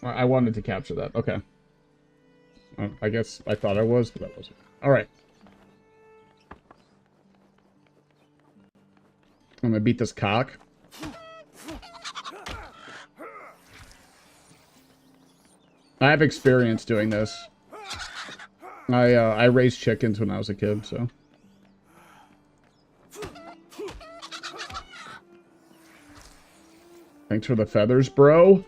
I wanted to capture that. Okay. I guess I thought I was, but I wasn't. All right. I'm gonna beat this cock. I have experience doing this. I raised chickens when I was a kid, so. Thanks for the feathers, bro.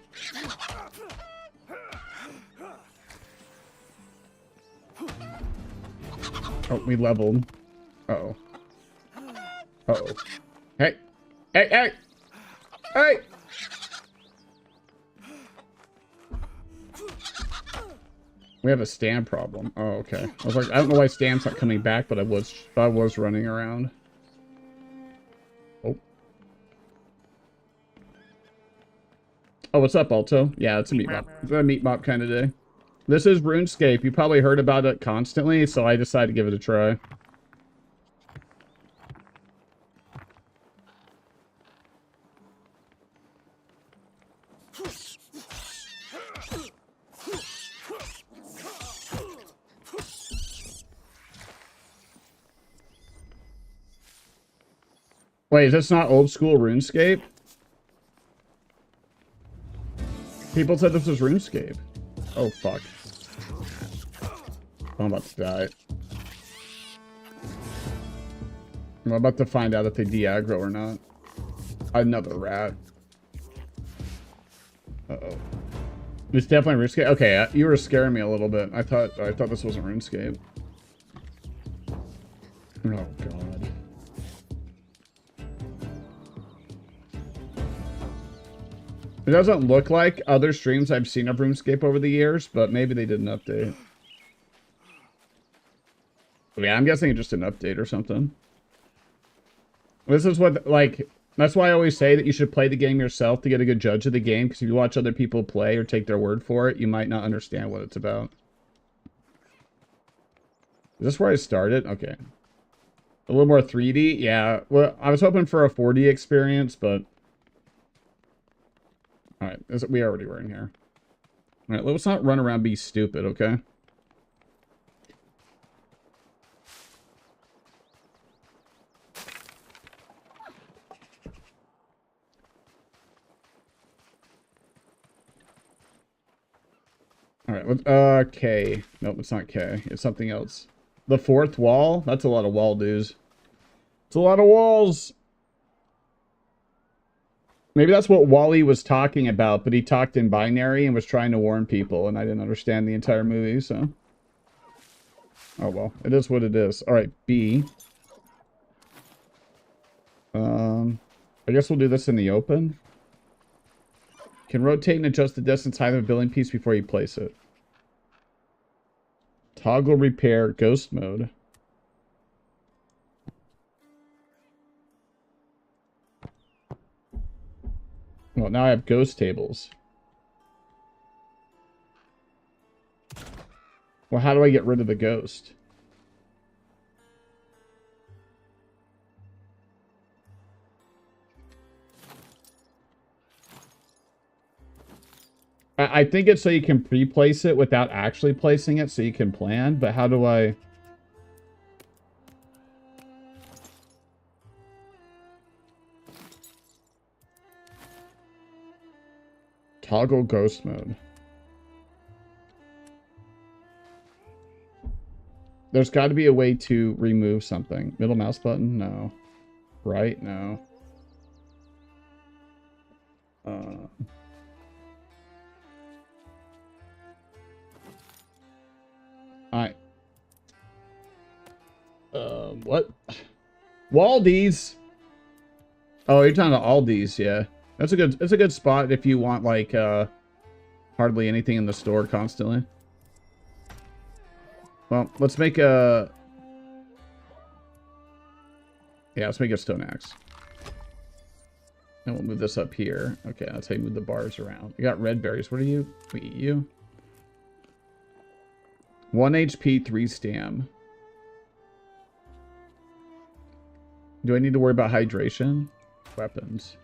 Oh, we leveled. Uh-oh. Uh-oh. Hey! Hey, hey! Hey! We have a stam problem. Oh, okay. I was like, I don't know why stam's not coming back, but I was running around. Oh. Oh, what's up, Alto? Yeah, it's a meat mop. It's a meat mop kind of day. This is RuneScape. You probably heard about it constantly, so I decided to give it a try. Wait, is this not old school RuneScape? People said this was RuneScape. Oh, fuck. I'm about to die. I'm about to find out if they de-aggro or not. Another rat. Uh-oh. It's definitely RuneScape. Okay, you were scaring me a little bit. I thought this wasn't RuneScape. Oh, God. It doesn't look like other streams I've seen of RuneScape over the years, but maybe they did an update. Yeah, I'm guessing it's just an update or something. This is what, like, that's why I always say that you should play the game yourself to get a good judge of the game, because if you watch other people play or take their word for it, you might not understand what it's about. Is this where I started? Okay. A little more 3D? Yeah. Well, I was hoping for a 4D experience, but... Alright, we already were in here. Alright, let's not run around and be stupid, okay? Alright, K. Nope, it's not K. It's something else. The fourth wall? That's a lot of wall dudes. It's a lot of walls! Maybe that's what Wally was talking about, but he talked in binary and was trying to warn people, and I didn't understand the entire movie, so... Oh, well. It is what it is. Alright, B. I guess we'll do this in the open. Can rotate and adjust the distance height of a building piece before you place it. Toggle repair ghost mode. Well, now I have ghost tables. Well, how do I get rid of the ghost? I think it's so you can pre-place it without actually placing it, so you can plan, but how do I... Toggle ghost mode. There's got to be a way to remove something. Middle mouse button? No. Right? No. Alright. What? Waldies! Oh, you're talking about Aldi's, yeah. It's a good spot if you want, like, hardly anything in the store constantly. Well, let's make a... Yeah, let's make a stone axe. And we'll move this up here. Okay, that's how you move the bars around. You got red berries. What are you? We eat you. 1 HP, 3 stam. Do I need to worry about hydration? Weapons.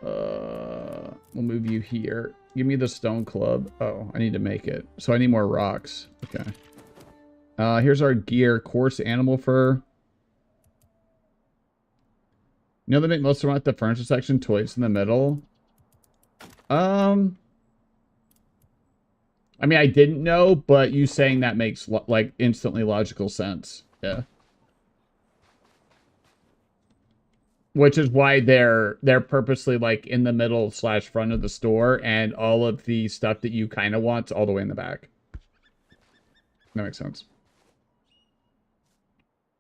We'll move you here. Give me the stone club. Oh, I need to make it. So I need more rocks. Okay. Here's our gear. Coarse animal fur. You know they make most of them at the furniture section. Toys in the middle. I mean, I didn't know, but you saying that makes like instantly logical sense. Yeah. Which is why they're purposely like in the middle / front of the store, and all of the stuff that you kind of want all the way in the back. That makes sense.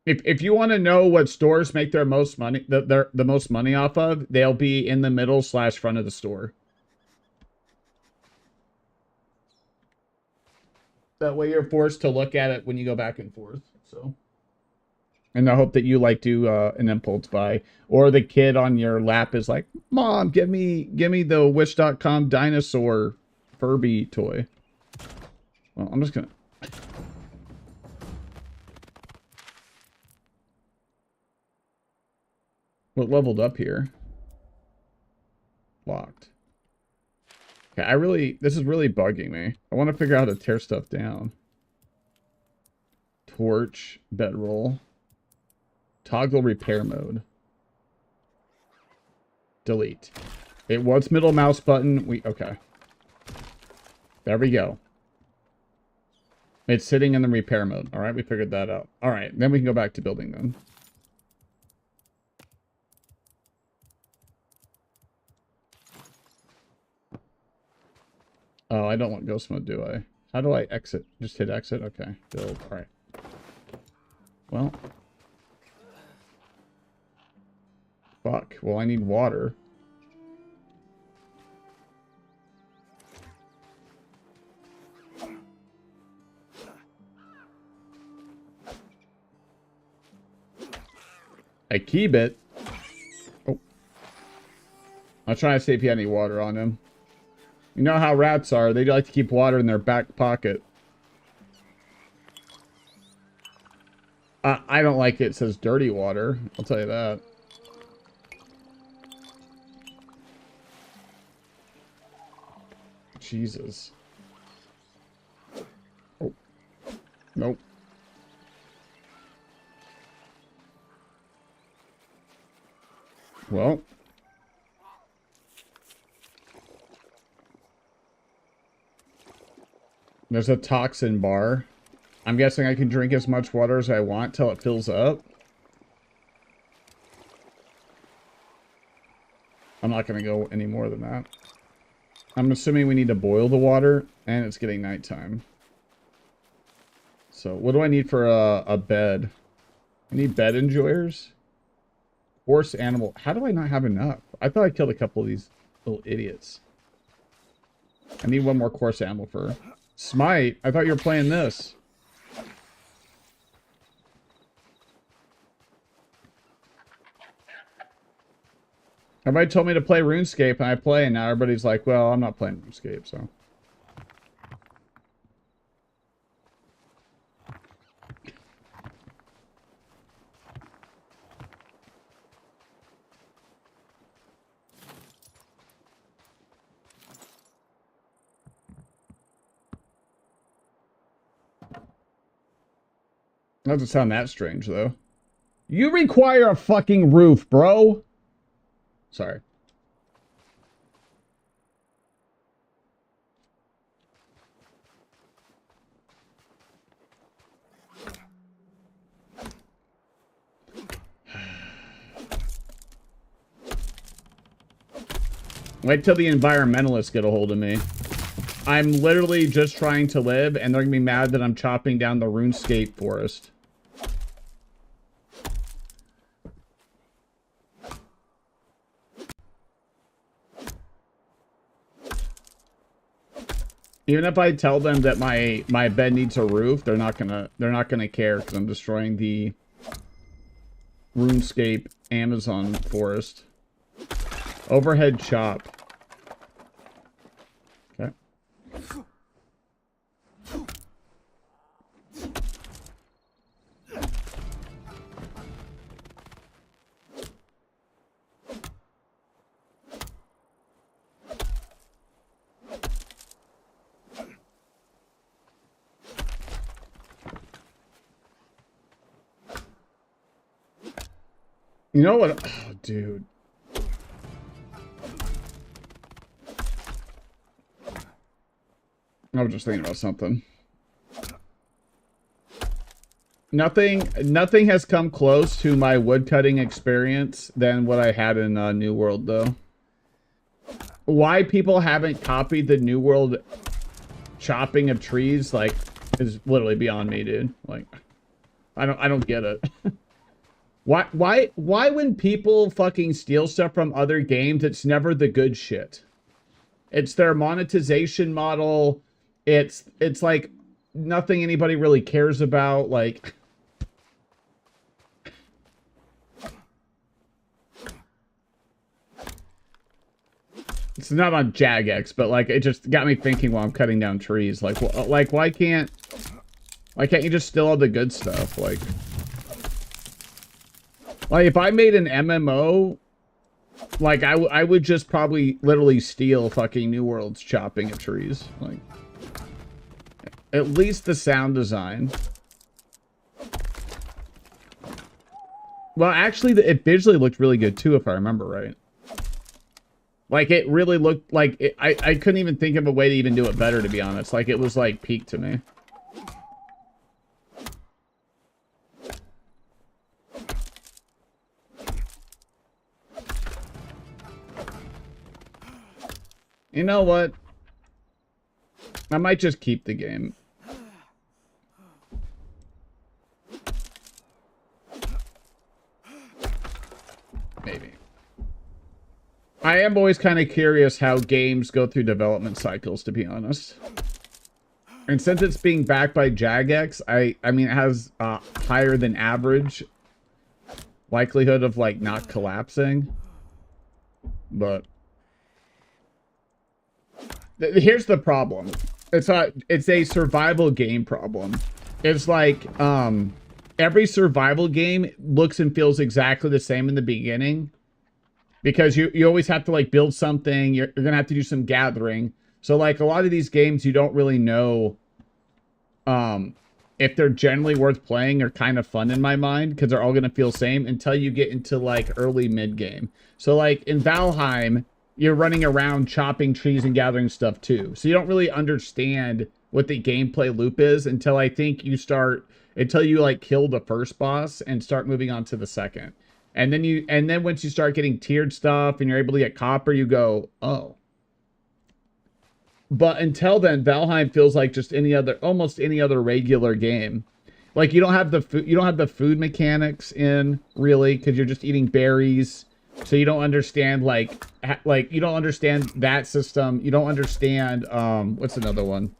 If you want to know what stores make their most money, the most money off of, they'll be in the middle / front of the store. That way you're forced to look at it when you go back and forth. So, and I hope that you like do an impulse buy, or the kid on your lap is like, "Mom, give me the Wish.com dinosaur Furby toy." Well, I'm just gonna. What leveled up here? Locked. Okay, this is really bugging me. I want to figure out how to tear stuff down. Torch, bedroll. Toggle repair mode. Delete. It was middle mouse button. Okay. There we go. It's sitting in the repair mode. All right, we figured that out. All right, then we can go back to building then. Oh, I don't want ghost mode, do I? How do I exit? Just hit exit? Okay. Build. All right. Well. Fuck. Well, I need water. I keep it. Oh. I'll try to see if he had any water on him. You know how rats are. They like to keep water in their back pocket. I don't like it. It says dirty water. I'll tell you that. Jesus. Oh. Nope. Well. There's a toxin bar. I'm guessing I can drink as much water as I want till it fills up. I'm not going to go any more than that. I'm assuming we need to boil the water, and it's getting nighttime. So, what do I need for a bed? I need bed enjoyers. Horse animal. How do I not have enough? I thought I killed a couple of these little idiots. I need one more coarse animal fur. Smite? I thought you were playing this. Everybody told me to play RuneScape, and I play, and now everybody's like, well, I'm not playing RuneScape, so. That doesn't sound that strange, though. You require a fucking roof, bro. Sorry. Wait till the environmentalists get a hold of me. I'm literally just trying to live, and they're gonna be mad that I'm chopping down the RuneScape forest. Even if I tell them that my bed needs a roof, they're not gonna care because I'm destroying the RuneScape Amazon forest. Overhead chop. Okay. You know what? Oh, dude. I was just thinking about something. Nothing has come close to my woodcutting experience than what I had in New World, though. Why people haven't copied the New World chopping of trees, like, is literally beyond me, dude. Like, I don't get it. Why when people fucking steal stuff from other games, it's never the good shit. It's their monetization model. It's like nothing anybody really cares about, like. It's not on Jagex, but like it just got me thinking while I'm cutting down trees. Like why can't you just steal all the good stuff? Like if I made an MMO, like I would just probably literally steal fucking New World's chopping of trees. Like at least the sound design. Well, actually, it visually looked really good too, if I remember right. Like, it really looked like... I couldn't even think of a way to even do it better, to be honest. Like, it was, like, peak to me. You know what? I might just keep the game. Maybe. I am always kind of curious how games go through development cycles, to be honest. And since it's being backed by Jagex, I mean, it has a higher than average likelihood of, like, not collapsing. But here's the problem. It's a survival game problem. It's like, every survival game looks and feels exactly the same in the beginning. Because you always have to, like, build something. You're going to have to do some gathering. So, like, a lot of these games, you don't really know if they're generally worth playing or kind of fun in my mind. Because they're all going to feel the same until you get into, like, early mid-game. So, like, in Valheim, you're running around chopping trees and gathering stuff, too. So, you don't really understand what the gameplay loop is until I think you start... Until you, like, kill the first boss and start moving on to the second. And then once you start getting tiered stuff and you're able to get copper, you go, oh. But until then, Valheim feels like just almost any other regular game. Like you don't have the food mechanics in really because you're just eating berries. So you don't understand like you don't understand that system. You don't understand what's another one?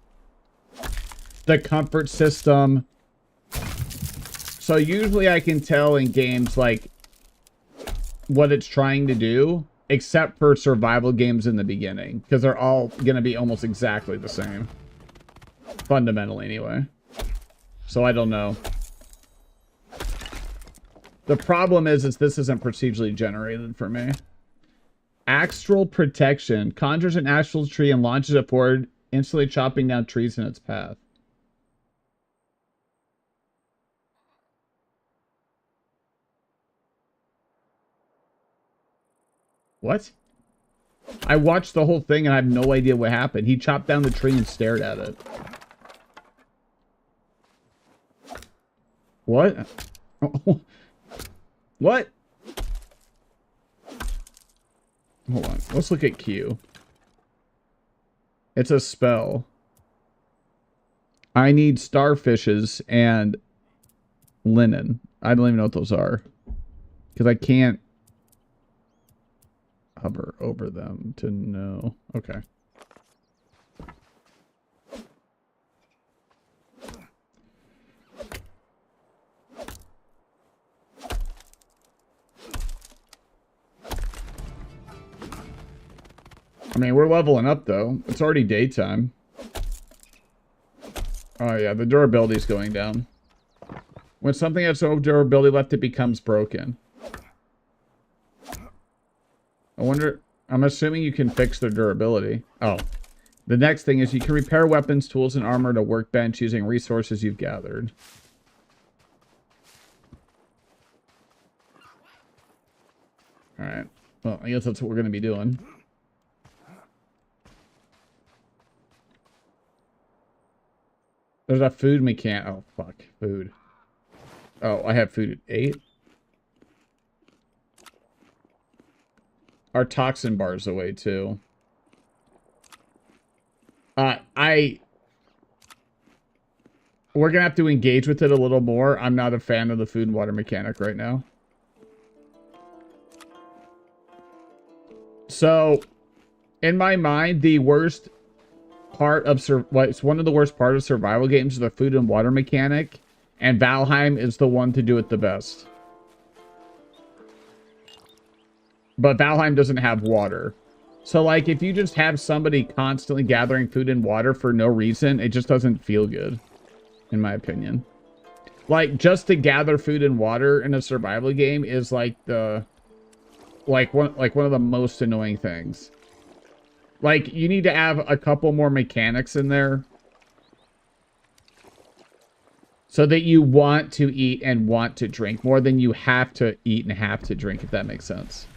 The comfort system. So usually I can tell in games like what it's trying to do, except for survival games in the beginning, because they're all going to be almost exactly the same. Fundamentally, anyway. So I don't know. The problem is this isn't procedurally generated for me. Astral Protection. Conjures an astral tree and launches it forward, instantly chopping down trees in its path. What? I watched the whole thing and I have no idea what happened. He chopped down the tree and stared at it. What? What? Hold on. Let's look at Q. It's a spell. I need starfishes and linen. I don't even know what those are. Because I can't hover over them to know. Okay. I mean, we're leveling up, though. It's already daytime. Oh, yeah, the durability is going down. When something has no durability left, it becomes broken. I wonder... I'm assuming you can fix their durability. Oh. The next thing is you can repair weapons, tools, and armor at a workbench using resources you've gathered. Alright. Well, I guess that's what we're going to be doing. There's a food mechanic. Oh, fuck. Food. Oh, I have food at 8. Our toxin bar's away, too. We're going to have to engage with it a little more. I'm not a fan of the food and water mechanic right now. So, in my mind, the worst part of... it's one of the worst parts of survival games is the food and water mechanic. And Valheim is the one to do it the best. But Valheim doesn't have water. So, like, if you just have somebody constantly gathering food and water for no reason, it just doesn't feel good. In my opinion. Like, just to gather food and water in a survival game is like the... one of the most annoying things. Like, you need to have a couple more mechanics in there. So that you want to eat and want to drink. More than you have to eat and have to drink, if that makes sense.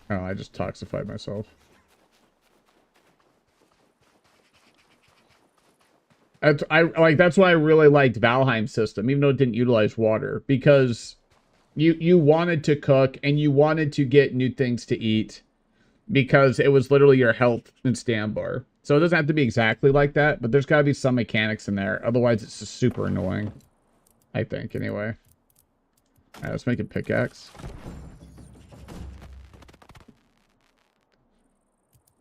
Oh, I just toxified myself. That's why I really liked Valheim's system, even though it didn't utilize water. Because you wanted to cook and you wanted to get new things to eat. Because it was literally your health and stand bar. So it doesn't have to be exactly like that, but there's got to be some mechanics in there. Otherwise, it's just super annoying. I think, anyway. Alright, let's make a pickaxe.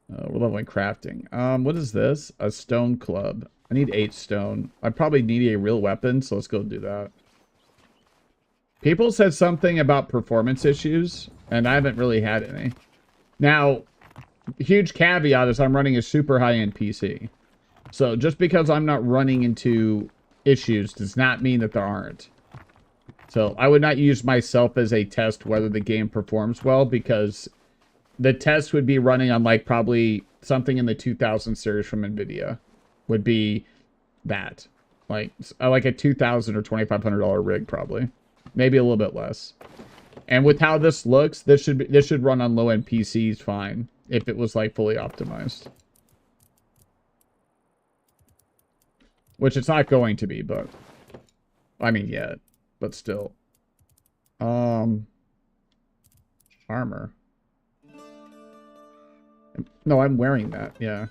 We're leveling crafting. What is this? A stone club. I need 8 stone. I probably need a real weapon, so let's go do that. People said something about performance issues, and I haven't really had any. Now, huge caveat is I'm running a super high-end PC. So just because I'm not running into issues does not mean that there aren't. So I would not use myself as a test whether the game performs well, because the test would be running on like probably something in the 2000 series from NVIDIA. Would be that. Like a $2,000 or $2,500 rig probably. Maybe a little bit less. And with how this looks, this should run on low-end PCs fine if it was like fully optimized. Which it's not going to be, but I mean yet, but still. Armor. No, I'm wearing that, yeah.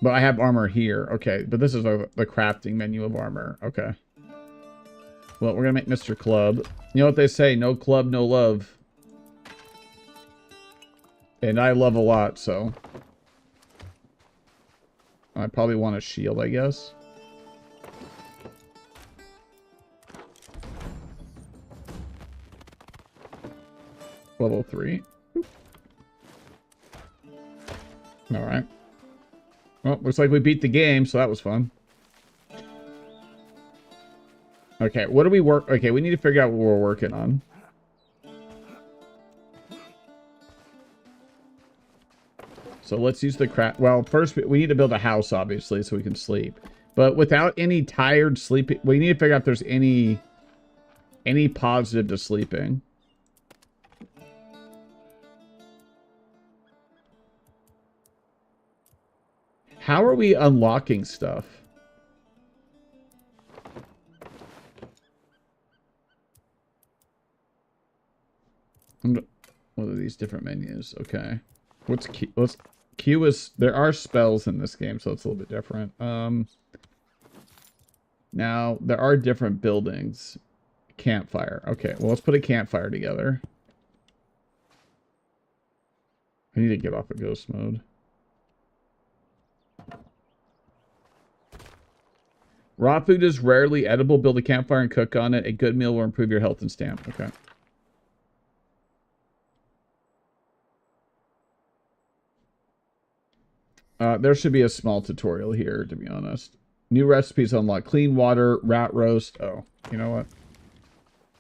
But I have armor here. Okay, but this is the crafting menu of armor. Okay. Well, we're gonna make Mr. Club. You know what they say, no club, no love. And I love a lot, so. I probably want a shield, I guess. Level 3. Alright. Well, looks like we beat the game, so that was fun. Okay, what do we work? Okay, we need to figure out what we're working on. So let's use the craft. Well, first we need to build a house, obviously, so we can sleep. But without any tired sleeping, we need to figure out if there's any positive to sleeping. How are we unlocking stuff? What are these different menus? Okay. What's Q? Q is... There are spells in this game, so it's a little bit different. Now, there are different buildings. Campfire. Okay, well, let's put a campfire together. I need to get off of ghost mode. Raw food is rarely edible. Build a campfire and cook on it. A good meal will improve your health and stamina. Okay. There should be a small tutorial here, to be honest. New recipes unlock. Clean water, rat roast. Oh, you know what?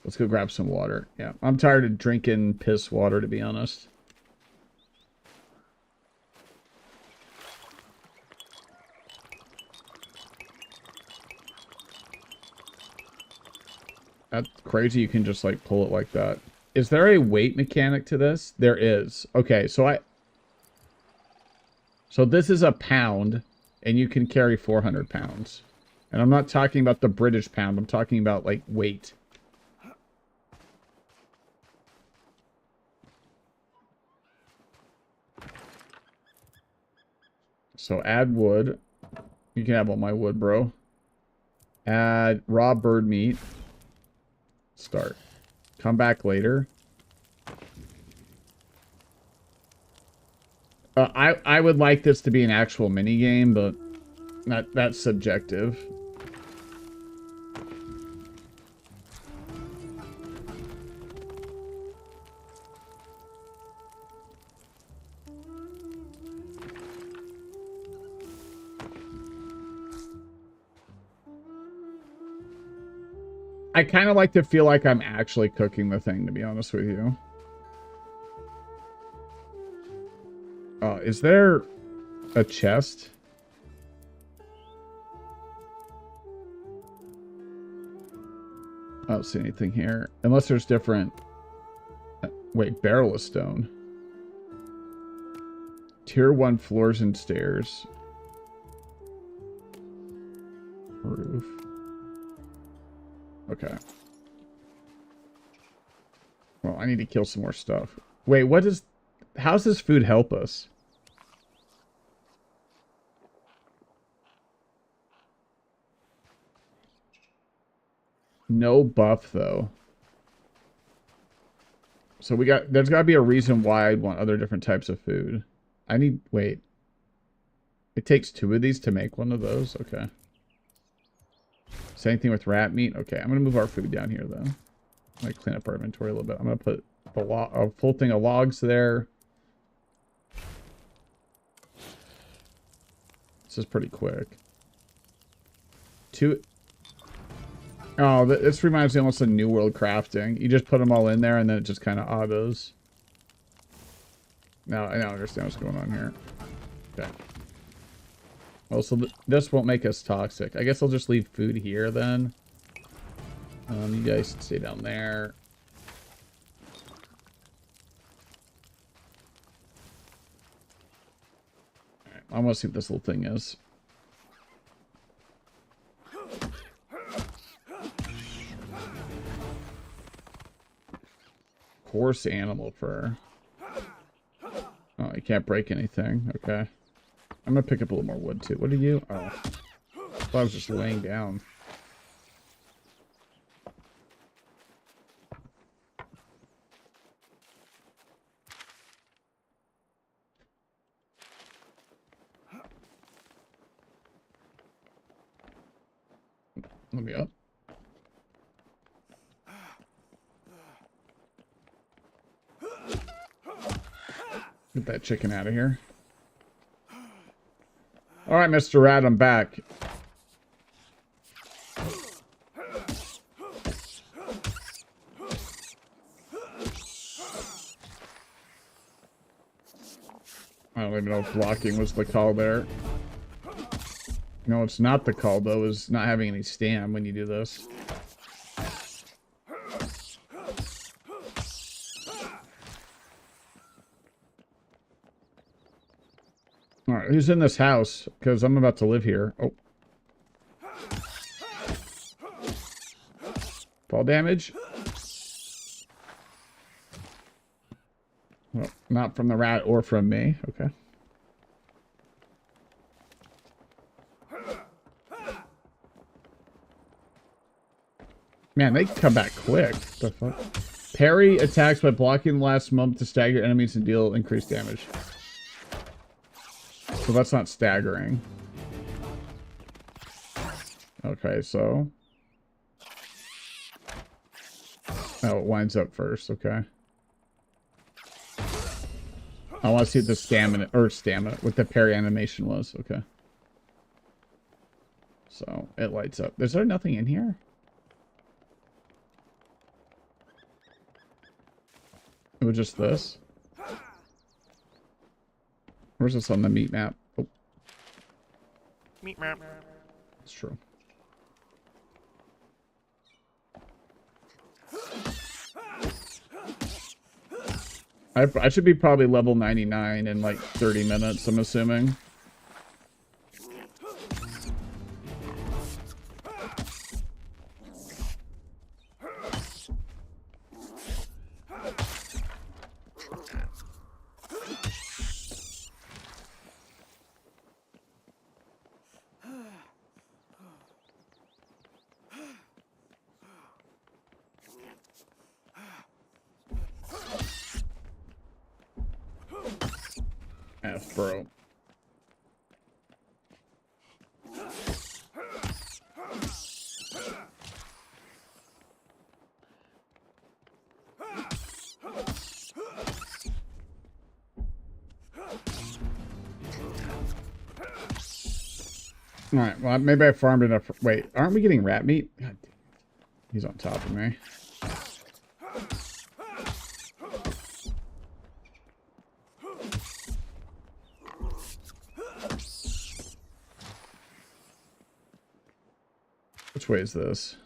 Let's go grab some water. Yeah, I'm tired of drinking piss water, to be honest. That's crazy. You can just like pull it like that. Is there a weight mechanic to this? There is. Okay, so this is a pound, and you can carry 400 pounds. And I'm not talking about the British pound. I'm talking about like weight. So add wood. You can have all my wood, bro. Add raw bird meat. Start. Come back later. I would like this to be an actual mini game, but that's subjective. I kind of like to feel like I'm actually cooking the thing, to be honest with you. Is there a chest? I don't see anything here. Unless there's different... Wait, barrel of stone. Tier 1 floors and stairs. Roof. Okay. Well, I need to kill some more stuff. Wait, what is... How's this food help us? No buff, though. So we got... There's got to be a reason why I'd want other different types of food. I need... Wait. It takes 2 of these to make one of those? Okay. Same thing with rat meat. Okay, I'm going to move our food down here, though. I'm going to clean up our inventory a little bit. I'm going to put a full thing of logs there. This is pretty quick. 2... Oh, this reminds me almost of New World crafting. You just put them all in there, and then it just kind of autos. Now, I don't understand what's going on here. Okay. Well, so this won't make us toxic. I guess I'll just leave food here, then. You guys stay down there. Alright, I want to see what this little thing is. Coarse animal fur. Oh, you can't break anything. Okay. I'm gonna pick up a little more wood, too. What are you? Oh. I thought I was just laying down. Let me up. Get that chicken out of here. Alright, Mr. Rat, I'm back. I don't even know if blocking was the call there. No, it's not the call, though, is not having any stam when you do this. Alright, who's in this house? Because I'm about to live here. Oh. Fall damage? Well, not from the rat or from me. Okay. Man, they can come back quick. What the fuck? Parry attacks by blocking the last moment to stagger enemies and deal increased damage. So that's not staggering. Okay, so... Oh, it winds up first, okay. I want to see what the stamina, what the parry animation was, okay. So, it lights up. Is there nothing in here? It was just this? Where's this on the meat map? Oh. Meat map. It's true. I should be probably level 99 in like 30 minutes, I'm assuming. F, bro. Alright, well, maybe I farmed enough. Wait, aren't we getting rat meat? God damn. He's on top of me. Which way is this?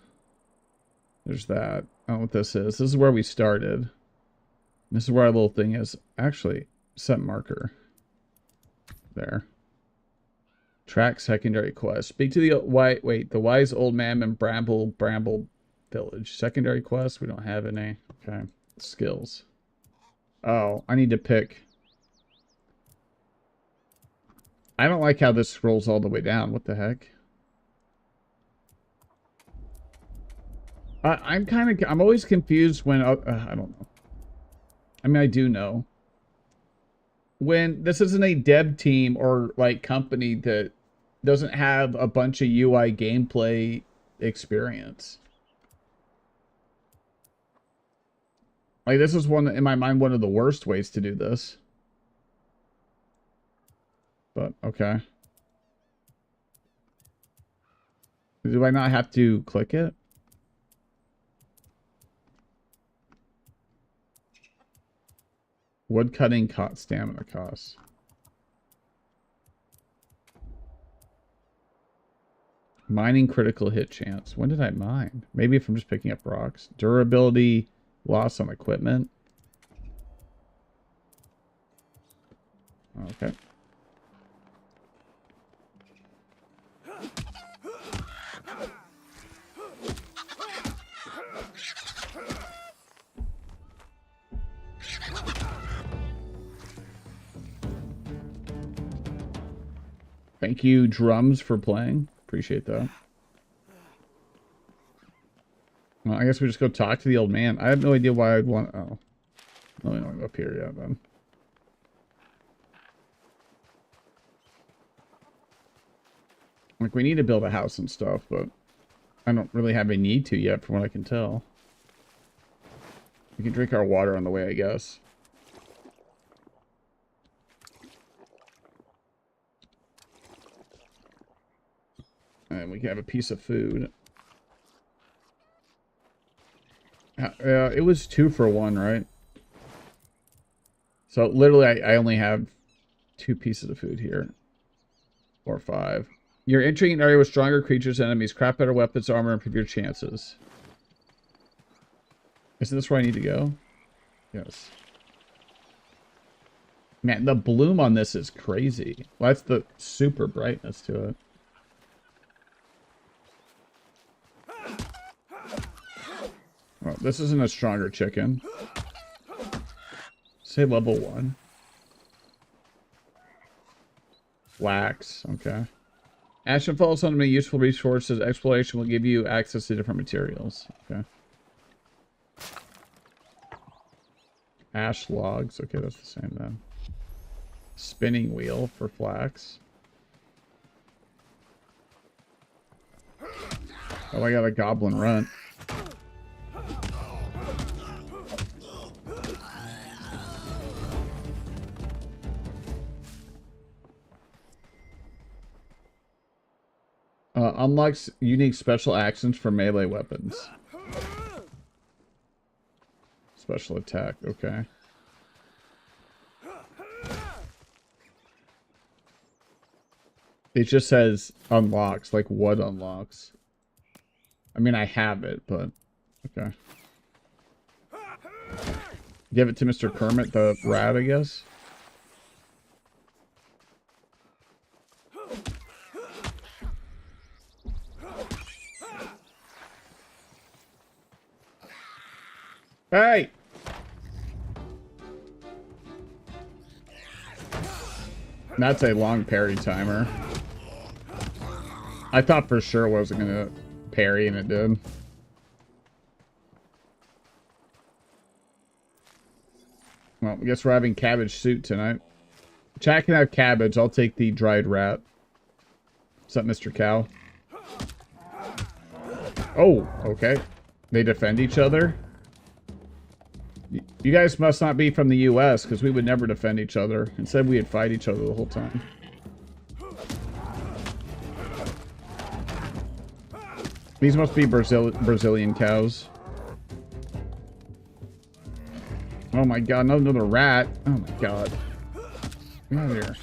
There's that. I don't know what this is. This is where we started. This is where our little thing is. Actually, set marker. There. Track secondary quest. Speak to the the wise old man in Bramble Village. Secondary quest. We don't have any. Okay. Skills. Oh, I need to pick. I don't like how this scrolls all the way down. What the heck? I'm always confused when, I don't know. I mean, I do know. When this isn't a dev team or, like, company that doesn't have a bunch of UI gameplay experience. Like, this is in my mind, one of the worst ways to do this. But, okay. Do I not have to click it? Wood cutting stamina costs. Mining critical hit chance. When did I mine? Maybe if I'm just picking up rocks. Durability loss on equipment. Okay. Thank you, Drums, for playing. Appreciate that. Well, I guess we just go talk to the old man. I have no idea why I'd want... Oh. No, we don't go up here yet, then. Like, we need to build a house and stuff, but I don't really have a need to yet, from what I can tell. We can drink our water on the way, I guess. And we can have a piece of food. It was 2 for 1, right? So literally, I only have 2 pieces of food here. Or 5. You're entering an area with stronger creatures and enemies. Craft better weapons, armor, improve your chances. Isn't this where I need to go? Yes. Man, the bloom on this is crazy. Well, that's the super brightness to it. Well, this isn't a stronger chicken. Say level 1. Wax, okay. Ash and Fall, some of the useful resources. Exploration will give you access to different materials. Okay. Ash logs. Okay, that's the same then. Spinning wheel for flax. Oh, I got a goblin runt. Unlocks unique special actions for melee weapons. Special attack, okay. It just says unlocks, like what unlocks? I mean, I have it, but okay. Give it to Mr. Kermit the rat, I guess. Hey! That's a long parry timer. I thought for sure it wasn't gonna parry, and it did. Well, I guess we're having cabbage soup tonight. Chat can have cabbage. I'll take the dried rat. What's up, Mr. Cow? Oh, okay. They defend each other? You guys must not be from the US, because we would never defend each other. Instead, we'd fight each other the whole time. These must be Brazilian cows. Oh my god, another rat. Oh my god. Get out of here.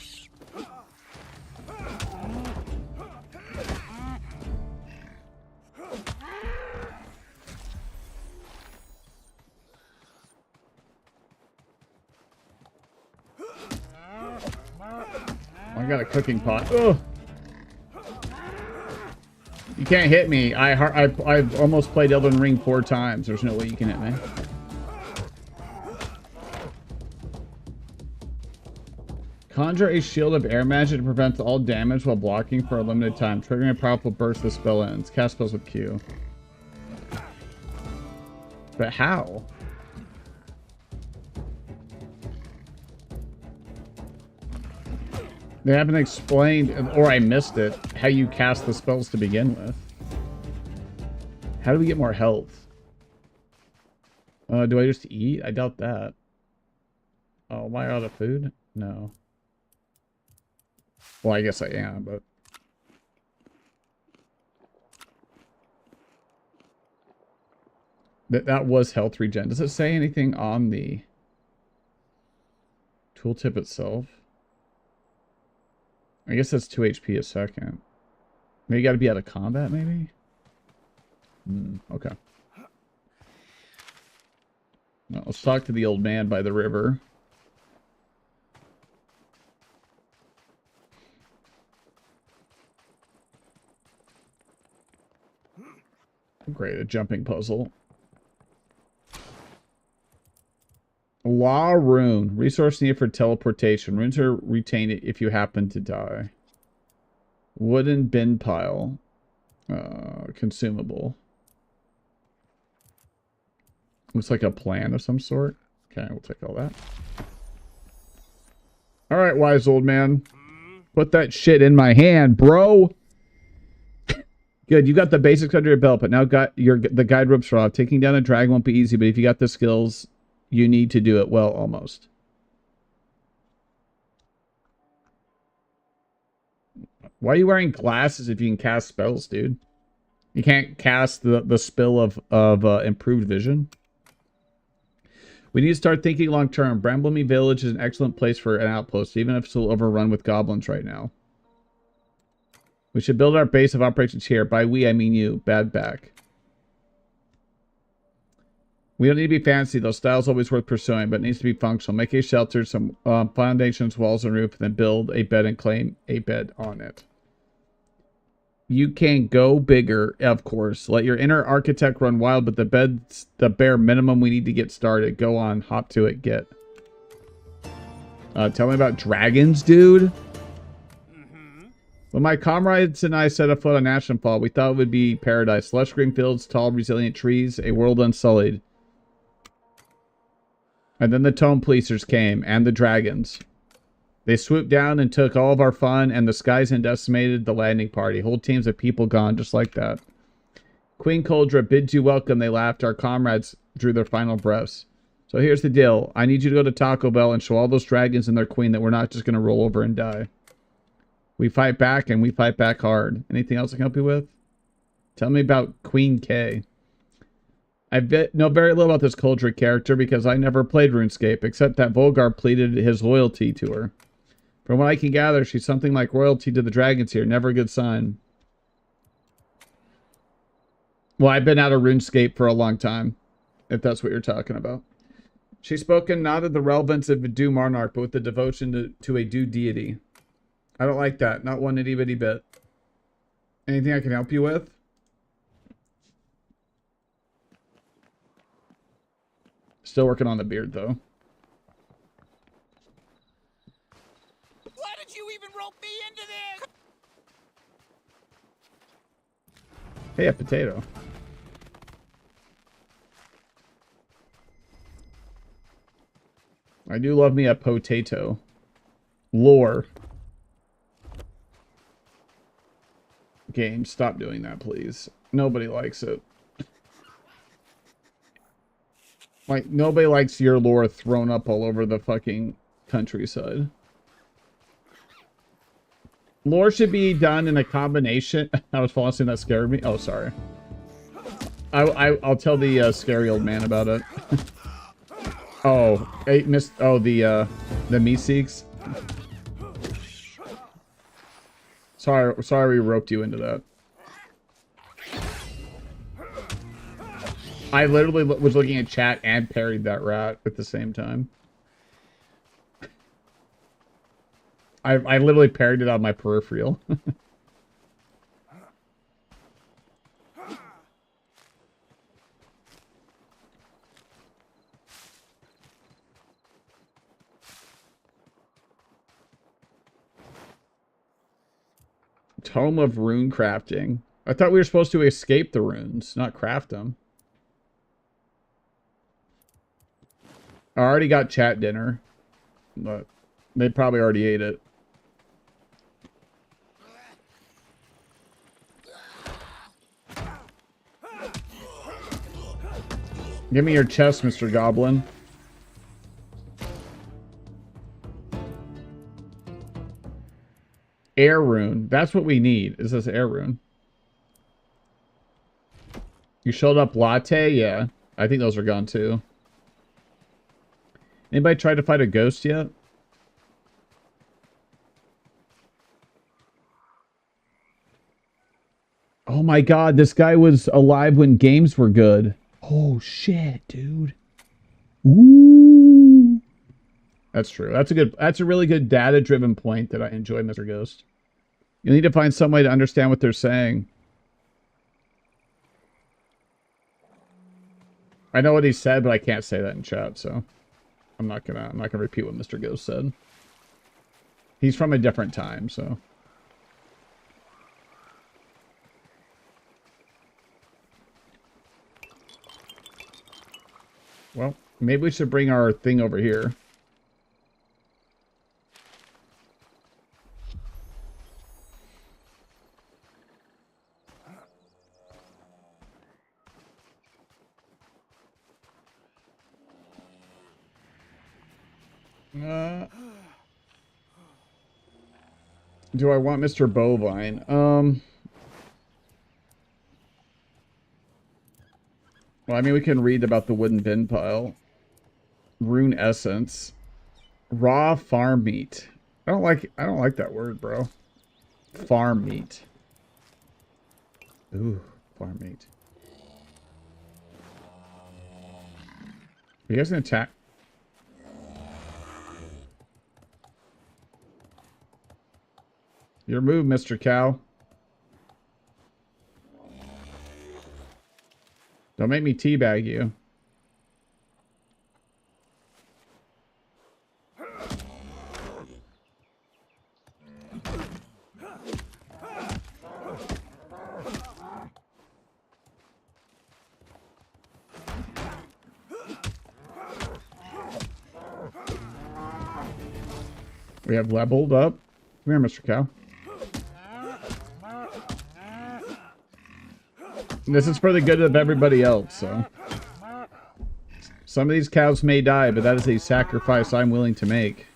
I got a cooking pot. Ugh. You can't hit me. I've almost played Elden Ring 4 times. There's no way you can hit me. Conjure a shield of air magic to prevent all damage while blocking for a limited time. Triggering a powerful burst, the spell ends. Cast spells with Q. But how? They haven't explained, or I missed it, how you cast the spells to begin with. How do we get more health? Do I just eat? I doubt that. Oh, am I out of food? No. Well, I guess I am, but... That was health regen. Does it say anything on the tooltip itself? I guess that's 2 HP a second. Maybe you gotta be out of combat, maybe? Okay. Well, let's talk to the old man by the river. Great, a jumping puzzle. Law rune. Resource needed for teleportation. Runes are retained if you happen to die. Wooden bin pile. Consumable. Looks like a plan of some sort. Okay, we'll take all that. Alright, wise old man. Put that shit in my hand, bro. Good, you got the basics under your belt, but now the guide ropes are off. Taking down a dragon won't be easy, but if you got the skills... You need to do it well, almost. Why are you wearing glasses if you can cast spells, dude? You can't cast the spell of improved vision? We need to start thinking long term. Bramblemere Village is an excellent place for an outpost, even if it's still overrun with goblins right now. We should build our base of operations here. By we, I mean you. Bad back. We don't need to be fancy, though. Style's always worth pursuing, but it needs to be functional. Make a shelter, some foundations, walls, and roof, and then build a bed and claim a bed on it. You can go bigger, of course. Let your inner architect run wild, but the bed's the bare minimum we need to get started. Go on, hop to it, get. Tell me about dragons, dude. When my comrades and I set afoot on Ashenfall, we thought it would be paradise. Lush green fields, tall, resilient trees, a world unsullied. And then the Tome Policers came, and the dragons. They swooped down and took all of our fun, and the skies and decimated the landing party. Whole teams of people gone just like that. Queen Coldra bids you welcome, they laughed. Our comrades drew their final breaths. So here's the deal. I need you to go to Taco Bell and show all those dragons and their queen that we're not just going to roll over and die. We fight back, and we fight back hard. Anything else I can help you with? Tell me about Queen K. I know very little about this Coldra character because I never played RuneScape, except that Volgar pleaded his loyalty to her. From what I can gather, she's something like royalty to the dragons here. Never a good sign. Well, I've been out of RuneScape for a long time, if that's what you're talking about. She's spoken not of the relevance of a due monarch, but with the devotion to a due deity. I don't like that. Not one itty bitty bit. Anything I can help you with? Still working on the beard, though. Why did you even rope me into this? Hey, a potato. I do love me a potato. Lore. Game, stop doing that, please. Nobody likes it. Like, nobody likes your lore thrown up all over the fucking countryside. Lore should be done in a combination. I was falling asleep, that scared me. Oh, sorry. I'll tell the scary old man about it. Oh, hey, missed. Oh, the Meeseeks. Sorry we roped you into that. I literally was looking at chat and parried that rat at the same time. I literally parried it on my peripheral. Tome of rune crafting. I thought we were supposed to escape the runes, not craft them. I already got chat dinner, but they probably already ate it. Give me your chest, Mr. Goblin. Air rune. That's what we need. Is this air rune? You showed up latte? Yeah. I think those are gone too. Anybody tried to fight a ghost yet? Oh my god, this guy was alive when games were good. Oh shit, dude. Ooh. That's true. That's a really good data-driven point that I enjoy, Mr. Ghost. You need to find some way to understand what they're saying. I know what he said, but I can't say that in chat, so I'm not gonna repeat what Mr. Ghost said. He's from a different time, so. Well, maybe we should bring our thing over here. Do I want Mr. Bovine? Well, I mean, we can read about the wooden bin pile. Rune essence. Raw farm meat. I don't like that word, bro. Farm meat. Ooh, farm meat. Are you guys gonna attack? Your move, Mr. Cow. Don't make me teabag you. We have leveled up. Come here, Mr. Cow. This is for the good of everybody else, so. Some of these cows may die, but that is a sacrifice I'm willing to make.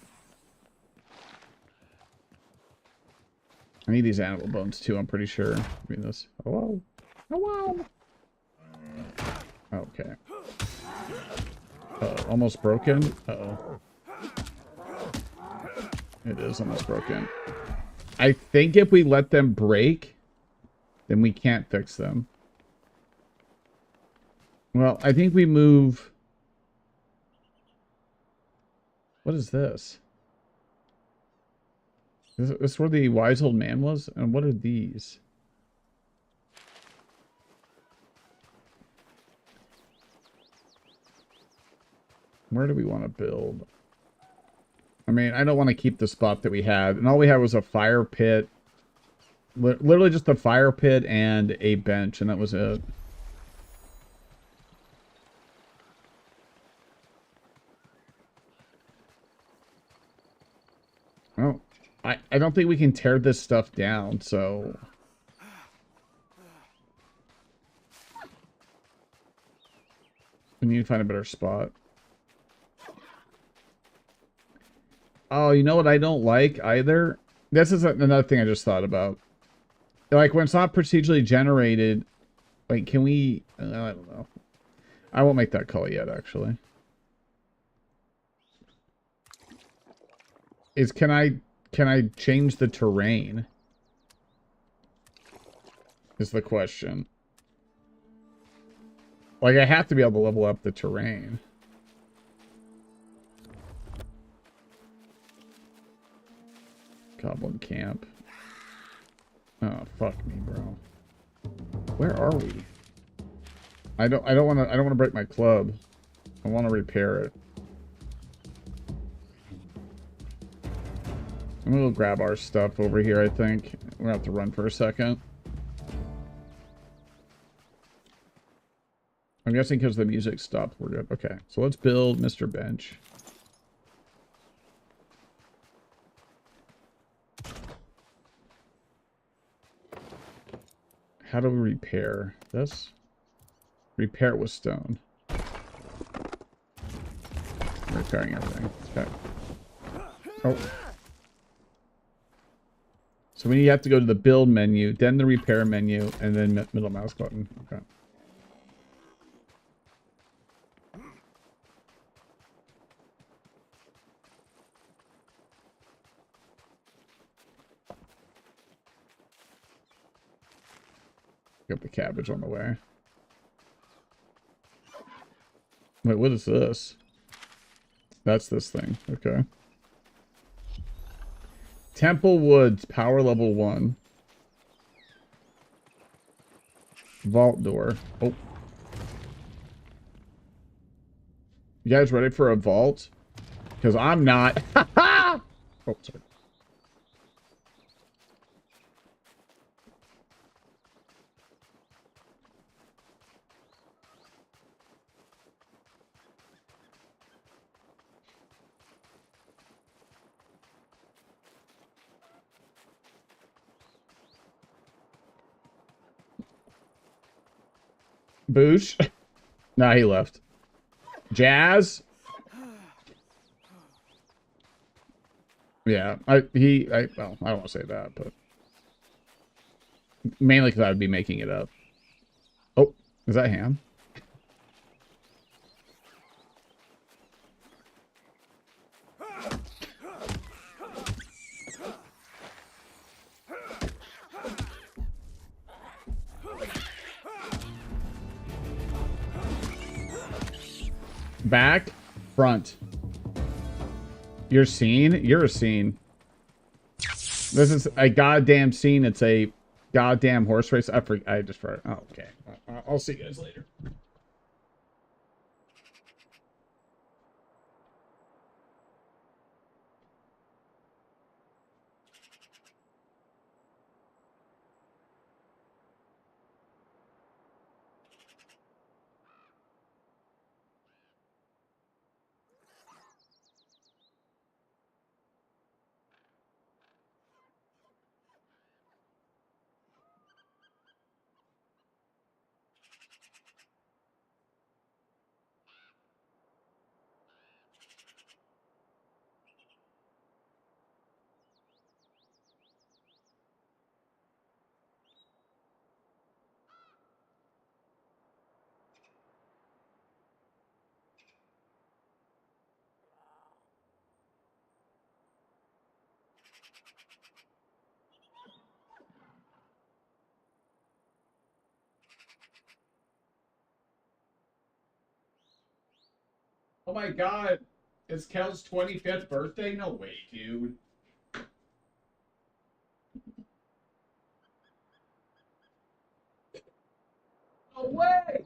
I need these animal bones too, I'm pretty sure. Give me this. Hello? Hello? Okay. Uh-oh, almost broken? Uh-oh. It is almost broken. I think if we let them break, then we can't fix them. Well, I think we move... What is this? Is this where the wise old man was? And what are these? Where do we want to build? I mean, I don't want to keep the spot that we had. And all we had was a fire pit. Literally just a fire pit and a bench, and that was it. Oh, I don't think we can tear this stuff down, so... We need to find a better spot. Oh, you know what I don't like either? This is another thing I just thought about. Like, when it's not procedurally generated, like, can we... I don't know. I won't make that call yet, actually. Can I change the terrain? Is the question. Like, I have to be able to level up the terrain. Goblin camp. Oh, fuck me, bro. Where are we? I don't want to break my club. I want to repair it. I'm gonna go grab our stuff over here, I think. We're gonna have to run for a second. I'm guessing because the music stopped, we're good. Okay, so let's build Mr. Bench. How do we repair this? Repair it with stone. Repairing everything. Okay. Oh. So we have to go to the build menu, then the repair menu, and then middle mouse button. Okay. Got the cabbage on the way. Wait, what is this? That's this thing. Okay. Temple Woods, power level 1. Vault door. Oh. You guys ready for a vault? Because I'm not. Oh, sorry. Boosh. Nah, he left. Jazz. Yeah, well, I don't want to say that, but mainly because I would be making it up. Oh, is that ham? Back, front. You're seen? You're a scene. This is a goddamn scene. It's a goddamn horse race. I just forgot. Oh, okay. I'll see you guys later. Oh my god. It's Kel's 25th birthday? No way, dude. No way!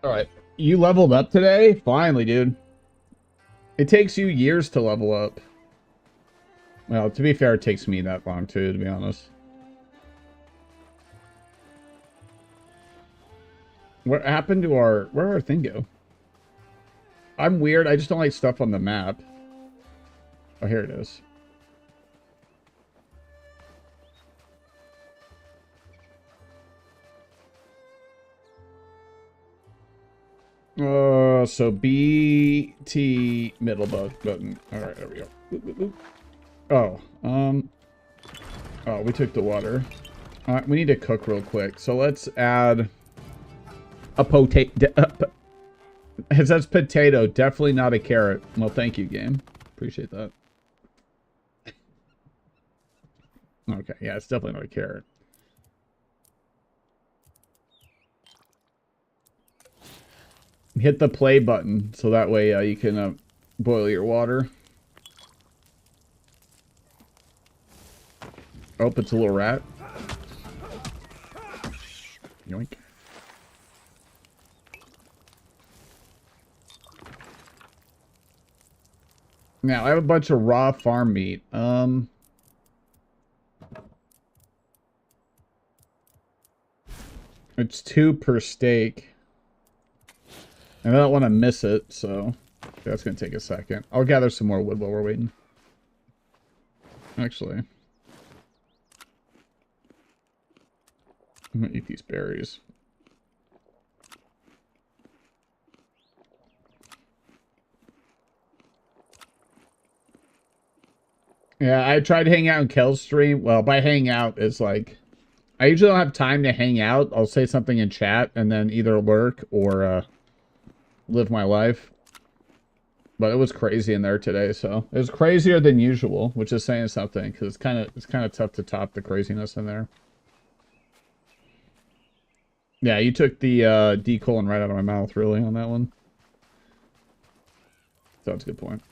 Alright. You leveled up today? Finally, dude. It takes you years to level up. Well, to be fair, it takes me that long too, to be honest. What happened to our... Where'd our thing go? I'm weird. I just don't like stuff on the map. Oh, here it is. So BT middle button. Alright, there we go. Boop, boop, boop. Oh, we took the water. Alright, we need to cook real quick. So let's add a potato. It says potato, definitely not a carrot. Well, thank you, game. Appreciate that. Okay, yeah, it's definitely not a carrot. Hit the play button so that way you can boil your water. Oh, it's a little rat. Yoink. Now, I have a bunch of raw farm meat. It's 2 per steak. And I don't want to miss it, so that's going to take a second. I'll gather some more wood while we're waiting. Actually, I'm going to eat these berries. Yeah, I tried to hang out in Kel's stream. Well, by hang out, it's like... I usually don't have time to hang out. I'll say something in chat and then either lurk or... live my life. But it was crazy in there today, so it was crazier than usual, which is saying something because it's kind of tough to top the craziness in there. Yeah, you took the D colon right out of my mouth, really, on that one. So that's a good point.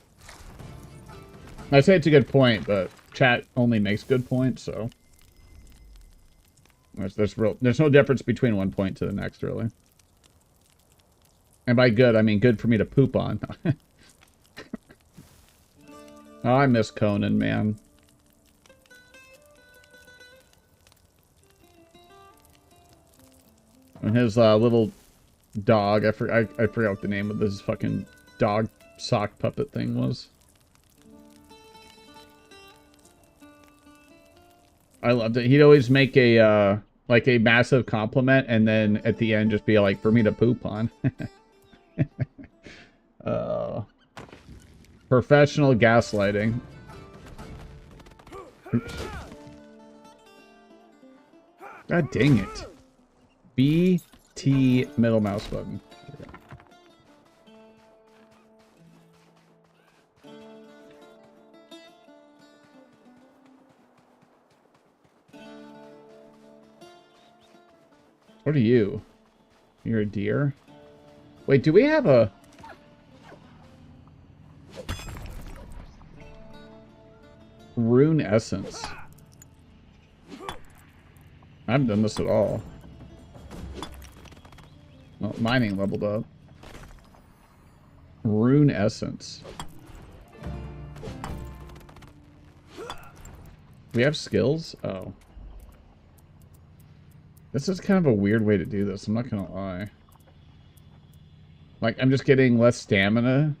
I say it's a good point, but chat only makes good points, so there's no difference between one point to the next, really. And by good, I mean good for me to poop on. Oh, I miss Conan, man. And his little dog, I forgot what the name of this fucking dog sock puppet thing was. I loved it. He'd always make a like a massive compliment and then at the end just be like, for me to poop on. Professional gaslighting. Oops. God dang it. BT middle mouse button. What are you? You're a deer? Wait, do we have a... Rune essence? I haven't done this at all. Well, mining leveled up. Rune essence. We have skills? Oh. This is kind of a weird way to do this. I'm not going to lie. Like, I'm just getting less stamina.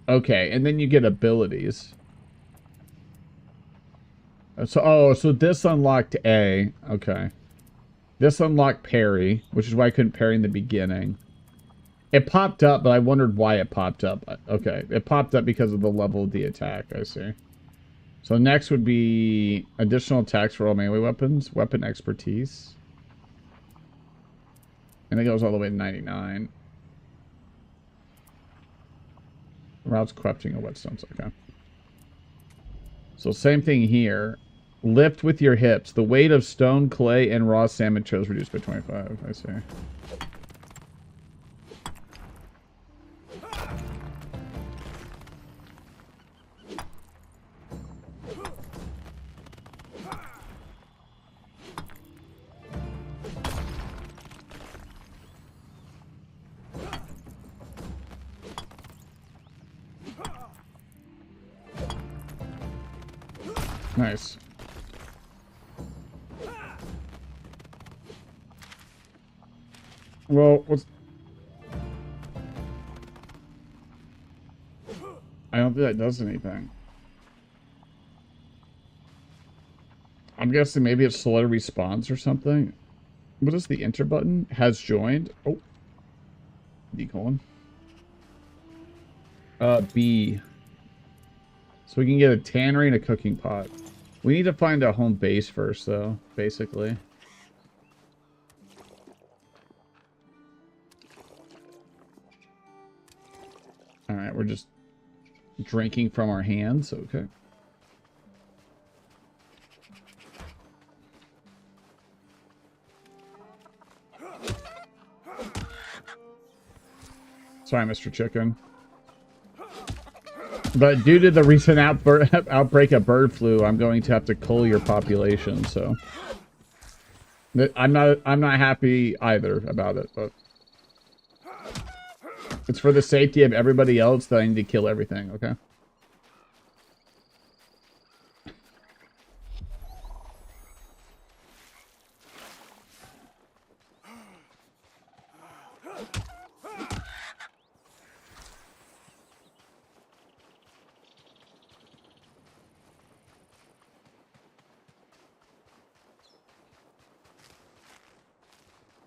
Okay, and then you get abilities. So this unlocked A. Okay. This unlocked parry, which is why I couldn't parry in the beginning. It popped up, but I wondered why it popped up. Okay, it popped up because of the level of the attack, I see. So next would be additional attacks for all melee weapons, weapon expertise. And it goes all the way to 99. Routes corrupting of whetstones, okay. So same thing here. Lift with your hips. The weight of stone, clay, and raw salmon chose reduced by 25. I see. Nice. Well, I don't think that does anything. I'm guessing maybe it's slow response or something. What is the enter button? Has joined. Oh. Decolon. B. So we can get a tannery and a cooking pot. We need to find a home base first, though, basically. Alright, we're just drinking from our hands. Okay. Sorry, Mr. Chicken. But due to the recent outbreak of bird flu, I'm going to have to cull your population, so I'm not happy either about it, but it's for the safety of everybody else that I need to kill everything, okay?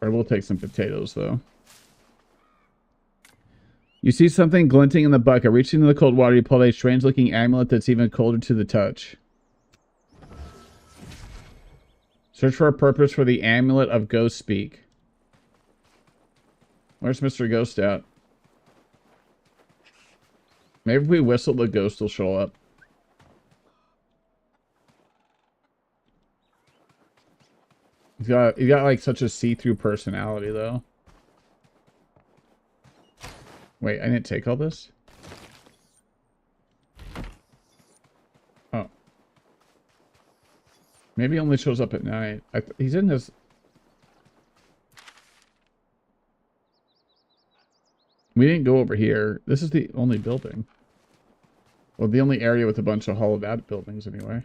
I will take some potatoes, though. You see something glinting in the bucket. Reaching into the cold water, you pull a strange-looking amulet that's even colder to the touch. Search for a purpose for the amulet of ghost speak. Where's Mr. Ghost at? Maybe if we whistle, the ghost will show up. He's got like such a see-through personality, though. Wait, I didn't take all this? Oh. Maybe he only shows up at night. He's in his... We didn't go over here. This is the only building. Well, the only area with a bunch of hollowed out buildings, anyway.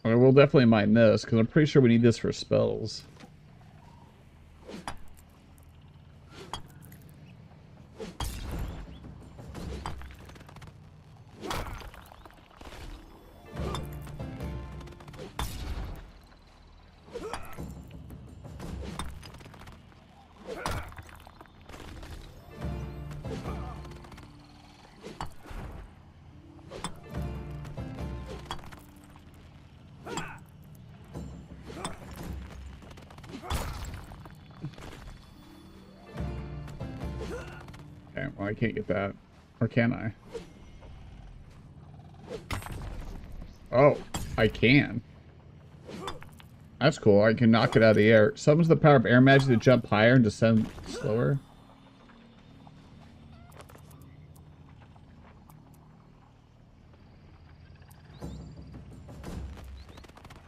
I will definitely mine this, because I'm pretty sure we need this for spells. Well, I can't get that. Or can I? Oh, I can. That's cool. I can knock it out of the air. Summons the power of air magic to jump higher and descend slower.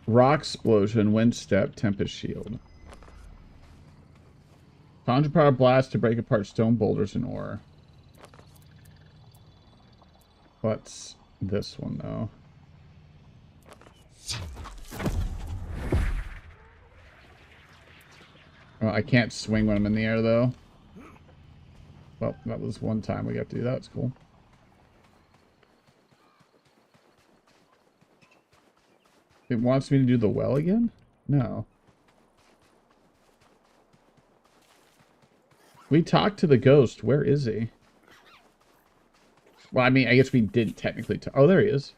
Rock explosion, wind step, tempest shield. Conjure Power Blast to break apart stone boulders and ore. What's this one, though? Well, I can't swing when I'm in the air, though. Well, that was one time we got to do that. It's cool. It wants me to do the well again? No. We talked to the ghost. Where is he? Well, I mean, I guess we did technically talk. Oh, there he is.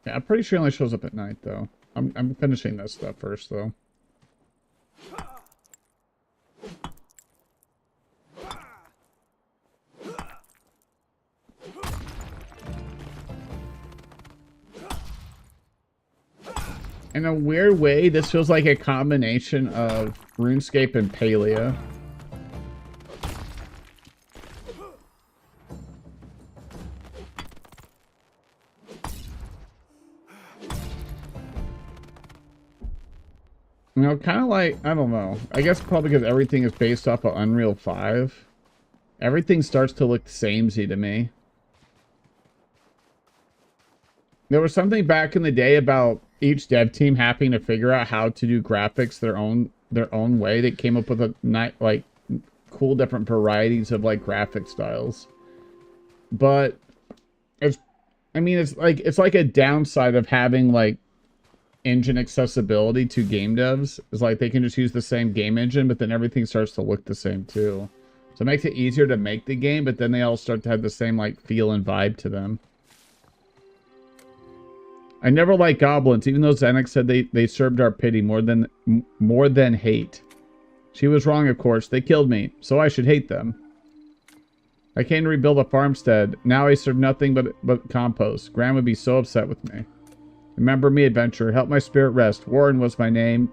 Yeah, I'm pretty sure he only shows up at night, though. I'm finishing this stuff first, though. In a weird way, this feels like a combination of RuneScape and Palea. You know, kind of like, I don't know. I guess probably because everything is based off of Unreal 5. Everything starts to look samey to me. There was something back in the day about each dev team having to figure out how to do graphics their own way. They came up with like cool different varieties of like graphic styles. But it's like a downside of having like engine accessibility to game devs. Is like they can just use the same game engine, but then everything starts to look the same too. So it makes it easier to make the game, but then they all start to have the same like feel and vibe to them. I never liked goblins, even though Xanax said they served our pity more than hate. She was wrong, of course. They killed me, so I should hate them. I came to rebuild a farmstead. Now I serve nothing but compost. Gran would be so upset with me. Remember me, adventurer. Help my spirit rest. Warren was my name,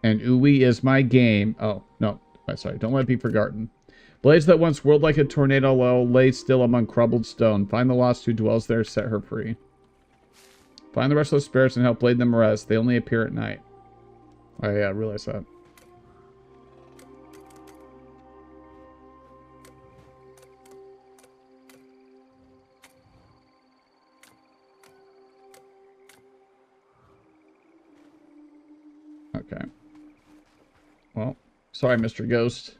and Uwe is my game. Oh, no. Sorry, don't let it be forgotten. Blades that once whirled like a tornado lay still among crumbled stone. Find the lost who dwells there, set her free. Find the restless spirits and help blade them rest. They only appear at night. Oh yeah, I realized that. Okay. Well, sorry, Mr. Ghost.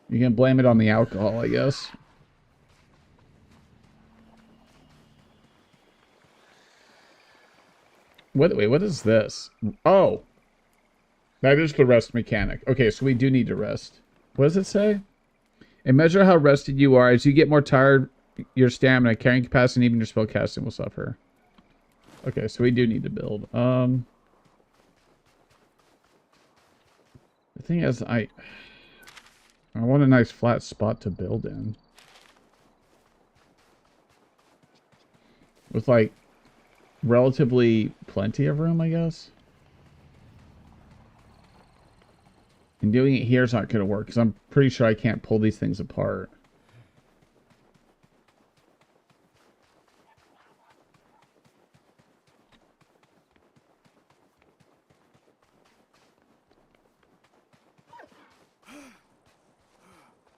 You can blame it on the alcohol, I guess. Wait, what is this? Oh. That is the rest mechanic. Okay, so we do need to rest. What does it say? And measure how rested you are. As you get more tired, your stamina, carrying capacity, and even your spell casting will suffer. Okay, so we do need to build. The thing is, I want a nice flat spot to build in. With like relatively plenty of room, I guess. And doing it here is not going to work because I'm pretty sure I can't pull these things apart.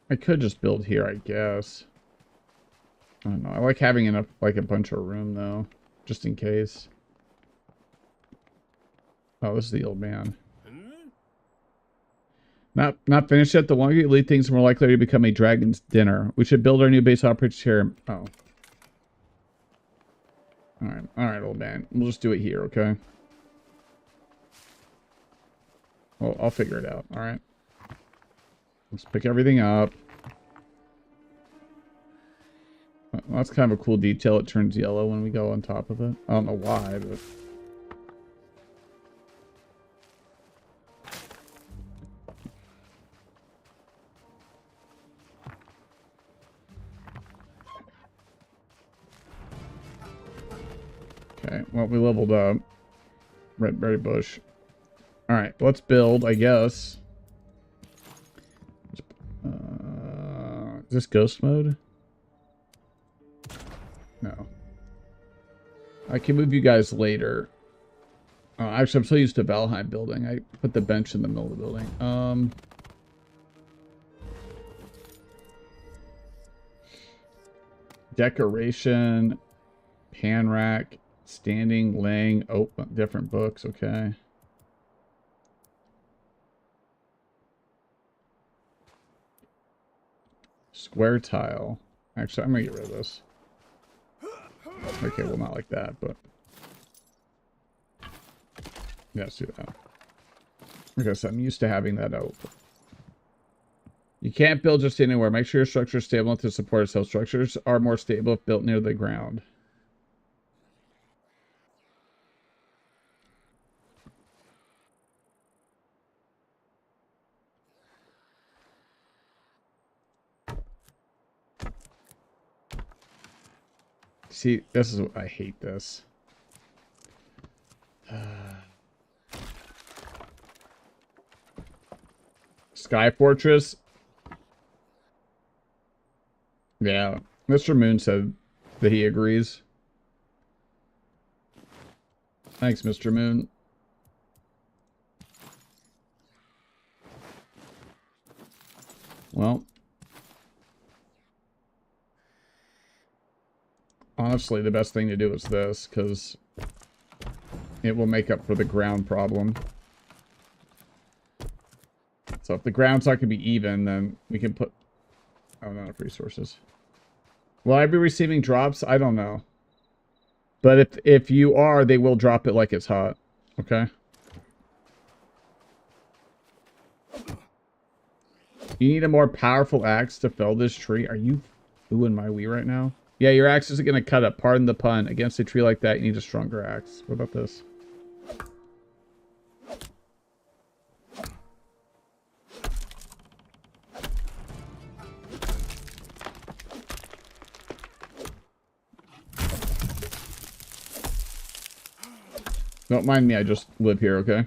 I could just build here, I guess. I don't know. I like having enough, like a bunch of room though. Just in case. Oh, this is the old man. Not finished yet. The longer you leave things, the more likely to become a dragon's dinner. We should build our new base operations here. Oh. Alright, old man. We'll just do it here, okay? Well, I'll figure it out, alright? Let's pick everything up. Well, that's kind of a cool detail. It turns yellow when we go on top of it. I don't know why, but... Okay, well, we leveled up. Red berry bush. Alright, let's build, I guess. Is this ghost mode? No. I can move you guys later. Actually, I'm so used to Valheim building. I put the bench in the middle of the building. Decoration, pan rack, standing, laying. Oh, different books. Okay. Square tile. Actually, I'm gonna get rid of this. Okay, well, not like that, but yeah, let's do that. Like I said, I'm used to having that out. You can't build just anywhere. Make sure your structure is stable enough to support itself. Structures are more stable if built near the ground. See, this is what I hate this. Sky Fortress. Yeah, Mr. Moon said that he agrees. Thanks, Mr. Moon. Well, honestly, the best thing to do is this, because it will make up for the ground problem. So if the ground's not going to be even, then we can put... Oh, not enough resources. Will I be receiving drops? I don't know. But if you are, they will drop it like it's hot. Okay? You need a more powerful axe to fell this tree. Are you oohing my wee right now? Yeah, your axe isn't going to cut it. Pardon the pun. Against a tree like that, you need a stronger axe. What about this? Don't mind me, I just live here, okay?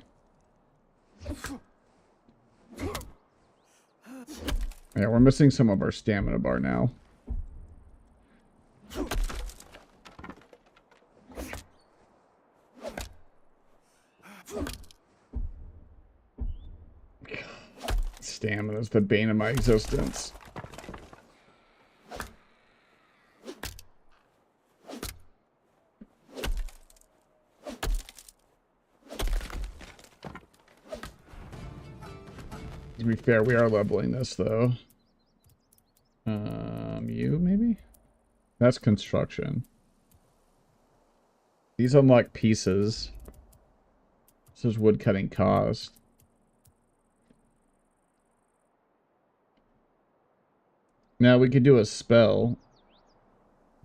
Yeah, we're missing some of our stamina bar now. Stamina is the bane of my existence. To be fair, we are leveling this, though. You, maybe? That's construction. These unlock pieces. This is wood cutting cost. Now, we could do a spell.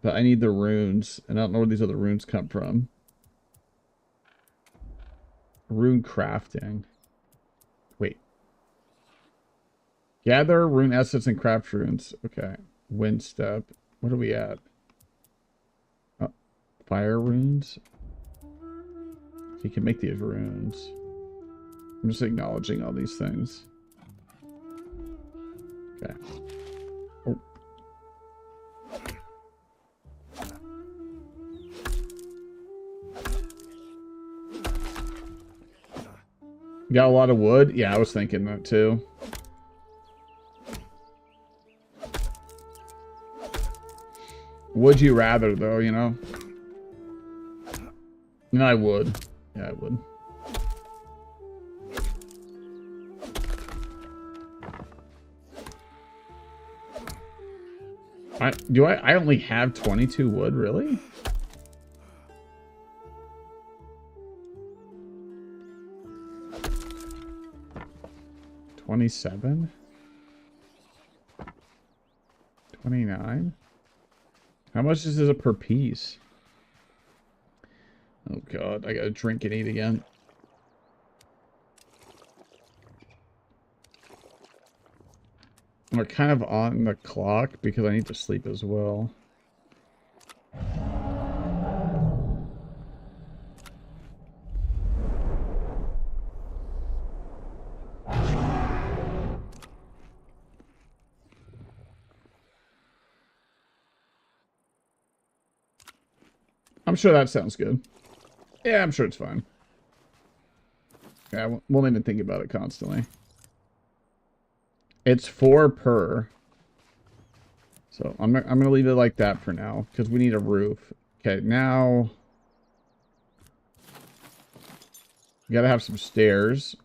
But I need the runes, and I don't know where these other runes come from. Rune crafting. Wait. Gather rune essence and craft runes. Okay. Wind step. What are we at? Fire runes? You can make these runes. I'm just acknowledging all these things. Okay. Oh. You got a lot of wood? Yeah, I was thinking that too. Would you rather, though, you know? No, I would. Yeah, I would. I only have 22 wood, really? $27? $29? How much is this per piece? Oh god, I gotta drink and eat again. We're kind of on the clock because I need to sleep as well. I'm sure that sounds good. Yeah, I'm sure it's fine. Yeah, I won't even think about it constantly. It's 4 per. So I'm gonna leave it like that for now because we need a roof. Okay, now we gotta have some stairs.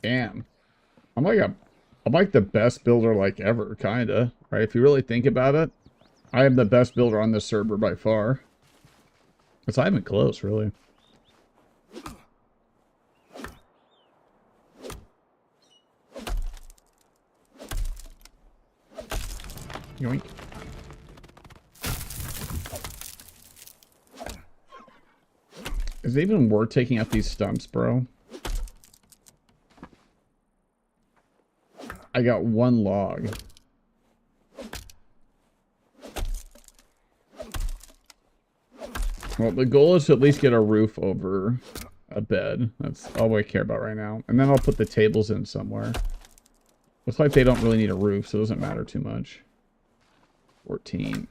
Damn. I'm like the best builder like ever, kinda. Right? If you really think about it, I am the best builder on this server by far. It's not even close, really. Yoink. Is it even worth taking out these stumps, bro? I got 1 log. Well, the goal is to at least get a roof over a bed. That's all I care about right now. And then I'll put the tables in somewhere. Looks like they don't really need a roof, so it doesn't matter too much. 14.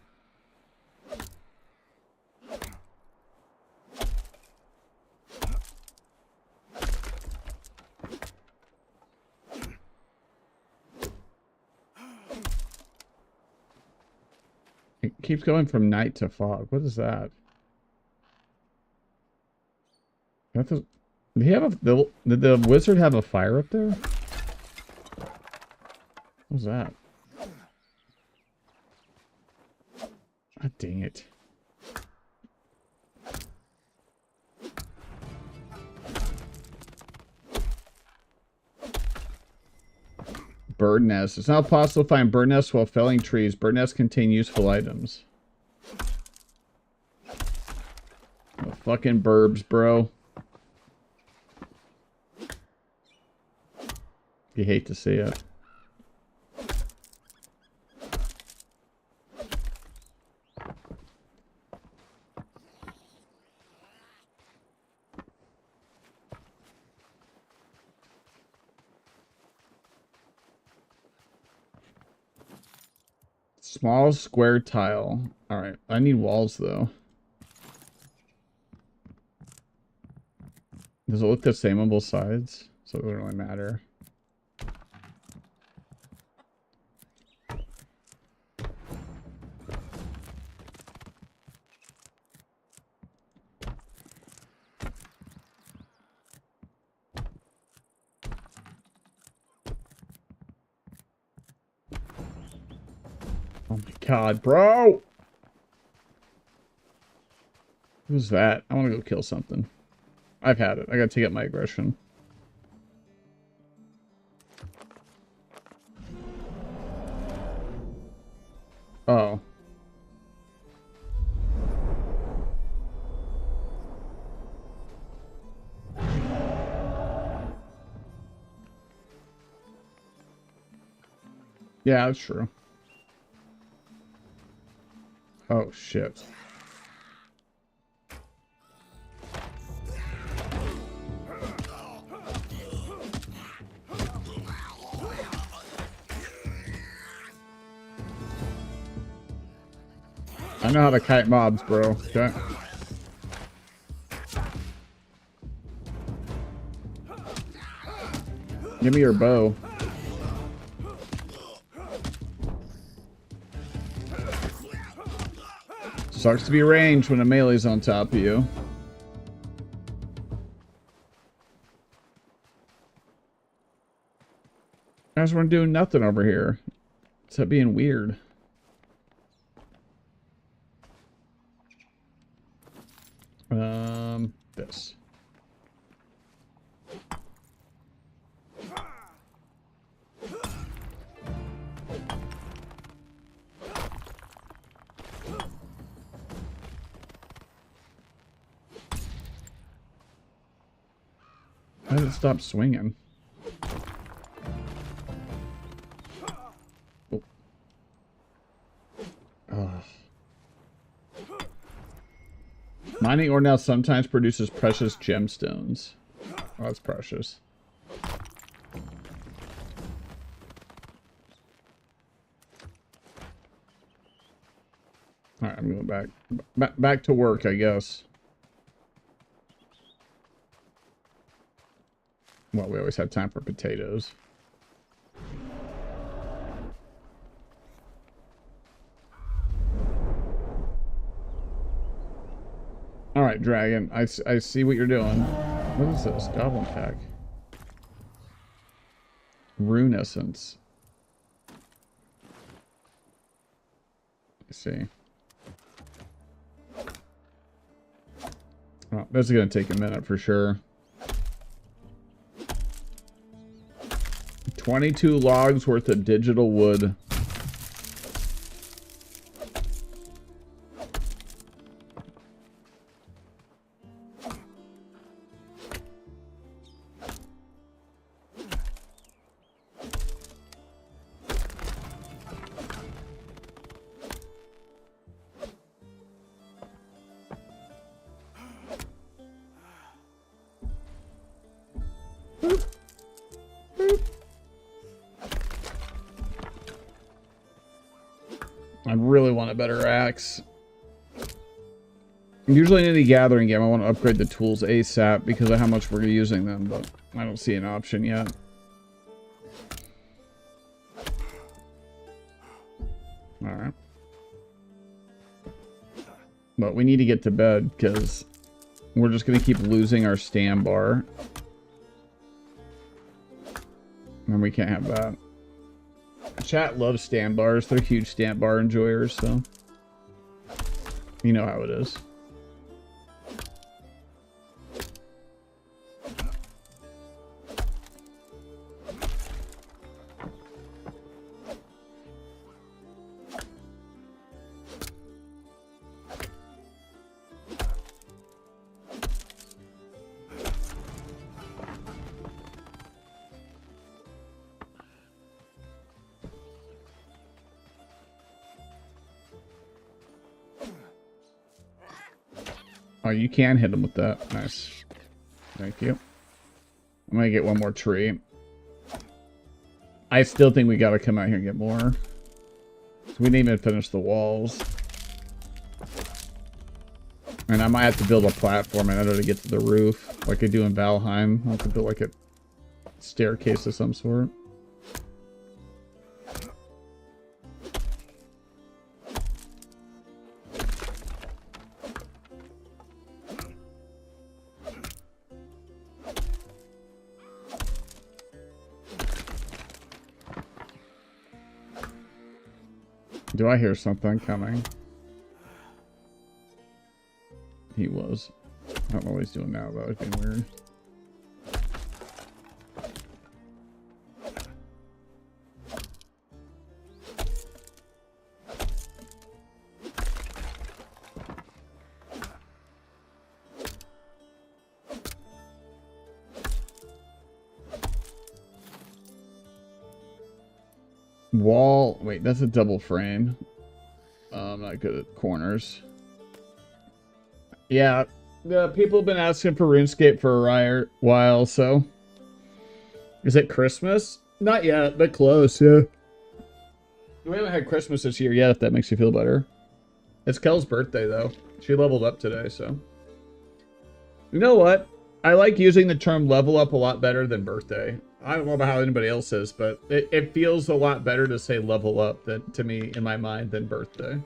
It keeps going from night to fog. What is that? Did he have did the wizard have a fire up there? What was that? God dang it. Bird nest. It's not possible to find bird nests while felling trees. Bird nests contain useful items. Oh, fucking burbs, bro. You hate to see it. Small square tile. Alright, I need walls though. Does it look the same on both sides? So it doesn't really matter. Oh my god, bro! Who's that? I want to go kill something. I've had it. I gotta take out my aggression. Oh. Yeah, that's true. Oh, shit. I know how to kite mobs, bro. Okay. Give me your bow. Sucks to be ranged when a melee's on top of you. Guys, we're doing nothing over here. Except being weird. This. Why did it stop swinging? Oh. Ugh. Mining ore now sometimes produces precious gemstones. Oh, that's precious. Alright, I'm going back to work, I guess. Well, we always have time for potatoes. Alright, Dragon. I see what you're doing. What is this? Goblin pack. Rune essence. Let's see. Oh, this is going to take a minute for sure. 22 logs worth of digital wood. I really want a better axe. Usually in any gathering game, I want to upgrade the tools ASAP because of how much we're using them, but I don't see an option yet. Alright. But we need to get to bed because we're just going to keep losing our stam bar. And we can't have that. Chat loves stam bars. They're huge stam bar enjoyers, so you know how it is. Oh, you can hit him with that. Nice. Thank you. I'm gonna get one more tree. I still think we gotta come out here and get more. So we didn't even finish the walls. And I might have to build a platform in order to get to the roof, like I do in Valheim. I'll have to build like a staircase of some sort. Do I hear something coming? He was. I don't know what he's doing now, though. It's been weird. Wall. Wait, that's a double frame. I'm not good at corners. Yeah, people have been asking for RuneScape for a while, so. Is it Christmas? Not yet, but close, yeah. We haven't had Christmas this year yet, if that makes you feel better. It's Kel's birthday, though. She leveled up today, so. You know what? I like using the term level up a lot better than birthday. I don't know about how anybody else is, but it feels a lot better to say level up than, to me, in my mind, than birthday.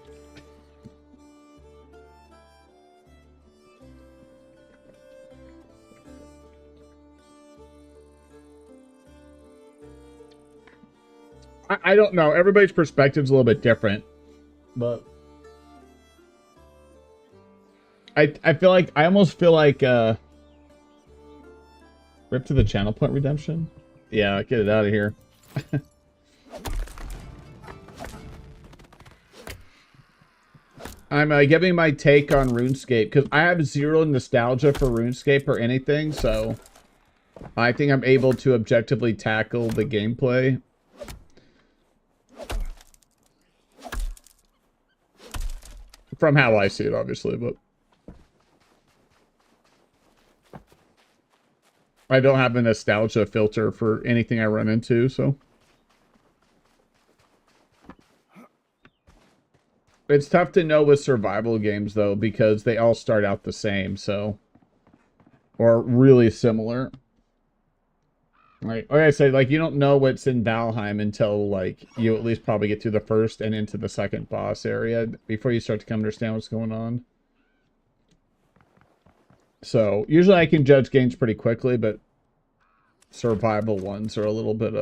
I don't know. Everybody's perspective's a little bit different, but I feel like I almost feel like rip to the channel point redemption. Yeah, get it out of here. I'm giving my take on RuneScape because I have zero nostalgia for RuneScape or anything, so I think I'm able to objectively tackle the gameplay. From how I see it, obviously, but I don't have a nostalgia filter for anything I run into, so. It's tough to know with survival games, though, because they all start out the same, so. Or really similar. Like I said, like, you don't know what's in Valheim until, like, you at least probably get through the first and into the second boss area before you start to come understand what's going on. So, usually I can judge games pretty quickly, but survival ones are a little bit,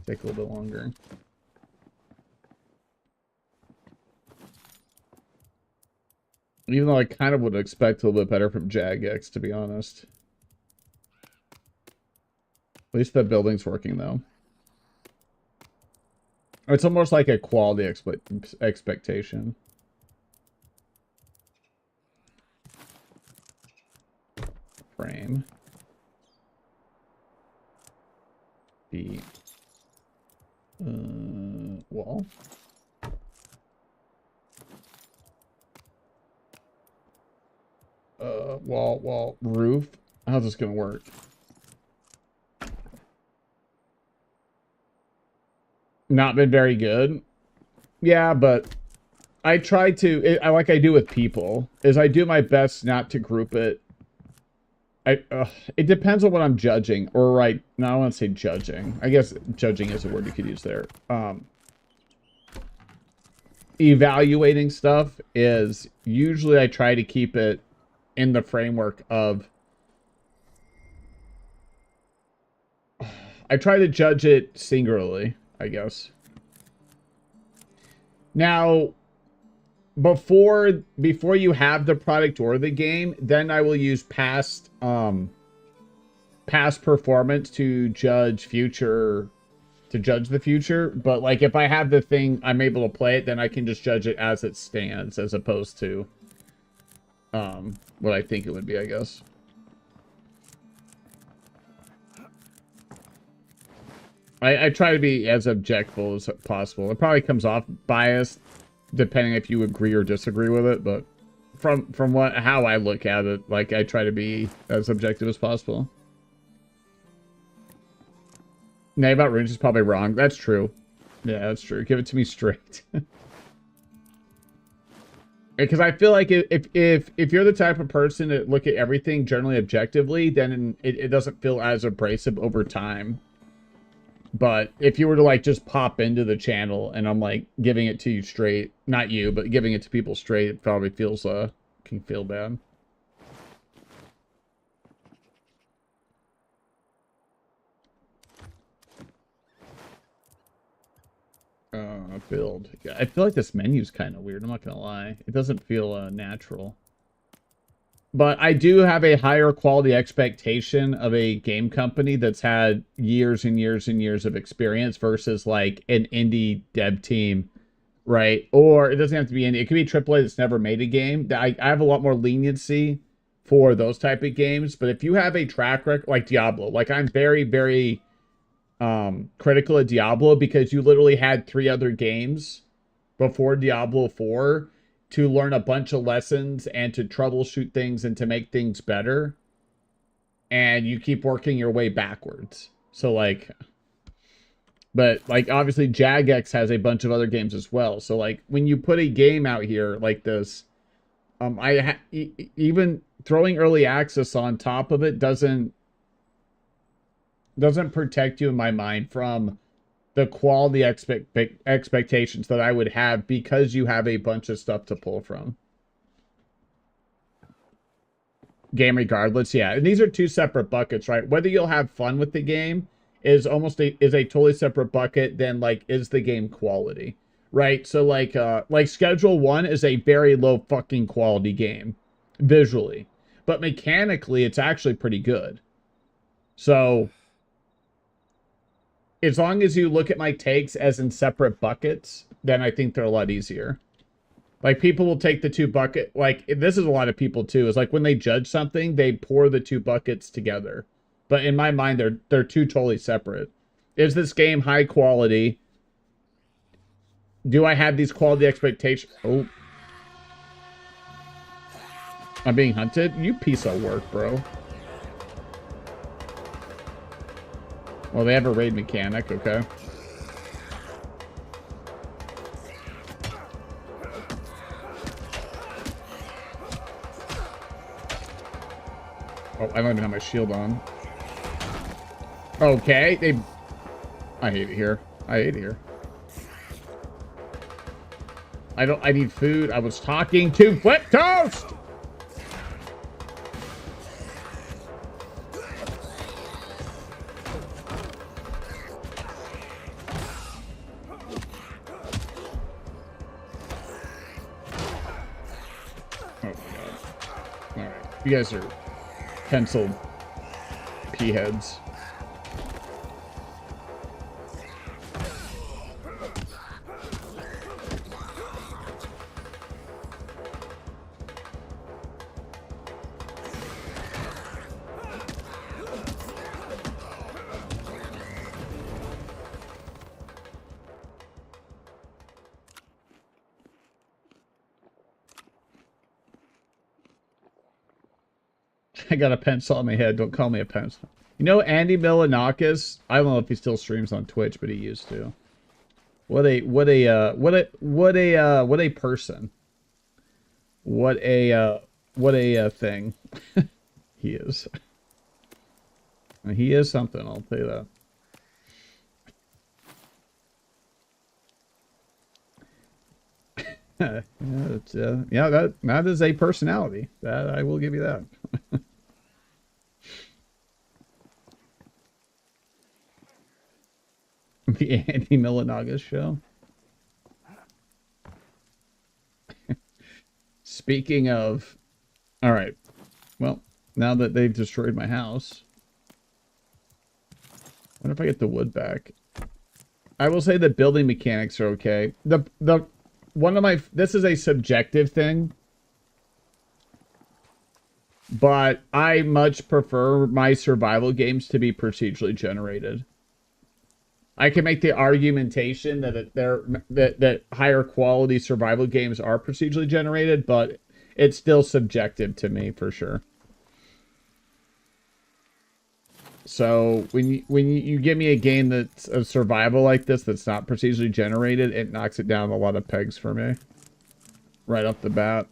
take a little bit longer. Even though I kind of would expect a little bit better from Jagex, to be honest. At least the building's working, though. It's almost like a quality expectation. Frame. The wall. Wall, roof. How's this gonna work? Not been very good. Yeah, but I try to, like I do with people, is I do my best not to group it. It depends on what I'm judging, or right, no, I don't want to say judging. I guess judging is a word you could use there. Evaluating stuff is, usually I try to keep it in the framework of, I try to judge it singularly, I guess. Now, before you have the product or the game, then I will use past performance to judge the future. But like, if I have the thing, I'm able to play it, then I can just judge it as it stands, as opposed to what I think it would be, I guess. I try to be as objective as possible. It probably comes off biased, depending if you agree or disagree with it, but from how I look at it, like, I try to be as objective as possible. Nay, about runes is probably wrong. That's true. Yeah, that's true. Give it to me straight. Because I feel like if you're the type of person that look at everything generally objectively, then it doesn't feel as abrasive over time. But if you were to, like, just pop into the channel and I'm, like, giving it to you straight, not you, but giving it to people straight, it probably feels, can feel bad. Build. I feel like this menu's kind of weird, I'm not gonna lie. It doesn't feel, natural. But I do have a higher quality expectation of a game company that's had years and years and years of experience versus, like, an indie dev team, right? Or it doesn't have to be indie. It could be AAA that's never made a game. I have a lot more leniency for those type of games. But if you have a track record, like Diablo, like, I'm very, very critical of Diablo because you literally had 3 other games before Diablo 4 to learn a bunch of lessons and to troubleshoot things and to make things better. And you keep working your way backwards. So, like, but, like, obviously Jagex has a bunch of other games as well. So, like, when you put a game out here like this, even throwing early access on top of it doesn't protect you, in my mind, from the quality expectations that I would have because you have a bunch of stuff to pull from. Game regardless, yeah. And these are 2 separate buckets, right? Whether you'll have fun with the game is a totally separate bucket than, like, is the game quality, right? So, like Schedule 1 is a very low fucking quality game visually, but mechanically it's actually pretty good. So as long as you look at my takes as in separate buckets, then I think they're a lot easier. Like, people will take the 2 bucket, like, this is a lot of people too, is like when they judge something, they pour the 2 buckets together. But in my mind, they're 2 totally separate. Is this game high quality? Do I have these quality expectations? Oh. I'm being hunted? You piece of work, bro. Well, they have a raid mechanic, okay. Oh, I don't even have my shield on. Okay, I hate it here. I hate it here. I need food. I was talking to Flip Toast! Oh my god. Alright. You guys are penciled pea heads. I got a pencil on my head. Don't call me a pencil. You know Andy Milanakis? I don't know if he still streams on Twitch, but he used to. What a person. What a thing. He is. He is something, I'll tell you that. Yeah, that is a personality. That I will give you that. The Andy Milanagas show. Speaking of, all right. Well, now that they've destroyed my house, I wonder if I get the wood back. I will say the building mechanics are okay. This is a subjective thing, but I much prefer my survival games to be procedurally generated. I can make the argumentation that higher quality survival games are procedurally generated, but it's still subjective to me for sure. So when you give me a game that's a survival like this that's not procedurally generated, it knocks it down a lot of pegs for me right off the bat.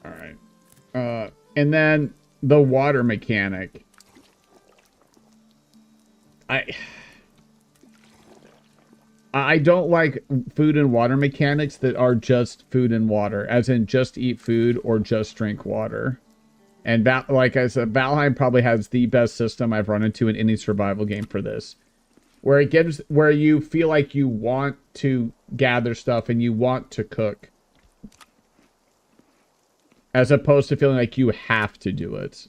All right. And then the water mechanic. I don't like food and water mechanics that are just food and water, as in just eat food or just drink water. And like I said, Valheim probably has the best system I've run into in any survival game for this, where you feel like you want to gather stuff and you want to cook, as opposed to feeling like you have to do it.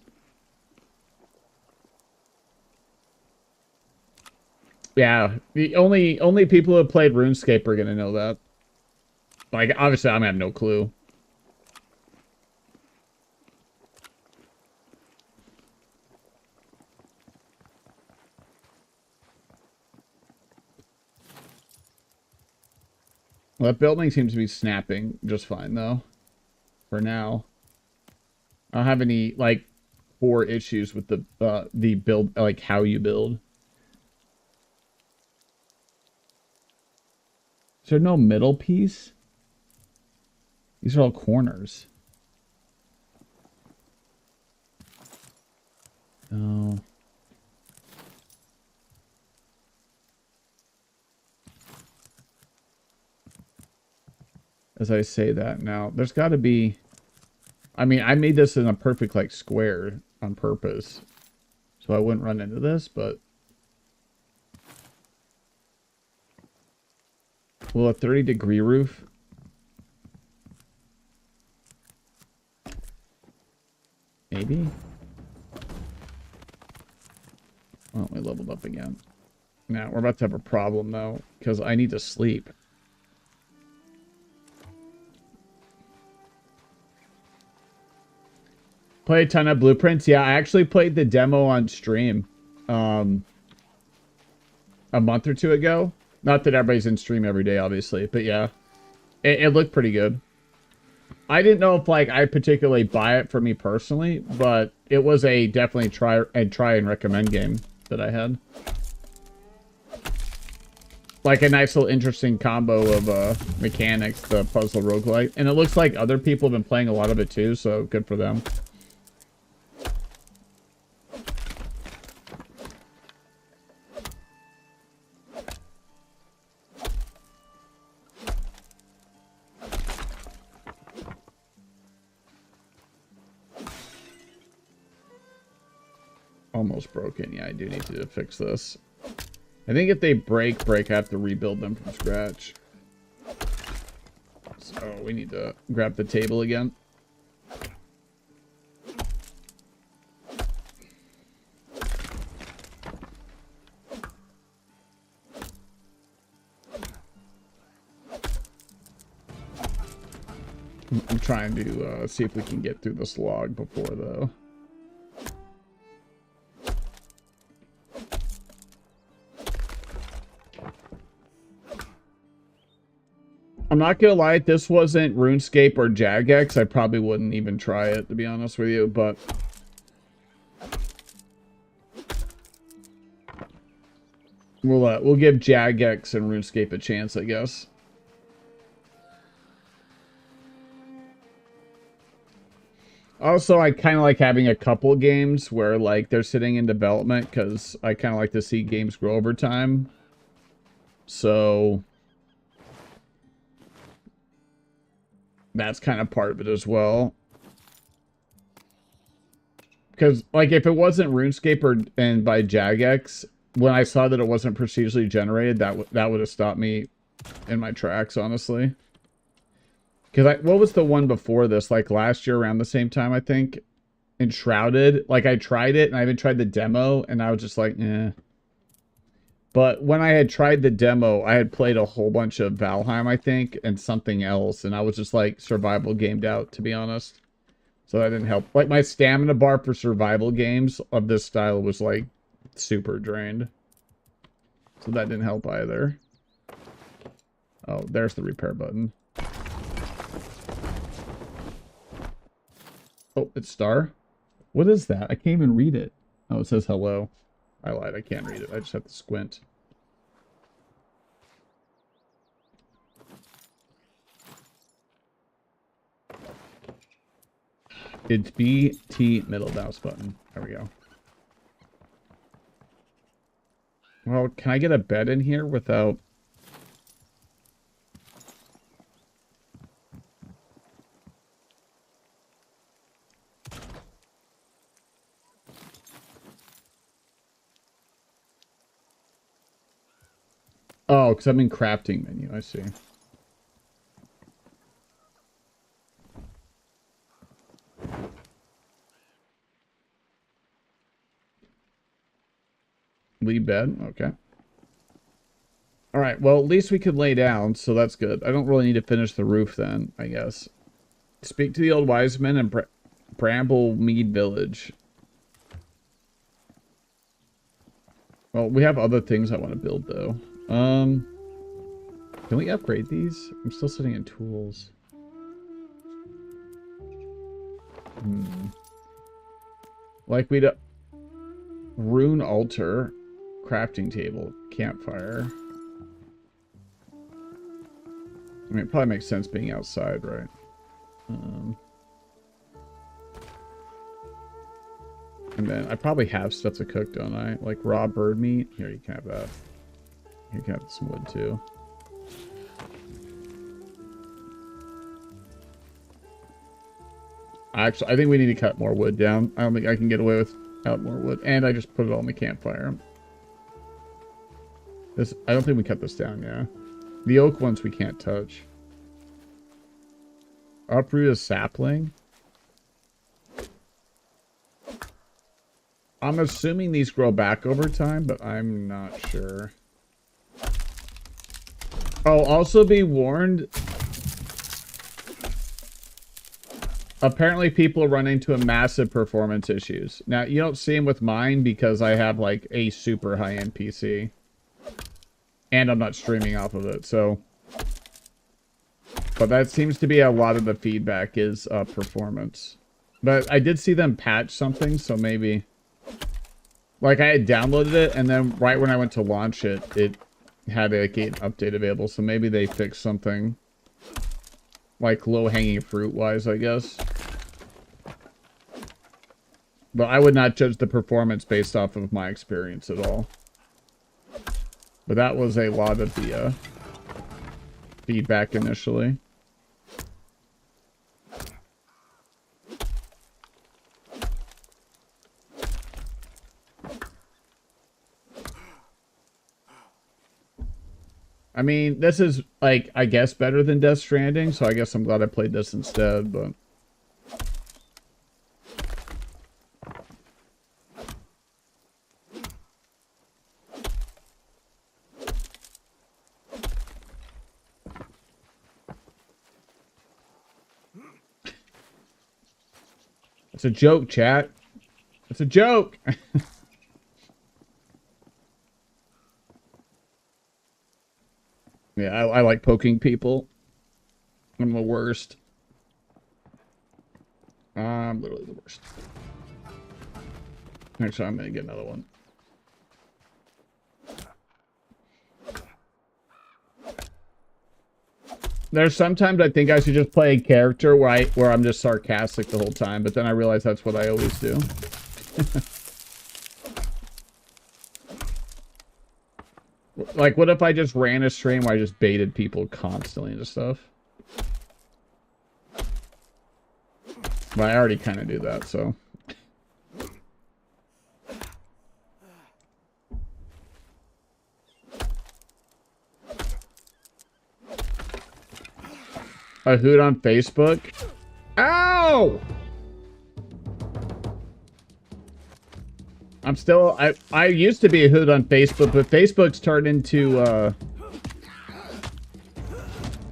Yeah, the only people who have played RuneScape are gonna know that. Like, obviously, I have no clue. Well, that building seems to be snapping just fine, though. For now. I don't have any, like, core issues with the build, like, how you build. Is there no middle piece? These are all corners. No. As I say that now, there's got to be... I mean, I made this in a perfect, like, square on purpose. So I wouldn't run into this, but... Will a 30-degree roof? Maybe? Oh, we leveled up again. Now, we're about to have a problem, though, because I need to sleep. Play a ton of Blueprints? Yeah, I actually played the demo on stream. a month or two ago. Not that everybody's in stream every day, obviously, but yeah, it looked pretty good. I didn't know if like I particularly buy it for me personally, but it was a definitely try and recommend game that I had. Like a nice little interesting combo of mechanics, the puzzle roguelike. And it looks like other people have been playing a lot of it too, so good for them. Almost broken. Yeah, I do need to fix this. I think if they break, I have to rebuild them from scratch. So we need to grab the table again. I'm trying to see if we can get through this log before, though. I'm not gonna lie, if this wasn't RuneScape or Jagex, I probably wouldn't even try it, to be honest with you, but... We'll give Jagex and RuneScape a chance, I guess. Also, I kind of like having a couple games where, like, they're sitting in development, because I kind of like to see games grow over time. So... that's kind of part of it as well. Because, like, if it wasn't RuneScape and by Jagex, when I saw that it wasn't procedurally generated, that would have stopped me in my tracks, honestly. Because what was the one before this? Like, last year around the same time, I think? Enshrouded. Like, I tried it, and I even tried the demo, and I was just like, eh. But when I had tried the demo, I had played a whole bunch of Valheim, I think, and something else. And I was just, like, survival gamed out, to be honest. So that didn't help. Like, my stamina bar for survival games of this style was, like, super drained. So that didn't help either. Oh, there's the repair button. Oh, it's star? What is that? I can't even read it. Oh, it says hello. I lied, I can't read it. I just have to squint. It's BT middle mouse button. There we go. Well, can I get a bed in here without... Oh, because I'm in crafting menu. I see. Leave bed. Okay. All right. Well, at least we could lay down, so that's good. I don't really need to finish the roof then, I guess. Speak to the old wise men in Bramblemead Village. Well, we have other things I want to build, though. Can we upgrade these? I'm still sitting in tools. Like we'd... rune altar. Crafting table. Campfire. I mean, it probably makes sense being outside, right? And then I probably have stuff to cook, don't I? Like raw bird meat. Here, you can have that. You can have some wood too. Actually, I think we need to cut more wood down. I don't think I can get away without more wood. And I just put it all in the campfire. This, I don't think we cut this down, yeah. The oak ones we can't touch. Uproot a sapling. I'm assuming these grow back over time, but I'm not sure. Oh, also be warned. Apparently people run into a massive performance issues. Now, you don't see them with mine because I have like a super high-end PC. And I'm not streaming off of it, so. But that seems to be a lot of the feedback is performance. But I did see them patch something, so maybe. Like, I had downloaded it, and then right when I went to launch it, it had like an update available. So maybe they fixed something. Like, low-hanging fruit-wise, I guess. But I would not judge the performance based off of my experience at all. But that was a lot of the feedback initially. I mean, this is, like, I guess better than Death Stranding, so I guess I'm glad I played this instead, but... It's a joke, chat. It's a joke! Yeah, I like poking people. I'm the worst. I'm literally the worst. Actually, I'm gonna get another one. There's sometimes I think I should just play a character where I'm just sarcastic the whole time, but then I realize that's what I always do. Like, what if I just ran a stream where I just baited people constantly into stuff? But I already kind of do that, so. A hoot on Facebook? Ow! I'm still, I used to be a hoot on Facebook, but Facebook's turned into,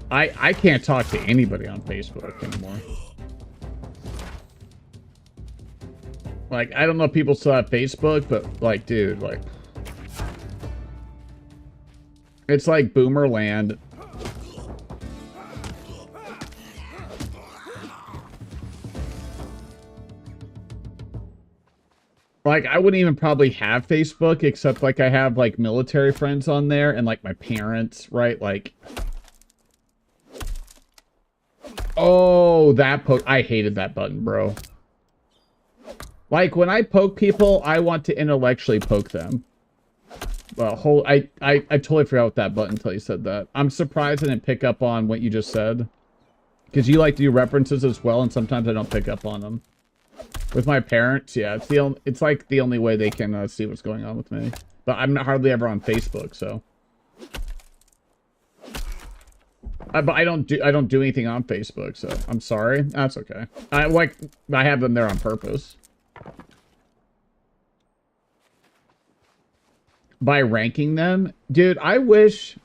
I can't talk to anybody on Facebook anymore. Like, I don't know if people still have Facebook, but, like, dude, like... It's like boomer land. Like, I wouldn't even probably have Facebook, except, like, I have, like, military friends on there, and, like, my parents, right? Like... Oh, that poke... I hated that button, bro. Like, when I poke people, I want to intellectually poke them. Well, I totally forgot what that button until you said that. I'm surprised I didn't pick up on what you just said. Because you like to do references as well, and sometimes I don't pick up on them. With my parents, yeah, it's like the only way they can see what's going on with me. But I'm not hardly ever on Facebook, so. But I don't do anything on Facebook, so I'm sorry. That's okay. I have them there on purpose. By ranking them, dude, I wish.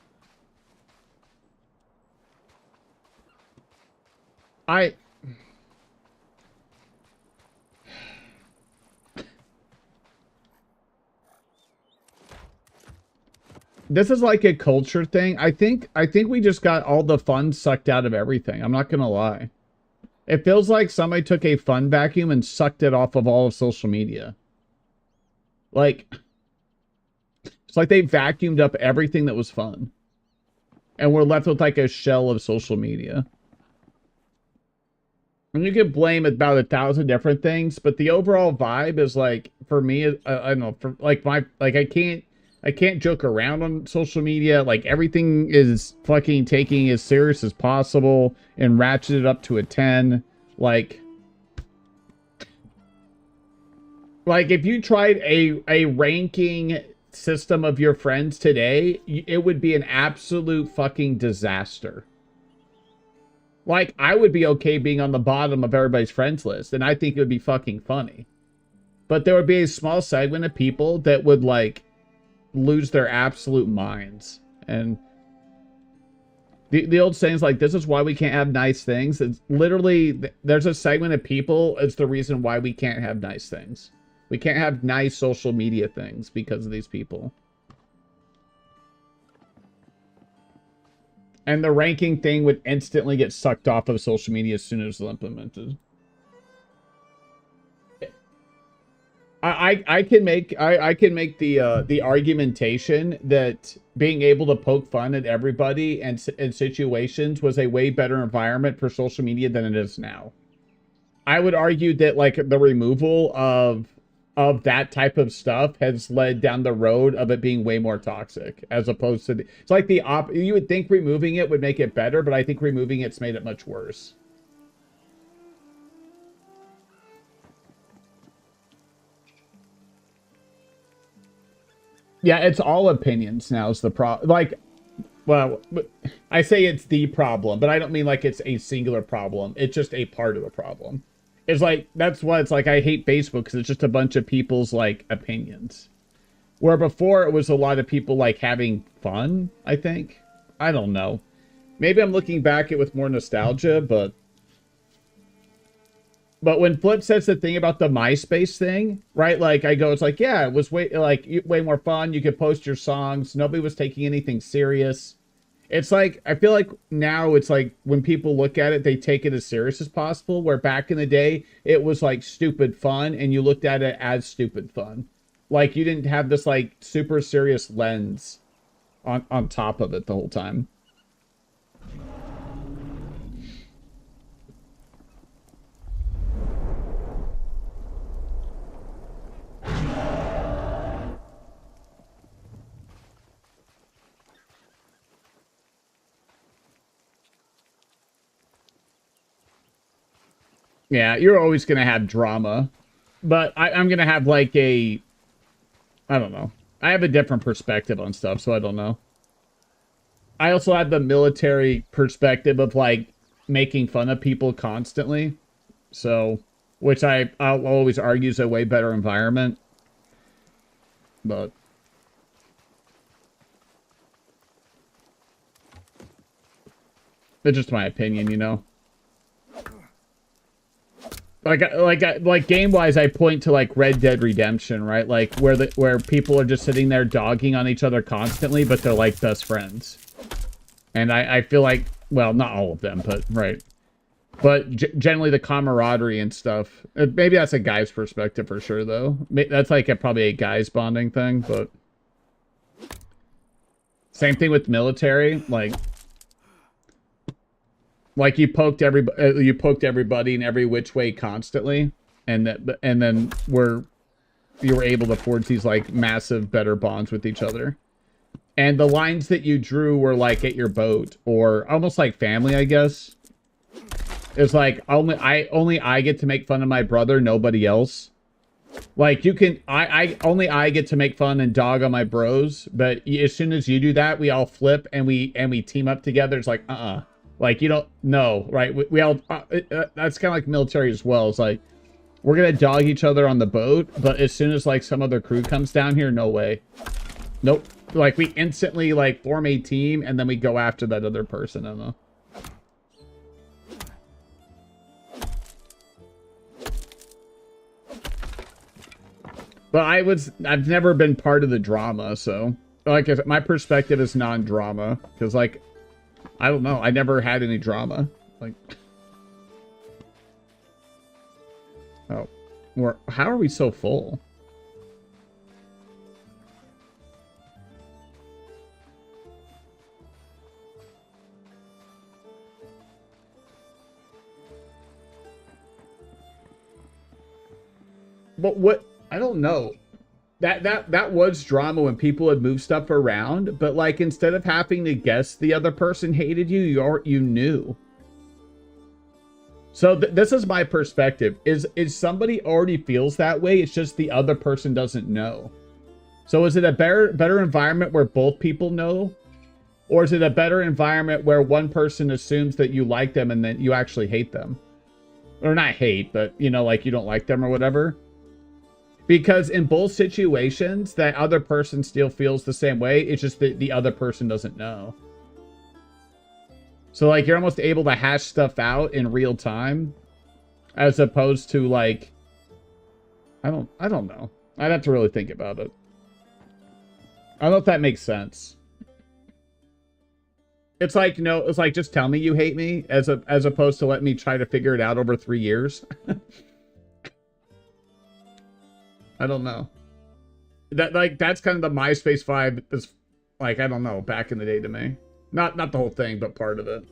This is like a culture thing. I think we just got all the fun sucked out of everything. I'm not gonna lie. It feels like somebody took a fun vacuum and sucked it off of all of social media. Like, it's like they vacuumed up everything that was fun. And we're left with like a shell of social media. And you can blame about 1,000 different things, but the overall vibe is like, for me, I don't know, for like I can't joke around on social media. Like, everything is fucking taking as serious as possible and ratchet it up to a 10. Like if you tried a ranking system of your friends today, it would be an absolute fucking disaster. Like, I would be okay being on the bottom of everybody's friends list, and I think it would be fucking funny. But there would be a small segment of people that would, like, lose their absolute minds. And the old saying is like, this is why we can't have nice things. It's literally, there's a segment of people, it's the reason why we can't have nice things. We can't have nice social media things because of these people. And the ranking thing would instantly get sucked off of social media as soon as it was implemented. I can make the argumentation that being able to poke fun at everybody and in situations was a way better environment for social media than it is now. I would argue that like the removal of that type of stuff has led down the road of it being way more toxic, as opposed to it's like you would think removing it would make it better, but I think removing it's made it much worse. Yeah, it's all opinions now is the problem. Like, well, I say it's the problem, but I don't mean like it's a singular problem. It's just a part of the problem. It's like, that's why it's like I hate Facebook, because it's just a bunch of people's like opinions. Where before it was a lot of people like having fun, I think. I don't know. Maybe I'm looking back at with more nostalgia, but when Flip says the thing about the MySpace thing, right? Like I go, it's like, yeah, it was way more fun. You could post your songs. Nobody was taking anything serious. It's like, I feel like now it's like when people look at it, they take it as serious as possible. Where back in the day, it was like stupid fun and you looked at it as stupid fun. Like you didn't have this like super serious lens on top of it the whole time. Yeah, you're always going to have drama. But I'm going to have like I don't know. I have a different perspective on stuff, so I don't know. I also have the military perspective of like making fun of people constantly. So, which I'll always argue is a way better environment. But it's just my opinion, you know. Like game wise, I point to like Red Dead Redemption, right? Like where people are just sitting there dogging on each other constantly, but they're like best friends. And I feel like, well, not all of them, but right. But generally the camaraderie and stuff. Maybe that's a guy's perspective for sure, though. That's like probably a guy's bonding thing, but same thing with military, like you poked everybody in every which way constantly, and then you were able to forge these like massive better bonds with each other. And the lines that you drew were like at your boat, or almost like family, I guess. It's like only I get to make fun of my brother, nobody else. Like you can only I get to make fun and dog on my bros, but as soon as you do that, we all flip and we team up together. It's like like, you don't know, right? We all, that's kind of like military as well. It's like, we're going to dog each other on the boat, but as soon as, like, some other crew comes down here, no way. Nope. Like, we instantly, like, form a team, and then we go after that other person. I don't know. But I've never been part of the drama, so, like, my perspective is non-drama, because, like, I don't know. I never had any drama. Like, oh, how are we so full? But what? I don't know. That was drama when people would move stuff around, but like instead of having to guess the other person hated you, you knew. So this is my perspective. Is somebody already feels that way? It's just the other person doesn't know. So is it a better environment where both people know, or is it a better environment where one person assumes that you like them and then you actually hate them, or not hate, but you know, like you don't like them or whatever? Because in both situations, that other person still feels the same way. It's just that the other person doesn't know. So, like, you're almost able to hash stuff out in real time. As opposed to, like... I don't know. I'd have to really think about it. I don't know if that makes sense. It's like, no, it's like, just tell me you hate me as opposed to let me try to figure it out over 3 years. I don't know. That's kind of the MySpace vibe. Is like, I don't know, back in the day to me. Not the whole thing, but part of it.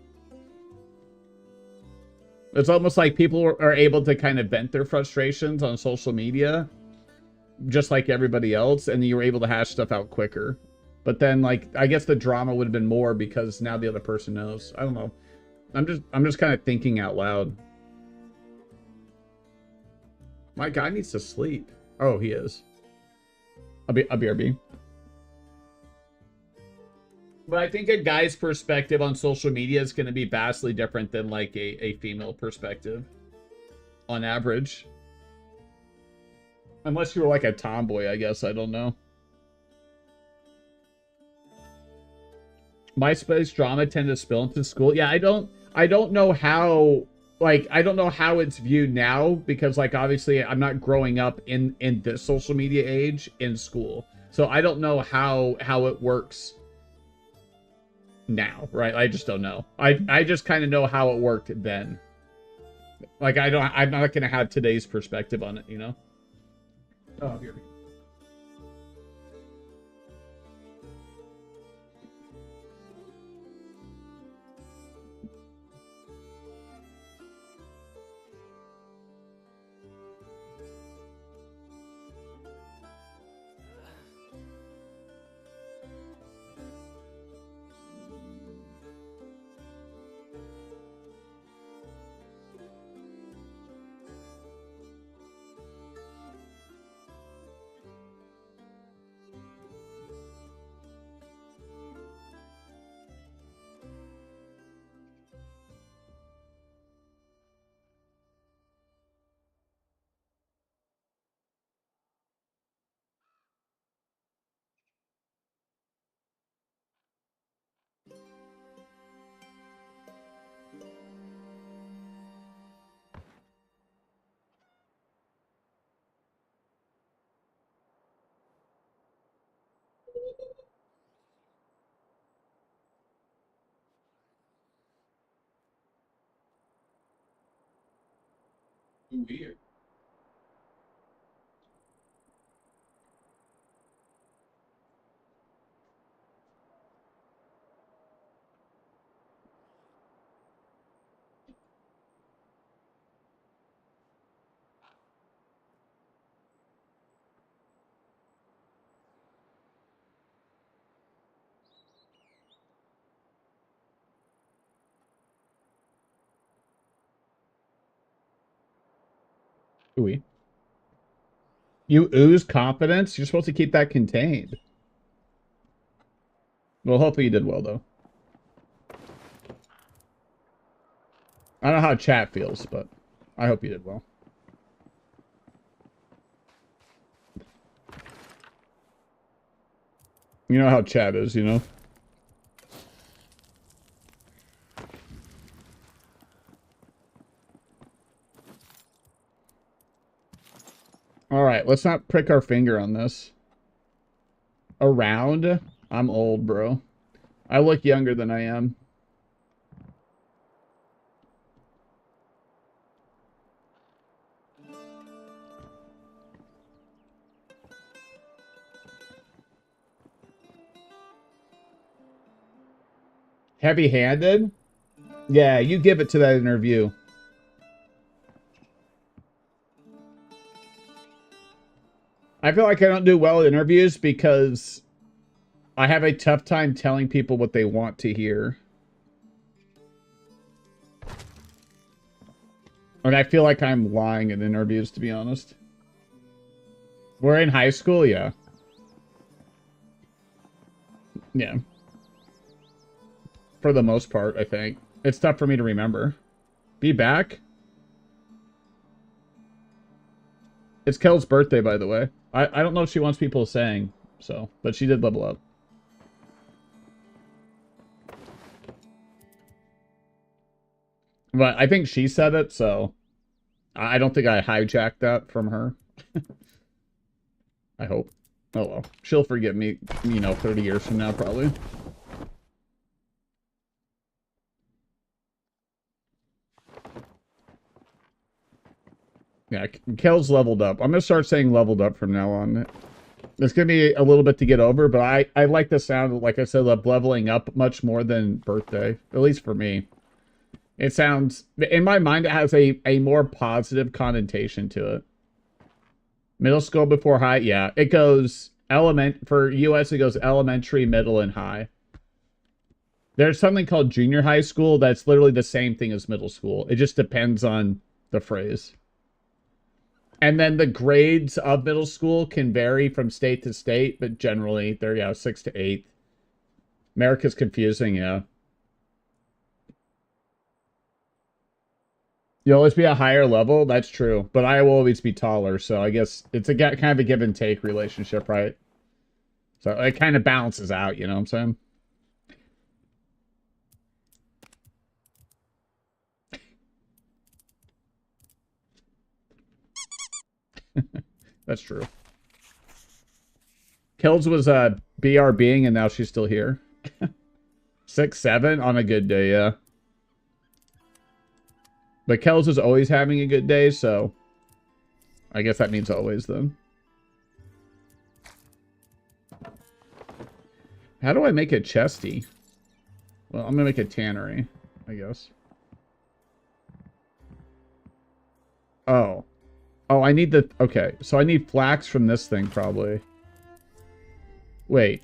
It's almost like people are able to kind of vent their frustrations on social media, just like everybody else, and you were able to hash stuff out quicker. But then, like, I guess the drama would have been more because now the other person knows. I don't know. I'm just kind of thinking out loud. My guy needs to sleep. Oh, he is. I'll be BRB. But I think a guy's perspective on social media is going to be vastly different than, like, a female perspective. On average. Unless you were, like, a tomboy, I guess. I don't know. MySpace drama tend to spill into school. Yeah, I don't know how, like, I don't know how it's viewed now because, like, obviously I'm not growing up in this social media age in school. So I don't know how it works now, right? I just don't know. I just kind of know how it worked then. Like, I'm not going to have today's perspective on it, you know? Oh, here we go. Weird. Ooh. You ooze confidence? You're supposed to keep that contained. Well, hopefully you did well, though. I don't know how chat feels, but I hope you did well. You know how chat is, you know? Alright, let's not prick our finger on this. Around? I'm old, bro. I look younger than I am. Heavy-handed? Yeah, you give it to that interview. I feel like I don't do well at interviews because I have a tough time telling people what they want to hear. And I feel like I'm lying in interviews, to be honest. We're in high school, yeah. Yeah. For the most part, I think. It's tough for me to remember. Be back? It's Kel's birthday, by the way. I don't know if she wants people saying so, but she did level up. But I think she said it, so I don't think I hijacked that from her. I hope. Oh well. She'll forgive me, you know, 30 years from now, probably. Yeah, Kel's leveled up. I'm going to start saying leveled up from now on. It's going to be a little bit to get over, but I like the sound, like I said, of leveling up much more than birthday. At least for me. It sounds, in my mind, it has a more positive connotation to it. Middle school before high, yeah. It goes for US, it goes elementary, middle, and high. There's something called junior high school that's literally the same thing as middle school. It just depends on the phrase. And then the grades of middle school can vary from state to state, but generally they're, yeah, 6 to 8. America's confusing, yeah. You'll always be a higher level, that's true. But I will always be taller, so I guess it's a kind of a give and take relationship, right? So it kind of balances out, you know what I'm saying? That's true. Kills was BRBing and now she's still here. 6, 7 on a good day, yeah. But Kells is always having a good day, so I guess that means always then. How do I make a chesty? Well, I'm gonna make a tannery, I guess. Oh. Oh, I need the... Okay, so I need flax from this thing, probably. Wait.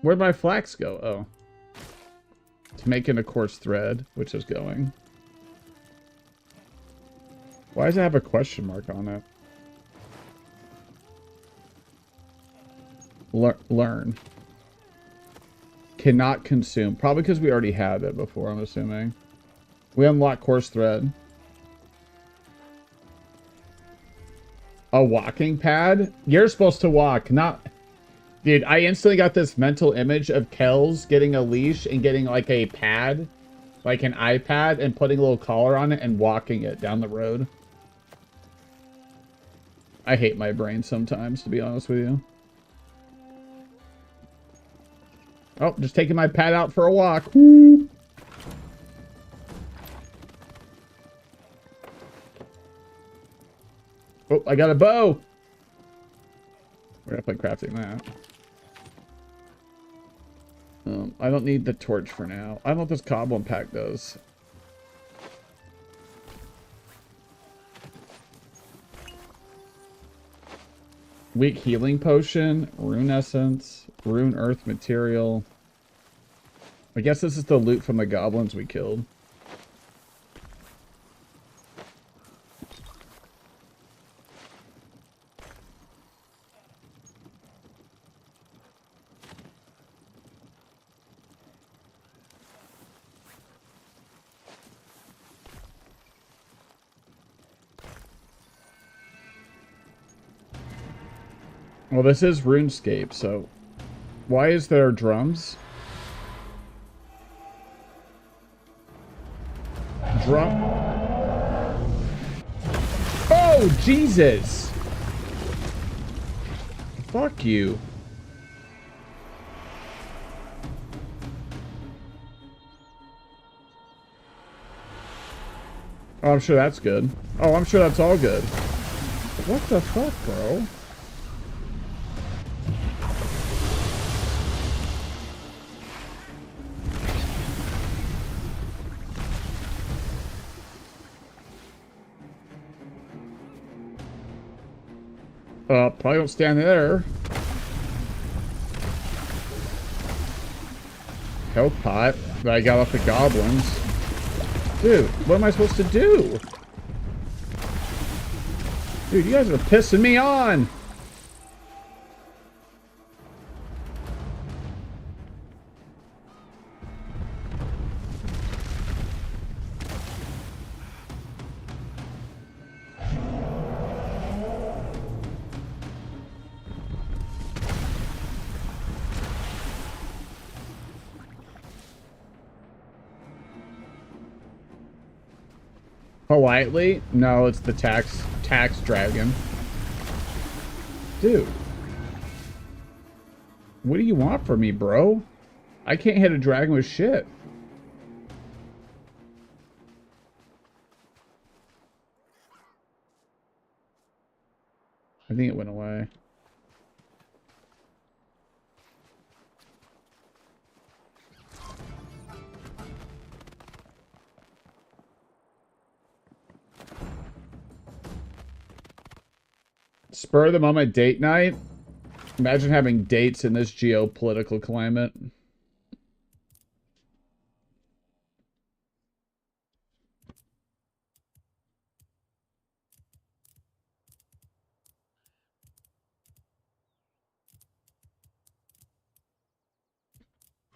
Where'd my flax go? Oh. To make in a coarse thread, which is going. Why does it have a question mark on it? Learn. Cannot consume. Probably because we already had it before, I'm assuming. We unlock coarse thread. A walking pad? You're supposed to walk, not... Dude, I instantly got this mental image of Kells getting a leash and getting like a pad, like an iPad, and putting a little collar on it and walking it down the road. I hate my brain sometimes, to be honest with you. Oh, just taking my pad out for a walk. Woo. Oh, I got a bow. We're definitely crafting that. I don't need the torch for now. I don't know what this goblin pack does. Weak healing potion, rune essence, rune earth material. I guess this is the loot from the goblins we killed. Well, this is RuneScape, so why is there drums? Drum. Oh, Jesus! Fuck you. Oh, I'm sure that's good. Oh, I'm sure that's all good. What the fuck, bro? Probably don't stand there. Health pot that I got off the goblins. Dude, what am I supposed to do? Dude, you guys are pissing me on. Politely? No, it's the tax dragon. Dude. What do you want from me, bro? I can't hit a dragon with shit. I think it went away. Spur of the moment date night. Imagine having dates in this geopolitical climate.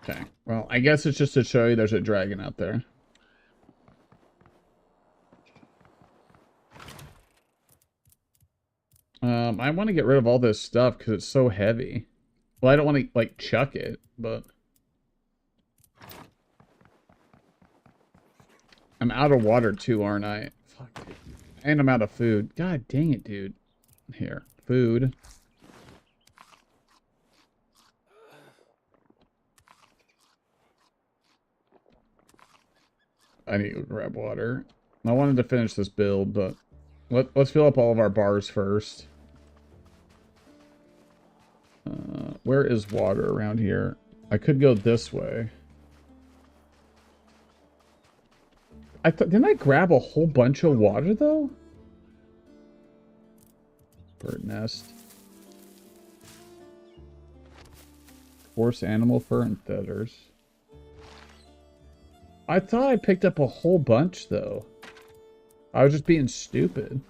Okay, well, I guess it's just to show you there's a dragon out there. I want to get rid of all this stuff because it's so heavy. Well, I don't want to, like, chuck it, but... I'm out of water, too, aren't I? Fuck. And I'm out of food. God dang it, dude. Here. Food. I need to grab water. I wanted to finish this build, but... Let's fill up all of our bars first. Where is water around here? I could go this way. Didn't I grab a whole bunch of water, though? Bird nest. Horse, animal fur, and feathers. I thought I picked up a whole bunch, though. I was just being stupid.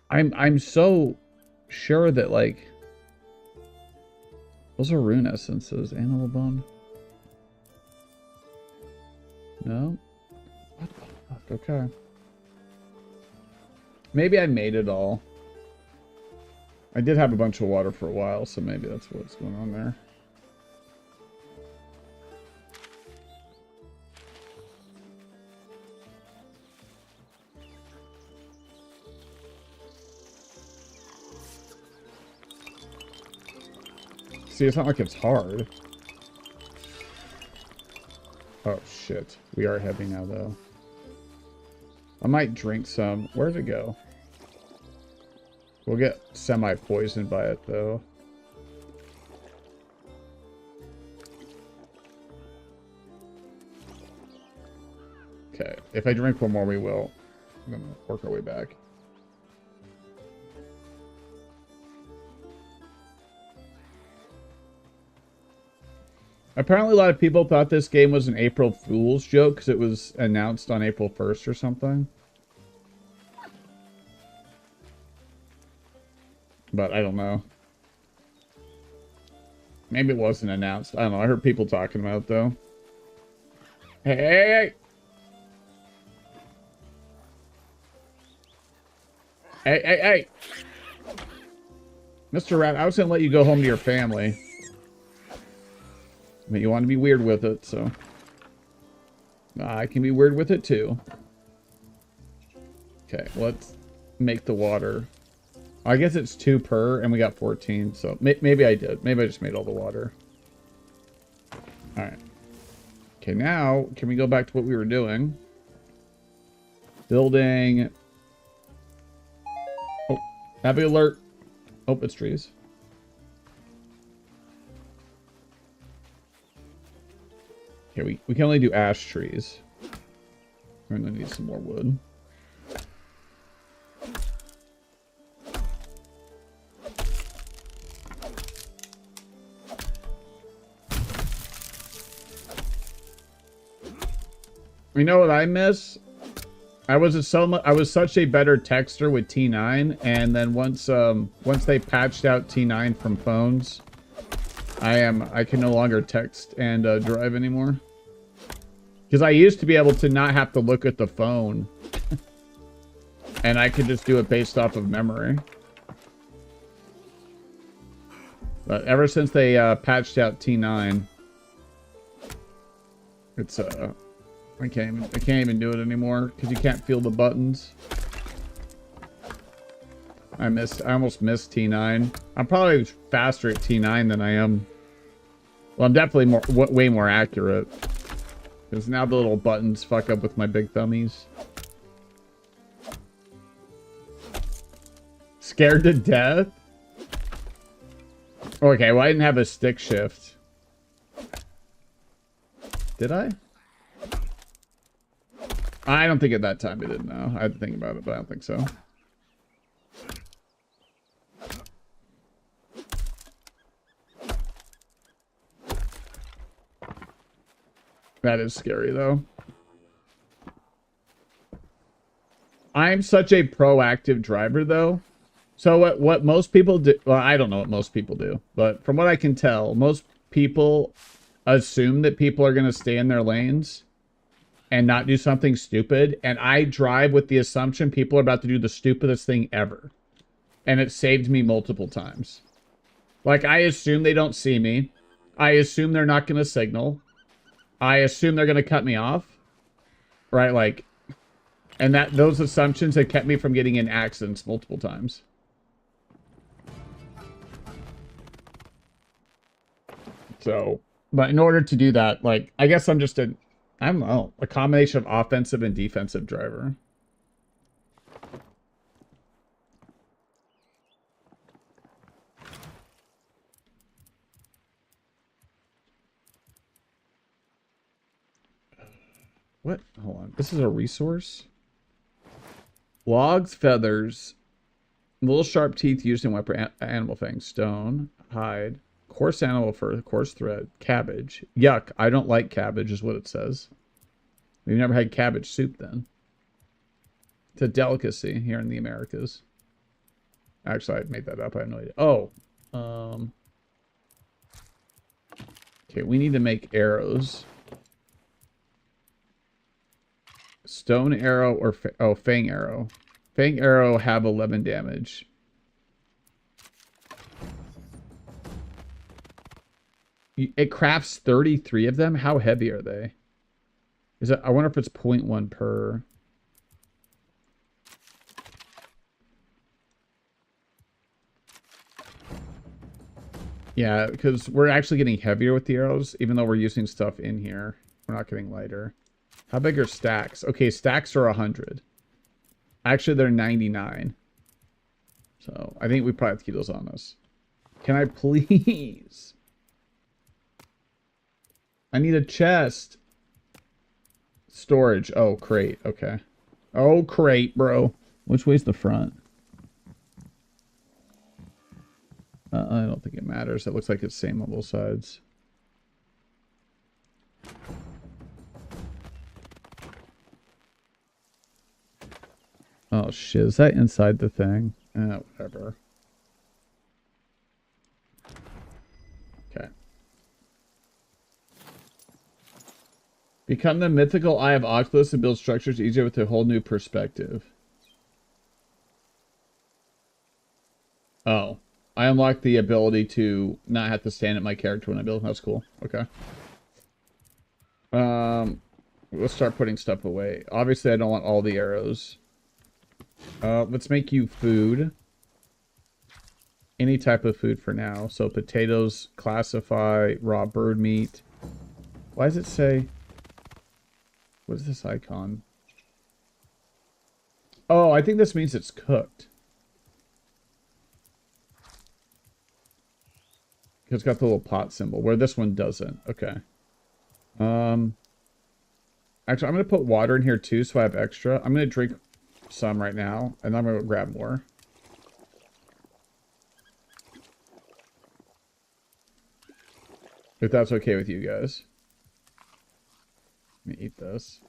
I'm so sure that, like, those are rune essences. Animal bone. No? What the fuck? Okay. Maybe I made it all. I did have a bunch of water for a while, so maybe that's what's going on there. See, it's not like it's hard. Oh, shit. We are heavy now, though. I might drink some. Where'd it go? We'll get semi-poisoned by it, though. Okay. If I drink one more, we will. I'm gonna work our way back. Apparently, a lot of people thought this game was an April Fool's joke because it was announced on April 1st or something. But I don't know. Maybe it wasn't announced. I don't know. I heard people talking about it, though. Hey, hey, hey! Hey, hey, hey! Mr. Rat, I was going to let you go home to your family. But you want to be weird with it, so... I can be weird with it, too. Okay, let's make the water. I guess it's 2 per, and we got 14, so... Maybe I did. Maybe I just made all the water. Alright. Okay, now, can we go back to what we were doing? Building... Oh, happy alert. Oh, it's trees. Okay, we can only do ash trees. We're gonna need some more wood. You know what I miss? I was such a better texter with T9, and then once they patched out T9 from phones, I can no longer text and drive anymore. Because I used to be able to not have to look at the phone. And I could just do it based off of memory. But ever since they patched out T9, it's I can't even do it anymore because you can't feel the buttons. I almost missed T9. I'm probably faster at T9 than I am. Well, I'm definitely way more accurate. Because now the little buttons fuck up with my big thummies. Scared to death? Okay, well, I didn't have a stick shift. Did I? I don't think at that time I didn't know. I had to think about it, but I don't think so. That is scary, though. I'm such a proactive driver, though. So what most people do... Well, I don't know what most people do. But from what I can tell, most people assume that people are going to stay in their lanes and not do something stupid. And I drive with the assumption people are about to do the stupidest thing ever. And it saved me multiple times. Like, I assume they don't see me. I assume they're not going to signal. I assume they're going to cut me off. Right? Like, and those assumptions have kept me from getting in accidents multiple times. So, but in order to do that, like, I guess I'm just I don't know, a combination of offensive and defensive driver. What? Hold on. This is a resource? Logs, feathers, little sharp teeth used in weapon, animal fangs, stone, hide, coarse animal fur, coarse thread, cabbage. Yuck, I don't like cabbage is what it says. We've never had cabbage soup then. It's a delicacy here in the Americas. Actually, I made that up. I have no idea. Oh. Okay, we need to make arrows. Stone arrow or... Oh, fang arrow. Fang arrow have 11 damage. It crafts 33 of them? How heavy are they? Is it? I wonder if it's 0.1 per... Yeah, because we're actually getting heavier with the arrows, even though we're using stuff in here. We're not getting lighter. How big are stacks? Okay, stacks are 100. Actually, they're 99. So, I think we probably have to keep those on us. Can I please? I need a chest. Storage. Oh, crate. Okay. Oh, crate, bro. Which way's the front? I don't think it matters. It looks like it's same on both sides. Oh, shit. Is that inside the thing? Whatever. Okay. Become the mythical Eye of Oculus and build structures easier with a whole new perspective. Oh. I unlocked the ability to not have to stand at my character when I build. That's cool. Okay. Let's start putting stuff away. Obviously, I don't want all the arrows. Let's make you food. Any type of food for now. So potatoes, classify, raw bird meat. Why does it say... What is this icon? Oh, I think this means it's cooked. It's got the little pot symbol, where this one doesn't. Okay. Actually, I'm going to put water in here too, so I have extra. I'm going to drink some right now, and I'm going to grab more. If that's okay with you guys. Let me eat this.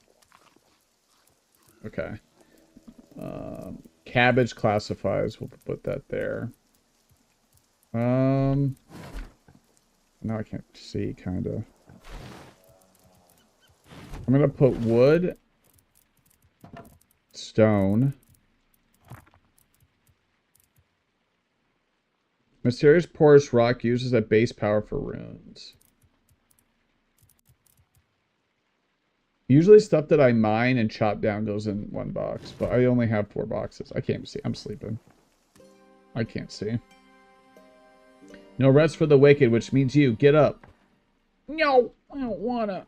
Okay. Cabbage classifies. We'll put that there. Now I can't see, kind of. I'm going to put wood, stone, mysterious porous rock uses a base power for runes. Usually stuff that I mine and chop down goes in one box, but I only have 4 boxes. I can't see. I'm sleeping. I can't see. No rest for the wicked, which means you. Get up. No, I don't wanna.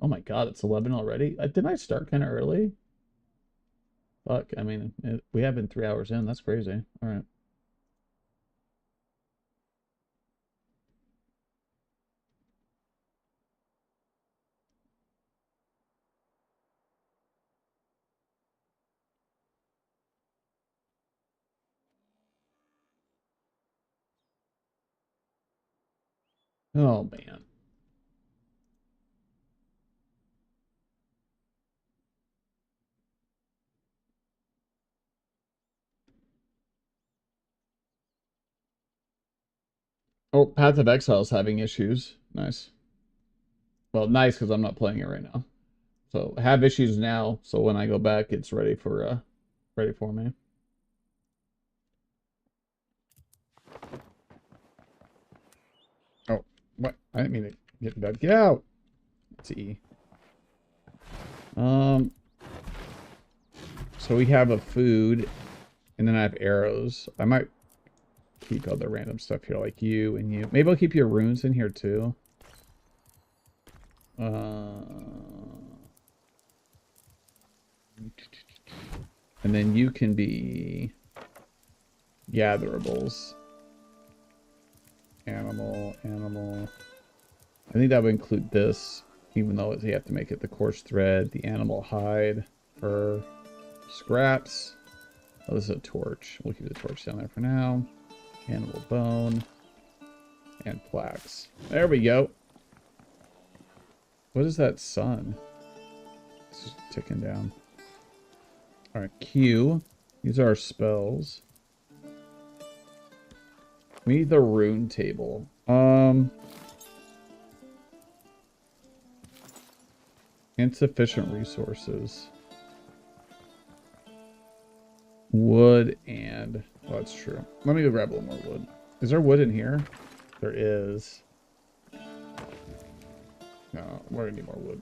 Oh my god, it's 11 already? Didn't I start kind of early? Fuck, I mean, we have been 3 hours in. That's crazy. All right. Oh, man. Oh, Path of Exile is having issues. Nice. Well, nice because I'm not playing it right now. So have issues now. So when I go back, it's ready for me. Oh, what? I didn't mean to get in bed. Get out. It's E. So we have a food, and then I have arrows. I might keep other random stuff here, like you and you. Maybe I'll keep your runes in here too. And then you can be gatherables. Animal. I think that would include this, even though you have to make it the coarse thread, the animal hide, fur, scraps. Oh, this is a torch. We'll keep the torch down there for now. Animal bone and plaques. There we go. What is that sun? It's just ticking down. All right, Q. These are our spells. We need the rune table. Insufficient resources. Wood and... Oh, that's true. Let me go grab a little more wood. Is there wood in here? There is. No, we're gonna need more wood.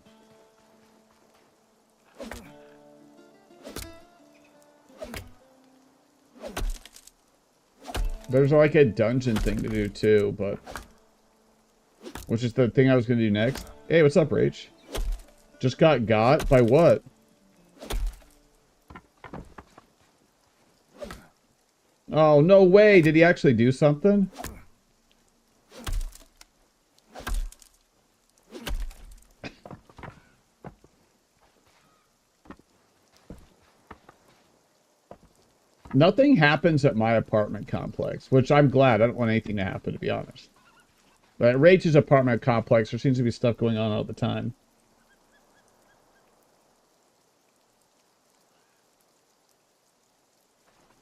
There's like a dungeon thing to do too, but... Which is the thing I was gonna do next. Hey, what's up, Rach? Just got by what? Oh, no way. Did he actually do something? Nothing happens at my apartment complex, which I'm glad. I don't want anything to happen, to be honest. But at Rach's apartment complex, there seems to be stuff going on all the time.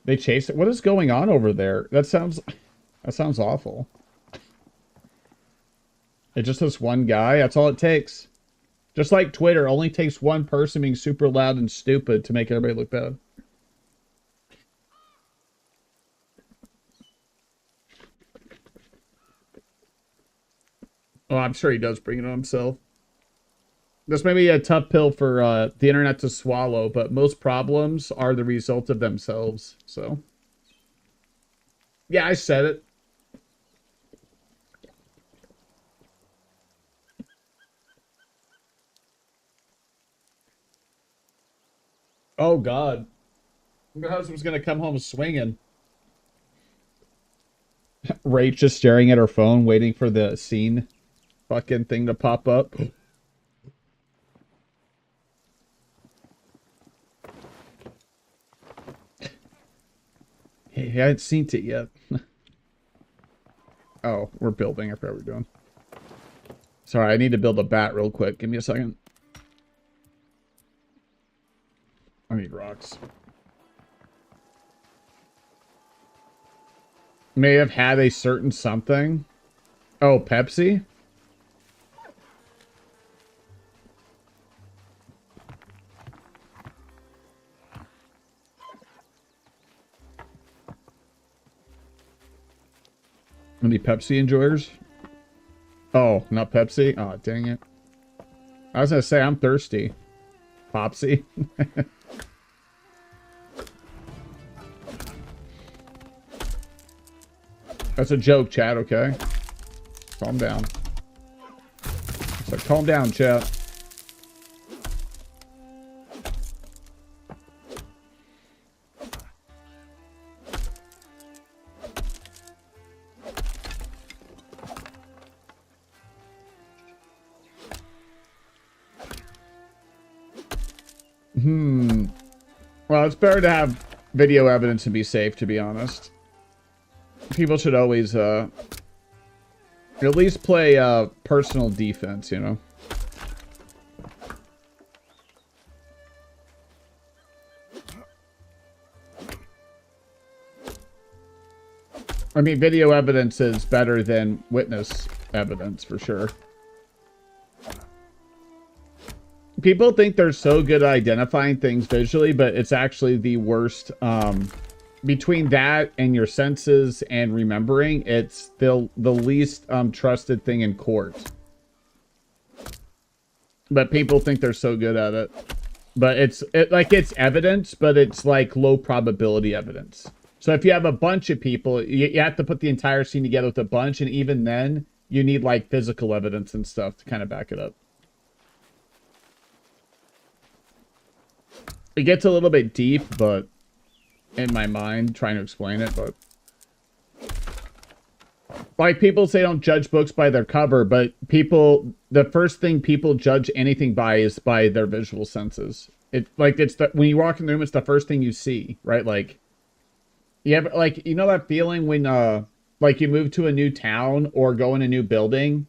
They chase it. What is going on over there? That sounds awful. It's just this one guy. That's all it takes. Just like Twitter, only takes one person being super loud and stupid to make everybody look bad. Oh, I'm sure he does bring it on himself. This may be a tough pill for the internet to swallow, but most problems are the result of themselves. So, yeah, I said it. Oh, God. My husband's going to come home swinging. Rach just staring at her phone, waiting for the scene fucking thing to pop up. Hey, I hadn't seen it yet. Oh, we're building. I forgot what we're doing. Sorry, I need to build a bat real quick. Give me a second. I need rocks. May have had a certain something. Oh, Pepsi? Any Pepsi enjoyers? Oh, not Pepsi? Oh, dang it. I was going to say, I'm thirsty. Popsy. That's a joke, chat, okay? Calm down. So calm down, chat. Well, it's better to have video evidence and be safe, to be honest. People should always, at least play, personal defense, you know? I mean, video evidence is better than witness evidence, for sure. People think they're so good at identifying things visually, but it's actually the worst. Between that and your senses and remembering, it's the least trusted thing in court. But people think they're so good at it. But it's evidence, but it's like low probability evidence. So if you have a bunch of people, you have to put the entire scene together with a bunch, and even then, you need like physical evidence and stuff to kind of back it up. It gets a little bit deep, but in my mind, trying to explain it, but like people say don't judge books by their cover, but the first thing people judge anything by is by their visual senses. When you walk in the room, it's the first thing you see, right? Like, you have, like, you know that feeling when, like, you move to a new town or go in a new building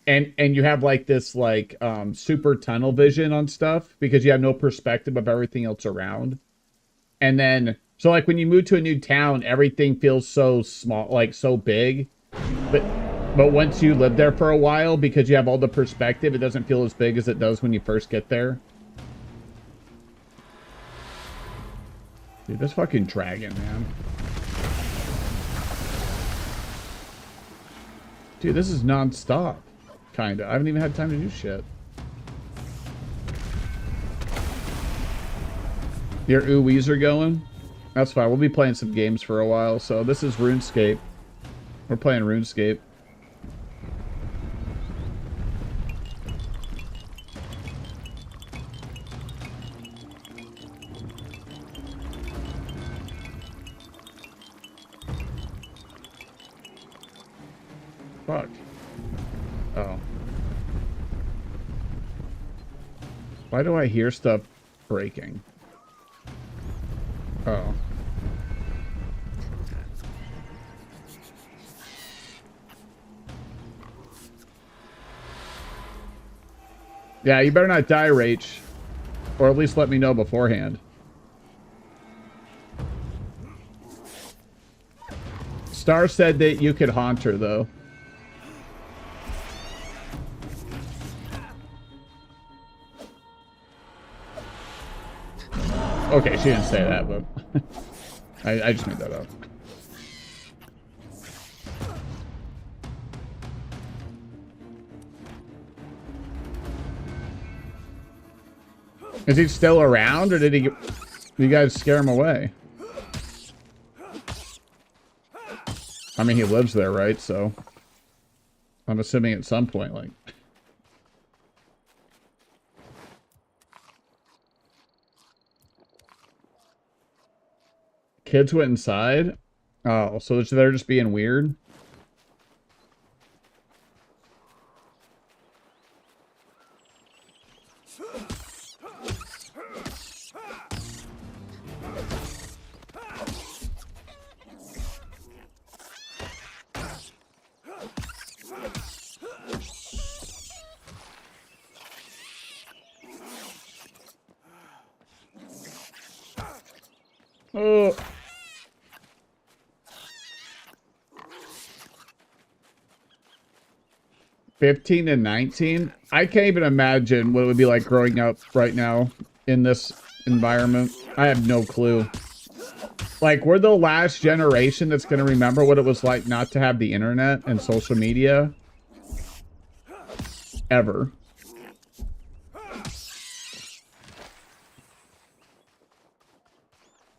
and you have, like, this, like, super tunnel vision on stuff because you have no perspective of everything else around. And then, so, like, when you move to a new town, everything feels so small, like, so big. But once you live there for a while, because you have all the perspective, it doesn't feel as big as it does when you first get there. Dude, this fucking dragon, man. Dude, this is non-stop. Kinda. I haven't even had time to do shit. Your ooh-wees are going? That's fine. We'll be playing some games for a while. So this is RuneScape. We're playing RuneScape. Fuck. Oh. Why do I hear stuff breaking? Oh. Yeah, you better not die, Rach. Or at least let me know beforehand. Star said that you could haunt her, though. Okay, she didn't say that, but I just made that up. Is he still around, or did you guys scare him away? I mean, he lives there, right? So I'm assuming at some point, like... Kids went inside? Oh, so they're just being weird? Oh. $15 and $19? I can't even imagine what it would be like growing up right now in this environment. I have no clue. Like, we're the last generation that's going to remember what it was like not to have the internet and social media. Ever.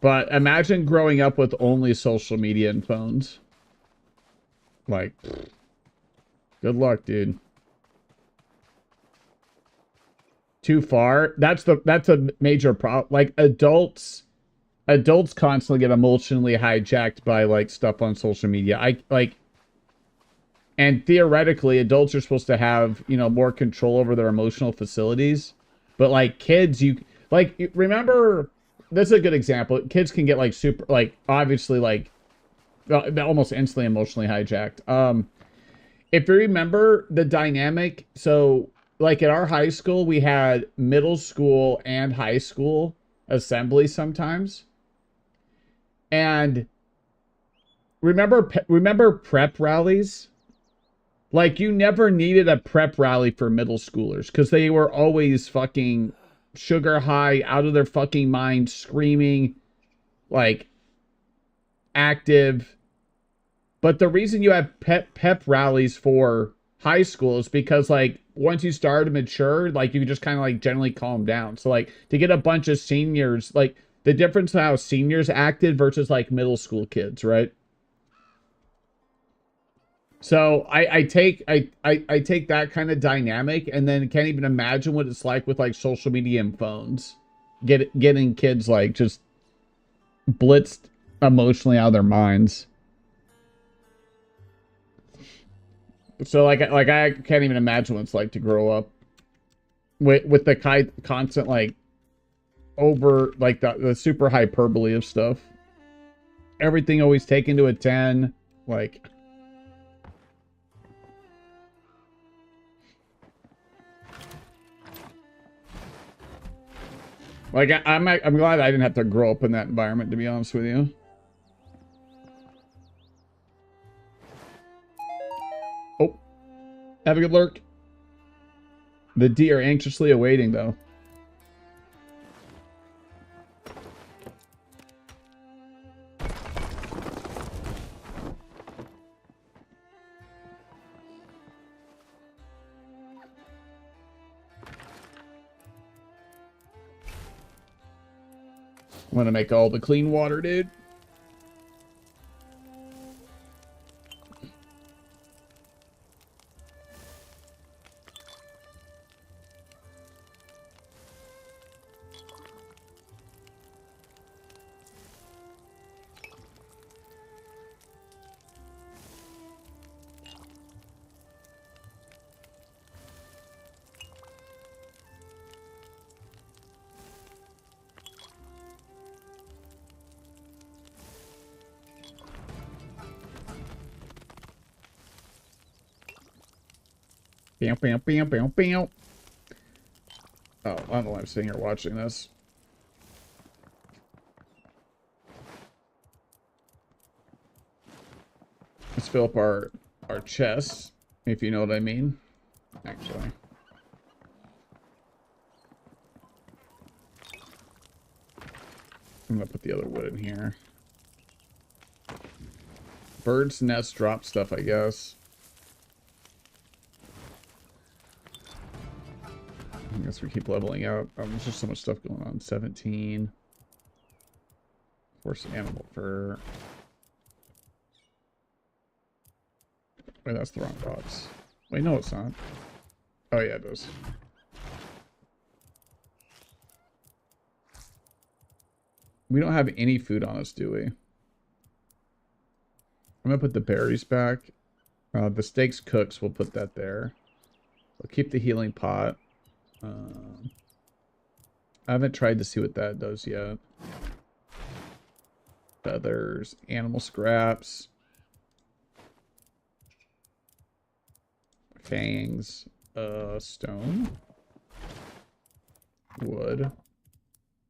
But imagine growing up with only social media and phones. Like, good luck, dude. Too far? That's a major problem. Like, adults constantly get emotionally hijacked by, like, stuff on social media. And theoretically, adults are supposed to have, you know, more control over their emotional facilities. But, like, kids, Like, remember, this is a good example. Kids can get like super, like obviously like almost instantly emotionally hijacked. If you remember the dynamic, so like at our high school, we had middle school and high school assembly sometimes. And remember prep rallies? Like you never needed a prep rally for middle schoolers because they were always fucking sugar high, out of their fucking mind, screaming, like active. But the reason you have pep rallies for high school is because like once you start to mature, like you can just kind of like generally calm down. So like to get a bunch of seniors, like the difference in how seniors acted versus like middle school kids, right? So I take that kind of dynamic and then can't even imagine what it's like with like social media and phones. Getting kids like just blitzed emotionally out of their minds. So like I can't even imagine what it's like to grow up with the constant like over like the super hyperbole of stuff. Everything always taken to a 10, like I'm glad I didn't have to grow up in that environment, to be honest with you. Oh, have a good lurk. The deer anxiously awaiting, though. I'm gonna make all the clean water, dude. Bam, bam, bam, bam, bam. Oh, I don't know why I'm sitting here watching this. Let's fill up our chests, if you know what I mean. Actually. I'm gonna put the other wood in here. Birds nest drop stuff, I guess. I guess we keep leveling out. There's just so much stuff going on. 17. Force animal fur. Wait, that's the wrong box. Wait, no, it's not. Oh, yeah, it does. We don't have any food on us, do we? I'm gonna put the berries back. The steaks cooks, we'll put that there. We'll keep the healing pot. I haven't tried to see what that does yet. Feathers, animal scraps, fangs, stone, wood.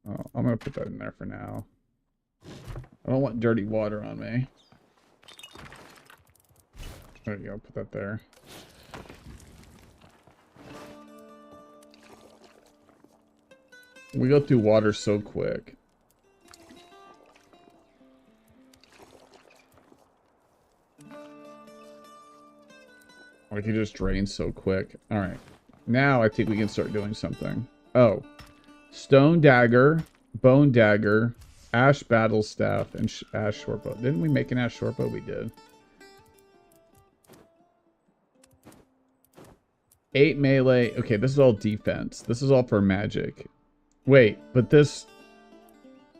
Oh, I'm gonna put that in there for now. I don't want dirty water on me. There you go, put that there. We go through water so quick. Like, it just drains so quick. Alright. Now I think we can start doing something. Oh. Stone dagger, bone dagger, ash battle staff, and ash shortbow. Didn't we make an ash shortbow? We did. 8 melee. Okay, this is all defense. This is all for magic. Wait, but this...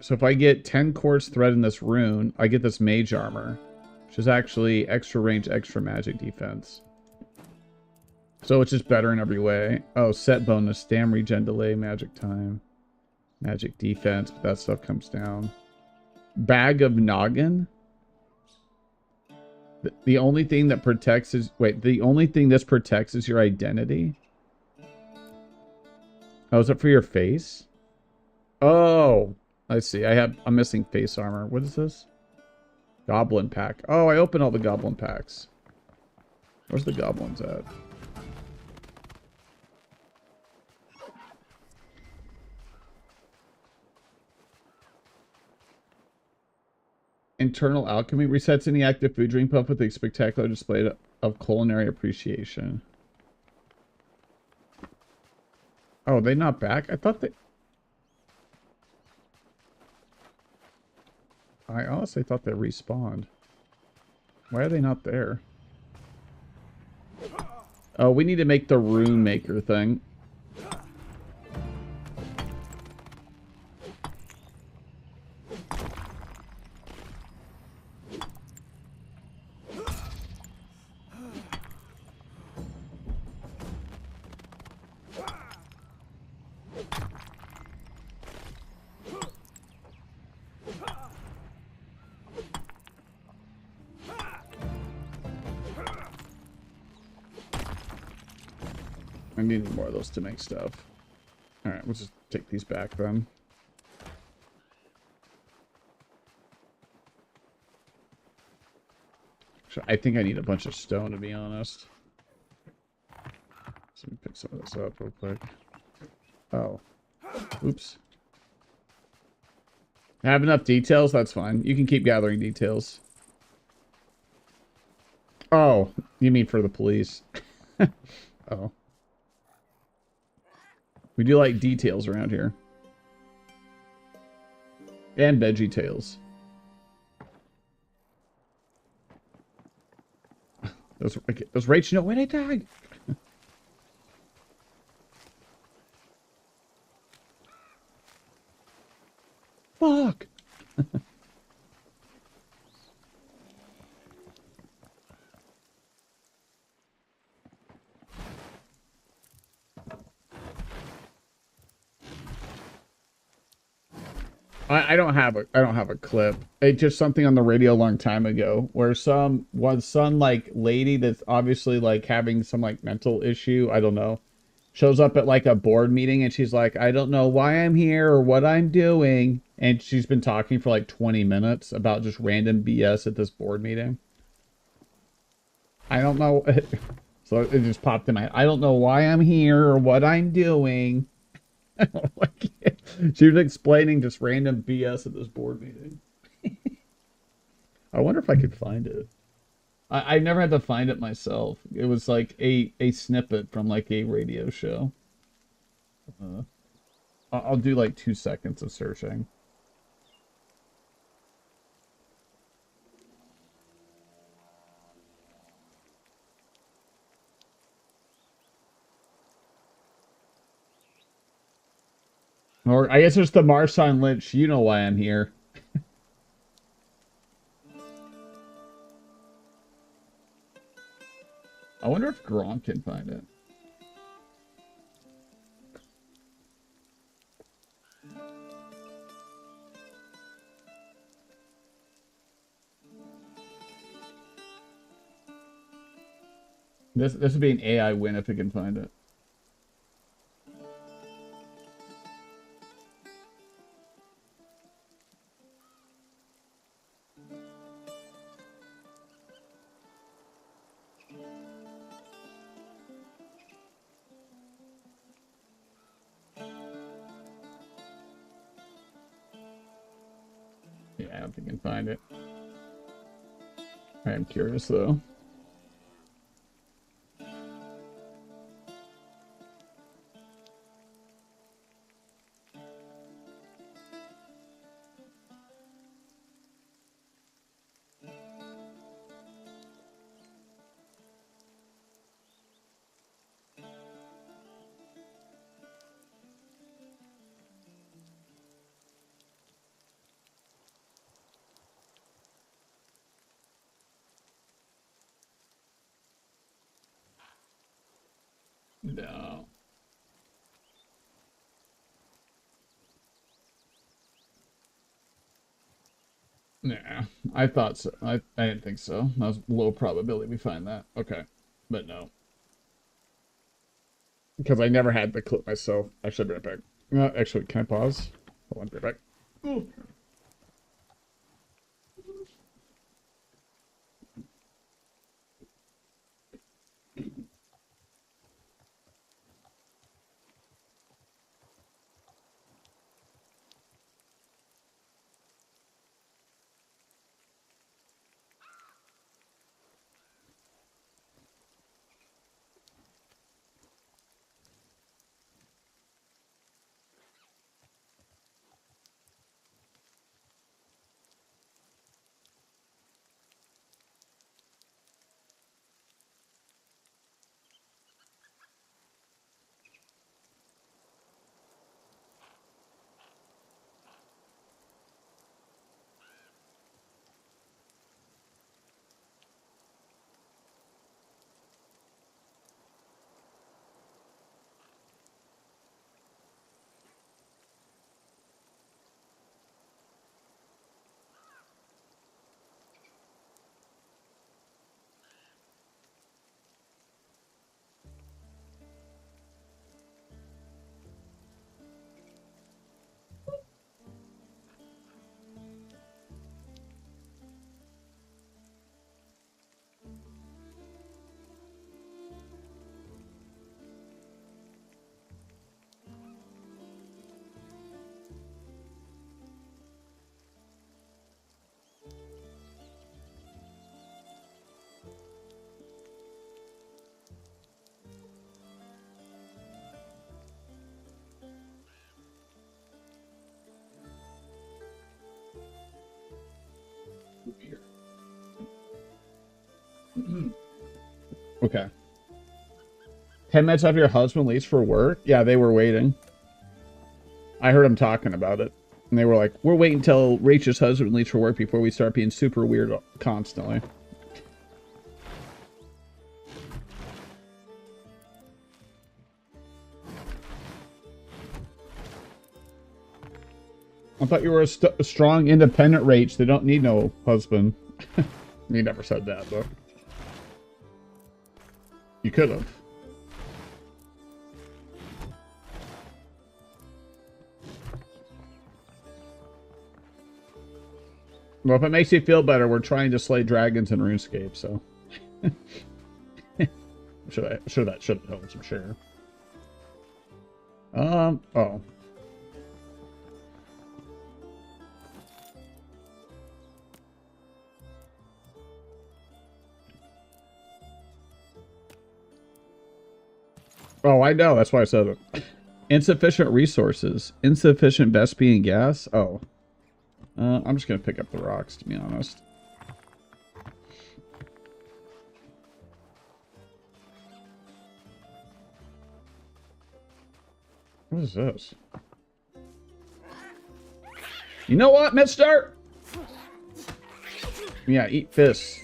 So if I get 10 quartz thread in this rune, I get this mage armor. Which is actually extra range, extra magic defense. So it's just better in every way. Oh, set bonus, stam regen delay, magic time. Magic defense, but that stuff comes down. Bag of noggin. The only thing that protects is... Wait, the only thing this protects is your identity? Oh, is it for your face? Oh, I see. I'm missing face armor. What is this? Goblin pack. Oh, I opened all the goblin packs. Where's the goblins at? Internal alchemy resets any active food drink puff with a spectacular display of culinary appreciation. Oh, they not back? I thought they... I honestly thought they respawned. Why are they not there? Oh, we need to make the rune maker thing. I need more of those to make stuff. Alright, we'll just take these back then. I think I need a bunch of stone, to be honest. So let me pick some of this up real quick. Oh. Oops. Have enough details? That's fine. You can keep gathering details. Oh, you mean for the police. Oh. We do like details around here. And veggie tails. Those Rach, no, wait, I died. Fuck. I don't have a clip. It's just something on the radio a long time ago where some like lady that's obviously like having some like mental issue, I don't know, shows up at like a board meeting and she's like, I don't know why I'm here or what I'm doing, and she's been talking for like 20 minutes about just random BS at this board meeting. I don't know. So it just popped in my head. I don't know why I'm here or what I'm doing. She was explaining just random BS at this board meeting. I wonder if I could find it. I never had to find it myself. It was like a snippet from like a radio show. I'll do like 2 seconds of searching. Or I guess it's the Marshawn Lynch. You know why I'm here. I wonder if Gronk can find it. This would be an AI win if it can find it. Yeah, I don't think I can find it. I am curious though. No. Yeah, I thought so. I didn't think so. That was low probability we find that. Okay, but no. Because I never had the clip myself. Actually, I'll be right back. Actually, can I pause? Hold on, be right back. Ooh. Okay. 10 minutes after your husband leaves for work? Yeah, they were waiting. I heard them talking about it. And they were like, we're waiting until Rachel's husband leaves for work before we start being super weird constantly. I thought you were a strong, independent Rach. They don't need no husband. You never said that, though. You could have. Well, if it makes you feel better, we're trying to slay dragons in RuneScape, so. I'm sure that helps, I'm sure. Oh. Oh, I know. That's why I said it. Insufficient resources. Insufficient Vespi and gas. Oh. I'm just going to pick up the rocks, to be honest. What is this? You know what, mister? Yeah, eat fists.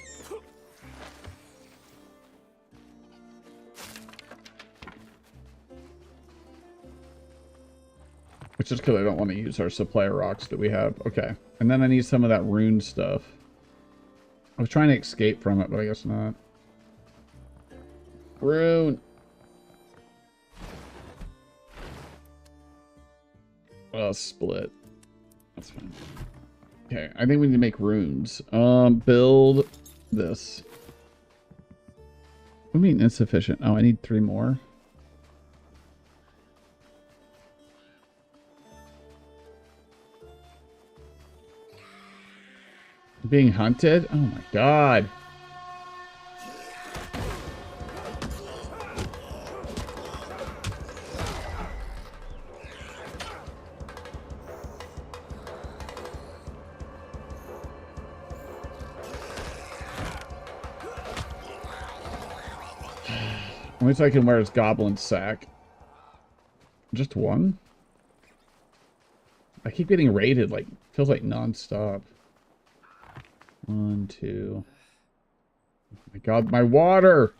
It's just because I don't want to use our supply of rocks that we have. Okay. And then I need some of that rune stuff. I was trying to escape from it, but I guess not. Rune. Split. That's fine. Okay, I think we need to make runes. Build this. What do you mean insufficient? Oh, I need 3 more. Being hunted? Oh my god. At least I can wear his goblin sack. Just one? I keep getting raided, like, feels like non-stop. 1, 2. Oh my god, my water!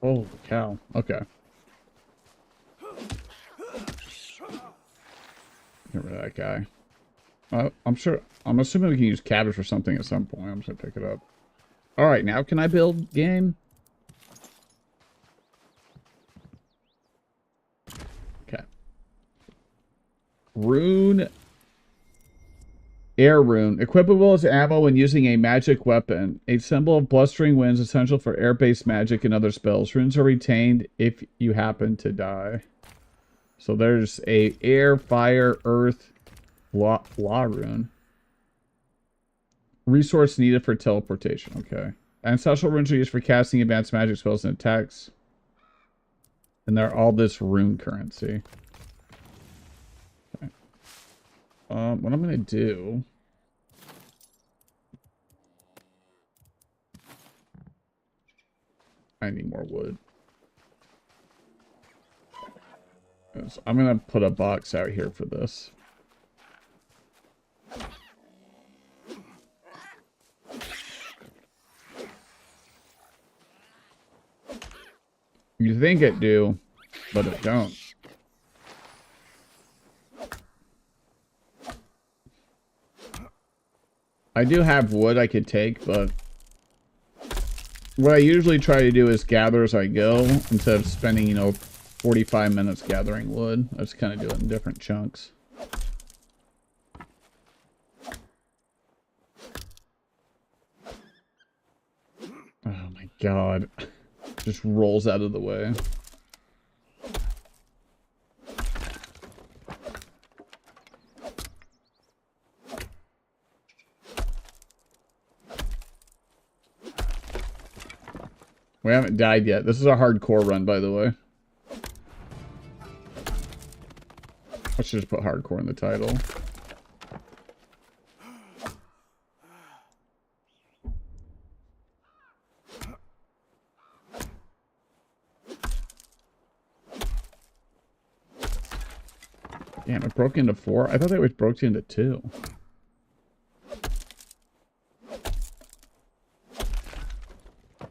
Oh, cow. Okay. Get rid of that guy. I'm assuming we can use cabbage for something at some point. I'm just gonna pick it up. Alright, now can I build game? Okay. Rune. Air rune. Equipable as ammo when using a magic weapon. A symbol of blustering winds essential for air-based magic and other spells. Runes are retained if you happen to die. So there's a air, fire, earth, law rune. Resource needed for teleportation. Okay. Ancestral runes are used for casting advanced magic spells and attacks. And they're all this rune currency. Okay. What I'm gonna do... I need more wood. So I'm gonna put a box out here for this. You think it do, but it don't. I do have wood I could take, but what I usually try to do is gather as I go instead of spending, 45 minutes gathering wood. I just kind of do it in different chunks. Oh my god. Just rolls out of the way. We haven't died yet. This is a hardcore run, by the way. I should just put hardcore in the title. Damn, it broke into 4? I thought they always broke into 2.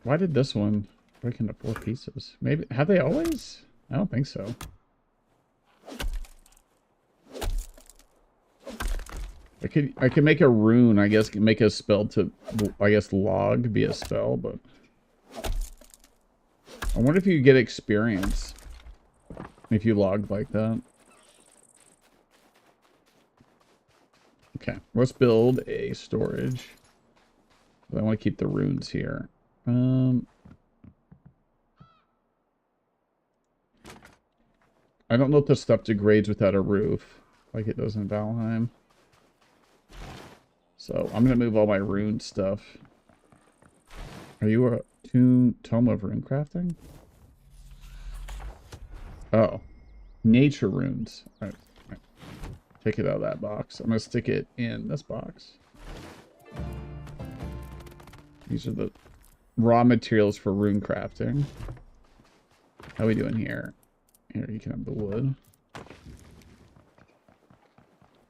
Why did this one break into 4 pieces? Maybe, have they always? I don't think so. I could make a rune, I guess, make a spell to, I guess, log be a spell, but I wonder if you get experience if you log like that. Okay, let's build a storage. I want to keep the runes here. I don't know if this stuff degrades without a roof, like it does in Valheim. So I'm gonna move all my rune stuff. Are you a tome of rune crafting? Oh, nature runes. All right. Take it out of that box. I'm gonna stick it in this box. These are the raw materials for rune crafting. How are we doing here? Here, you can have the wood.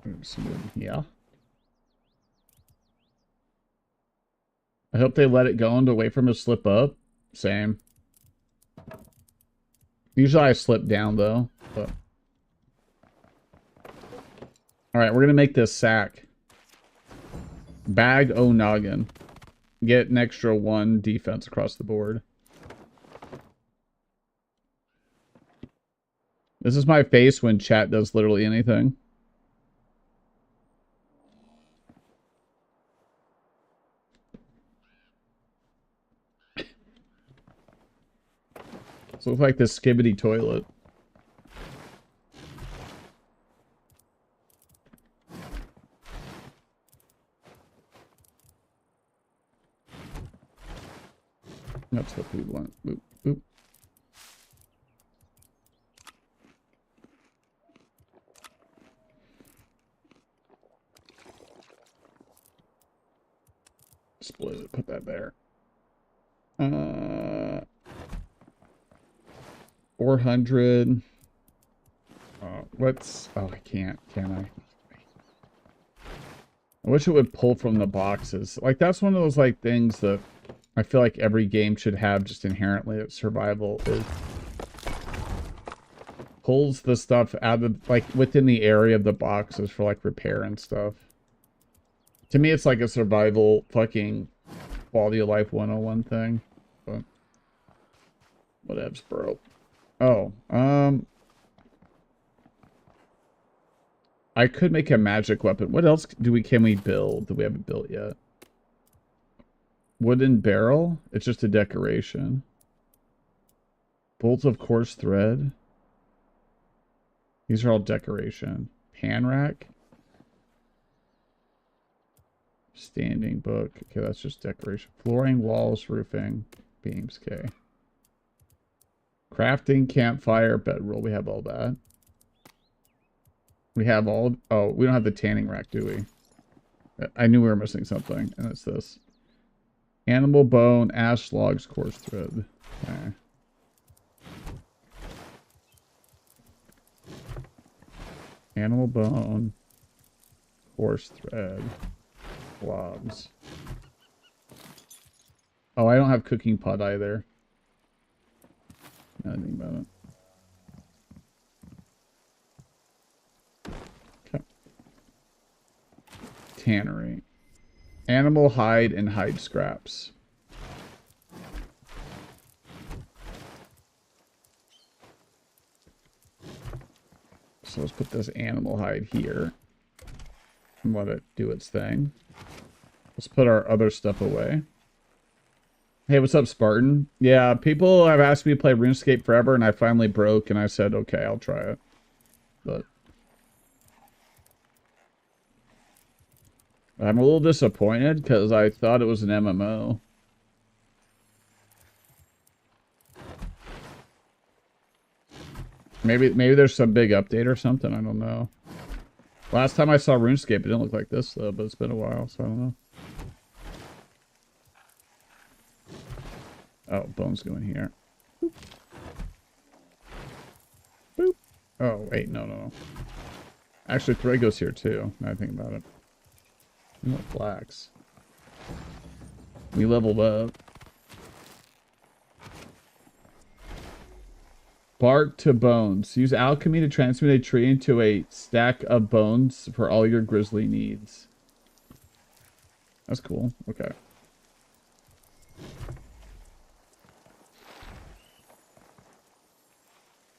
There's some wood here. I hope they let it go and to wait for him to slip up. Same. Usually I slip down though, but... Alright, we're gonna make this sack. Bag o' noggin. Get an extra 1 defense across the board. This is my face when chat does literally anything. So it looks like this skibbity toilet. That's what we want. Boop, boop. Split it, put that there. 400. Let's... Oh, I can't. Can I? I wish it would pull from the boxes. Like, that's one of those, like, things that I feel like every game should have just inherently that survival is pulls the stuff out of like within the area of the boxes for like repair and stuff. To me, it's like a survival fucking quality of life 101 thing. But whatevs, bro. Oh, I could make a magic weapon. What else can we build that we haven't built yet? Wooden barrel? It's just a decoration. Bolt of coarse thread. These are all decoration. Pan rack. Standing book. Okay, that's just decoration. Flooring, walls, roofing, beams. Okay. Crafting, campfire, bedroll. We have all that. We have all... Oh, we don't have the tanning rack, do we? I knew we were missing something, and it's this. Animal bone, ash logs, coarse thread. Okay. Animal bone, coarse thread, logs. Oh, I don't have cooking pot either. Nothing about it. Okay. Tannery. Animal hide and hide scraps. So let's put this animal hide here and let it do its thing. Let's put our other stuff away. Hey, what's up, Spartan? Yeah, people have asked me to play RuneScape forever, and I finally broke, and I said, okay, I'll try it. But I'm a little disappointed because I thought it was an MMO. Maybe there's some big update or something. I don't know. Last time I saw RuneScape, it didn't look like this though, but it's been a while, so I don't know. Oh, bones going here. Boop. Boop. Oh, wait, no. Actually, thread goes here too. Now I think about it. What flax? We leveled up. Bark to bones. Use alchemy to transmute a tree into a stack of bones for all your grizzly needs. That's cool. Okay.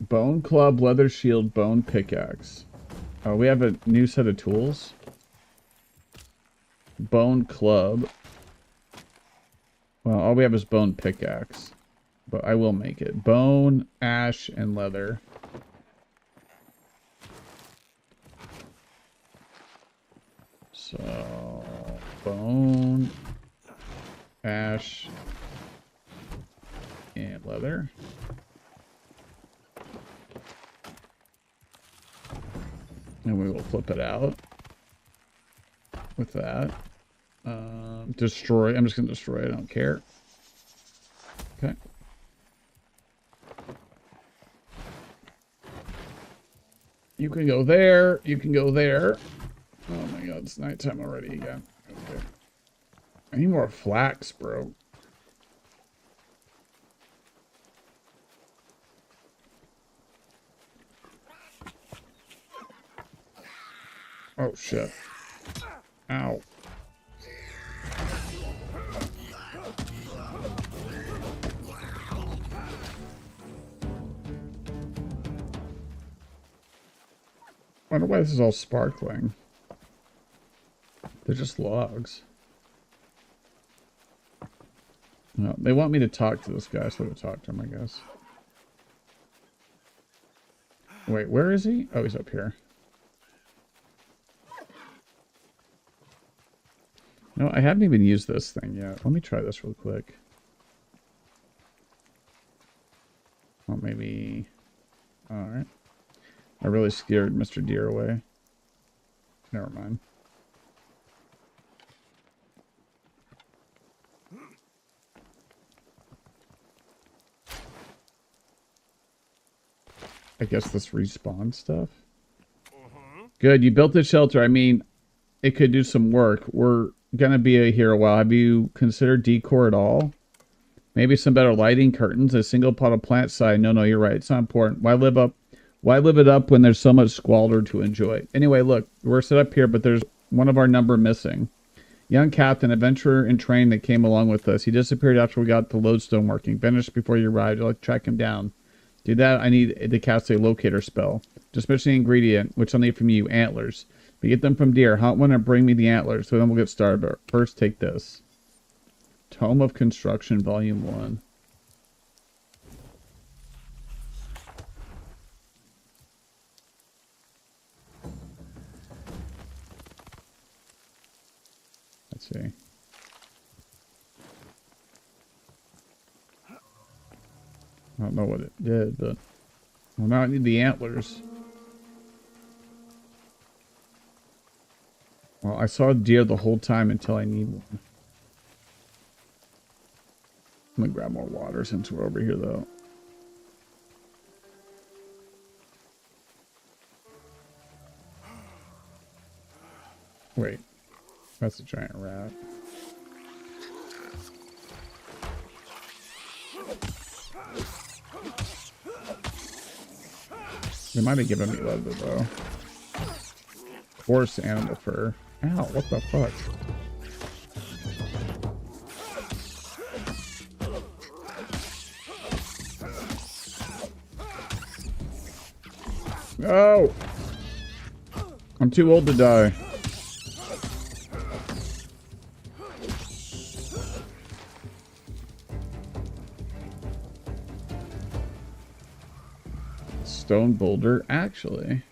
Bone club, leather shield, bone pickaxe. Oh, we have a new set of tools. Bone club. Well, all we have is bone pickaxe. But I will make it. Bone, ash, and leather. So, bone, ash, and leather. And we will flip it out with that. Destroy. I'm just going to destroy it. I don't care. Okay. You can go there. You can go there. Oh my god, it's nighttime already again. Okay. I need more flax, bro. Oh shit. Ow. I wonder why this is all sparkling. They're just logs. No, they want me to talk to this guy, so I'll talk to him, I guess. Wait, where is he? Oh, he's up here. No, I haven't even used this thing yet. Let me try this real quick. Well, maybe... Alright. I really scared Mr. Deer away. Never mind. I guess this respawn stuff. Good, you built the shelter. I mean, it could do some work. We're gonna be here a while. Have you considered decor at all? Maybe some better lighting, curtains, a single pot of plant side. No, you're right. It's not important. Why live it up when there's so much squalor to enjoy? Anyway, look, we're set up here, but there's one of our number missing. Young captain, adventurer in train that came along with us. He disappeared after we got the lodestone working. Vanished before you arrived. I'd like to track him down. Do that, I need to cast a locator spell. Just mention the ingredient, which I'll need from you, antlers. We get them from deer. Hunt one and bring me the antlers, so then we'll get started. But first, take this. Tome of Construction, Volume 1. Let's see. I don't know what it did, but... Well, now I need the antlers. Well, I saw a deer the whole time until I need one. I'm gonna grab more water since we're over here, though. Wait. That's a giant rat. They might have given me leather, though. Horse animal fur. Ow, what the fuck? No! I'm too old to die. Stone boulder, actually.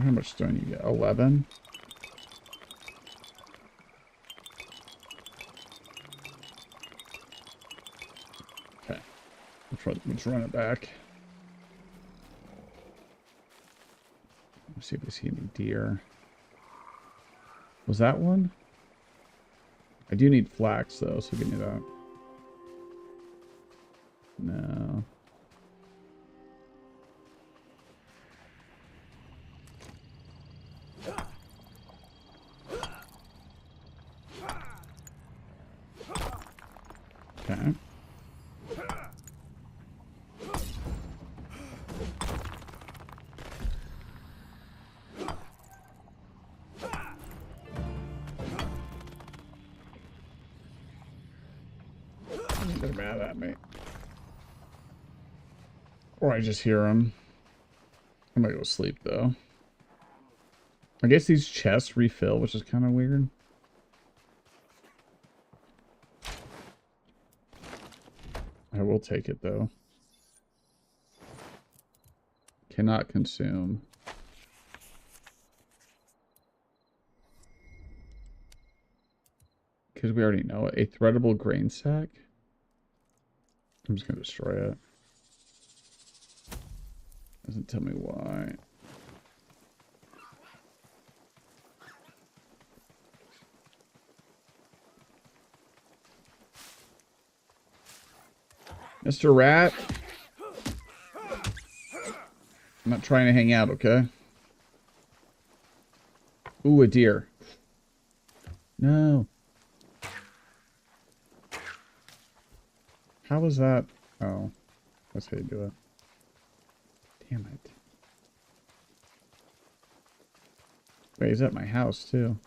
How much stone you get? 11? Okay. Let's run it back. Let's see if we see any deer. Was that one? I do need flax, though, so give me that. No. Okay. They're mad at me. Or I just hear them. I'm gonna go sleep, though. I guess these chests refill, which is kind of weird. I will take it, though. Cannot consume. Because we already know it. A threadable grain sack? I'm just going to destroy it. Doesn't tell me why. Mr. Rat. I'm not trying to hang out, okay? Ooh, a deer. No. How was that? Oh, that's how you do it. Damn it. Wait, he's at my house, too.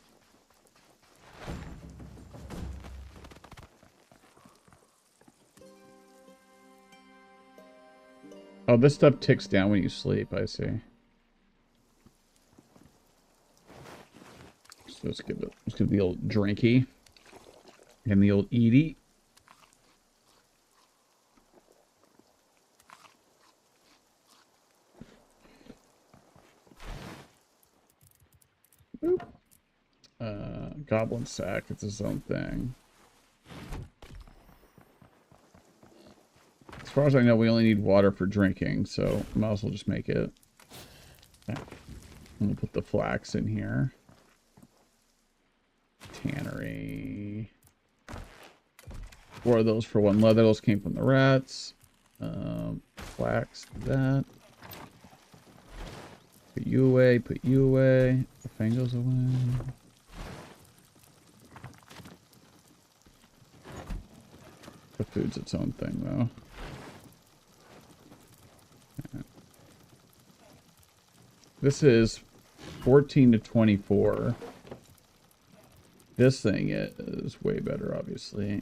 Oh, this stuff ticks down when you sleep, I see. So let's give the old drinky and the old eaty. Goblin sack, it's his own thing. As far as I know, we only need water for drinking, so might as well just make it. Okay. I'm gonna put the flax in here. Tannery. 4 of those for 1 leather. Those came from the rats. Flax, that. Put you away, put you away. The fang goes away. The food's its own thing, though. Okay. This is 14 to 24. This thing is way better, obviously.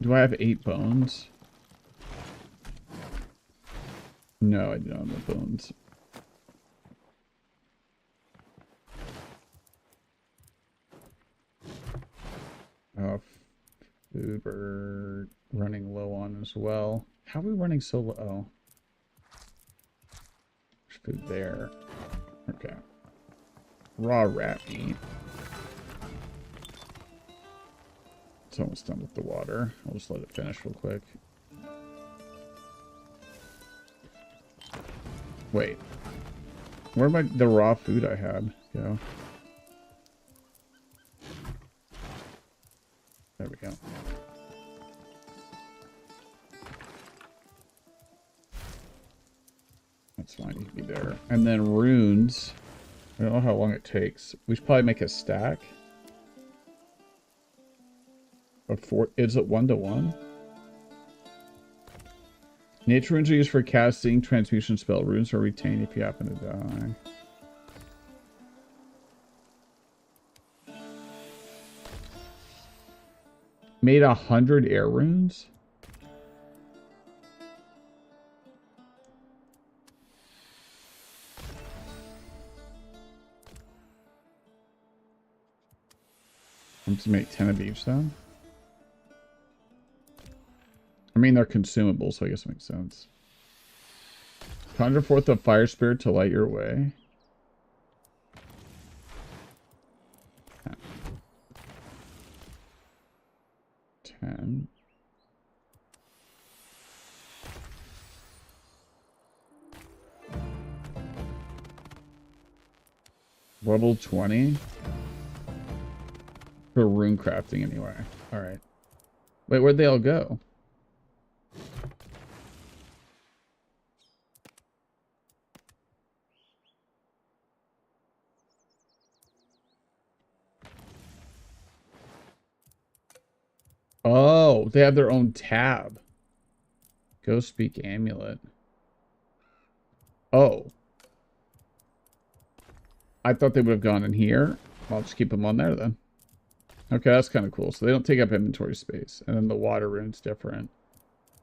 Do I have 8 bones? No, I don't have the bones. Oh, food we're running low on as well. How are we running so low? Oh. There's food there. Okay. Raw rat meat. It's almost done with the water. I'll just let it finish real quick. Wait. Where'd the raw food I had go? There we go. That's fine, you can be there. And then runes. I don't know how long it takes. We should probably make a stack. Of 4, is it 1 to 1? Nature runes are used for casting transmutation spell. Runes are retained if you happen to die. Made 100 air runes? I'm just make 10 of each then. I mean, they're consumable, so I guess it makes sense. Conjure forth a fire spirit to light your way. Okay. 10. Level 20. For rune crafting, anyway. Alright. Wait, where'd they all go? Oh, they have their own tab. Go speak amulet. Oh. I thought they would have gone in here. I'll just keep them on there then. Okay, that's kind of cool. So they don't take up inventory space. And then the water rune's different.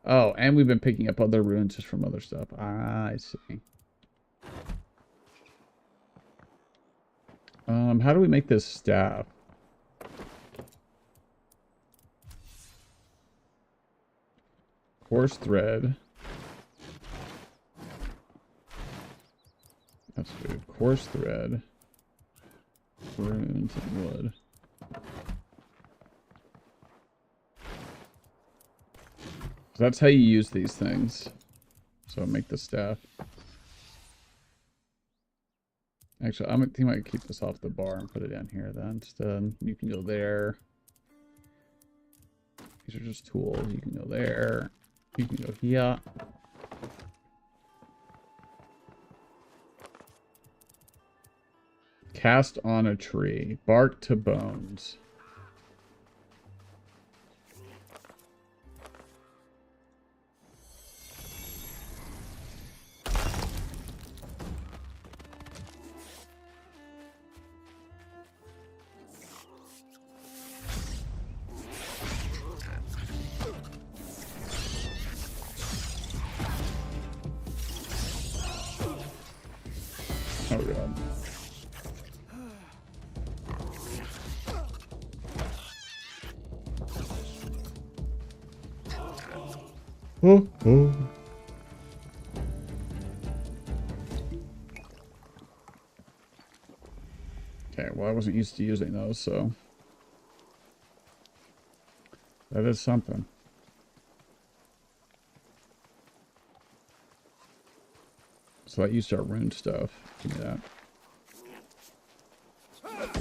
Oh, and we've been picking up other runes just from other stuff. Ah, I see. How do we make this staff? Coarse thread. That's food. Coarse thread. Runes and wood. So that's how you use these things. So make the staff. Actually, I think I might keep this off the bar and put it down here then. Instead, you can go there. These are just tools. You can go there. You can go here. Cast on a tree. Bark to bones. Oh god. Oh, oh. Okay, well, I wasn't used to using those, so that is something. So that used our rune stuff. Give me that.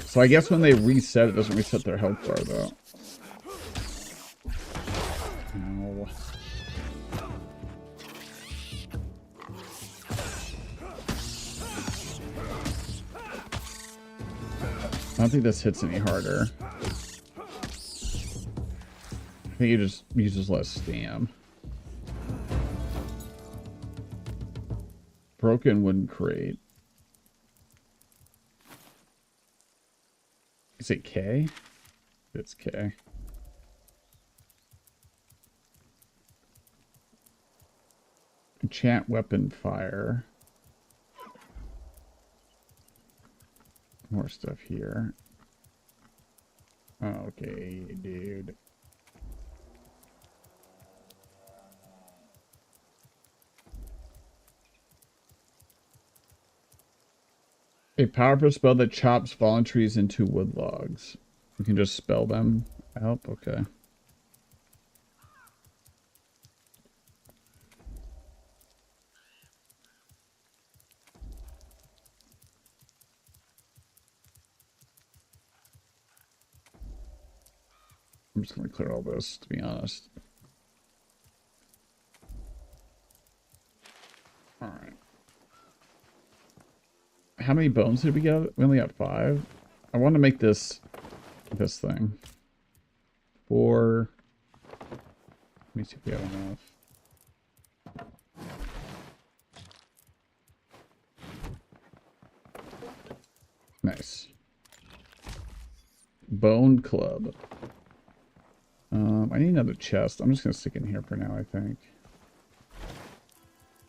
So I guess when they reset, it doesn't reset their health bar, though. No. don't think this hits any harder. I think it just uses less stam. Broken wooden crate. Is it K? It's K. Enchant weapon fire. More stuff here. Okay, dude. A powerful spell that chops fallen trees into wood logs. You can just spell them out. Okay. I'm just going to clear all this, to be honest. Alright. How many bones did we get? We only got 5. I want to make this thing. 4. Let me see if we have enough. Nice. Bone club. I need another chest. I'm just going to stick it in here for now, I think.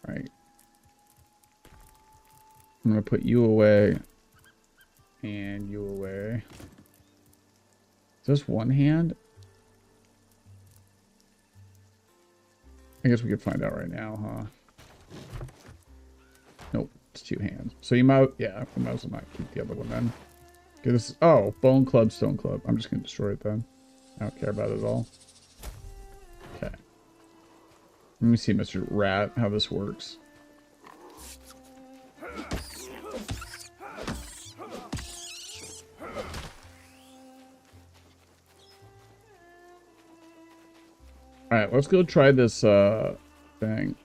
Alright. I'm going to put you away. And you away. Is this one hand? I guess we could find out right now, huh? Nope, it's 2 hands. So you might, yeah, we might as well not keep the other one then. Okay, this is, oh, bone club, stone club. I'm just going to destroy it then. I don't care about it at all. Okay. Let me see, Mr. Rat, how this works. Alright, let's go try this thing.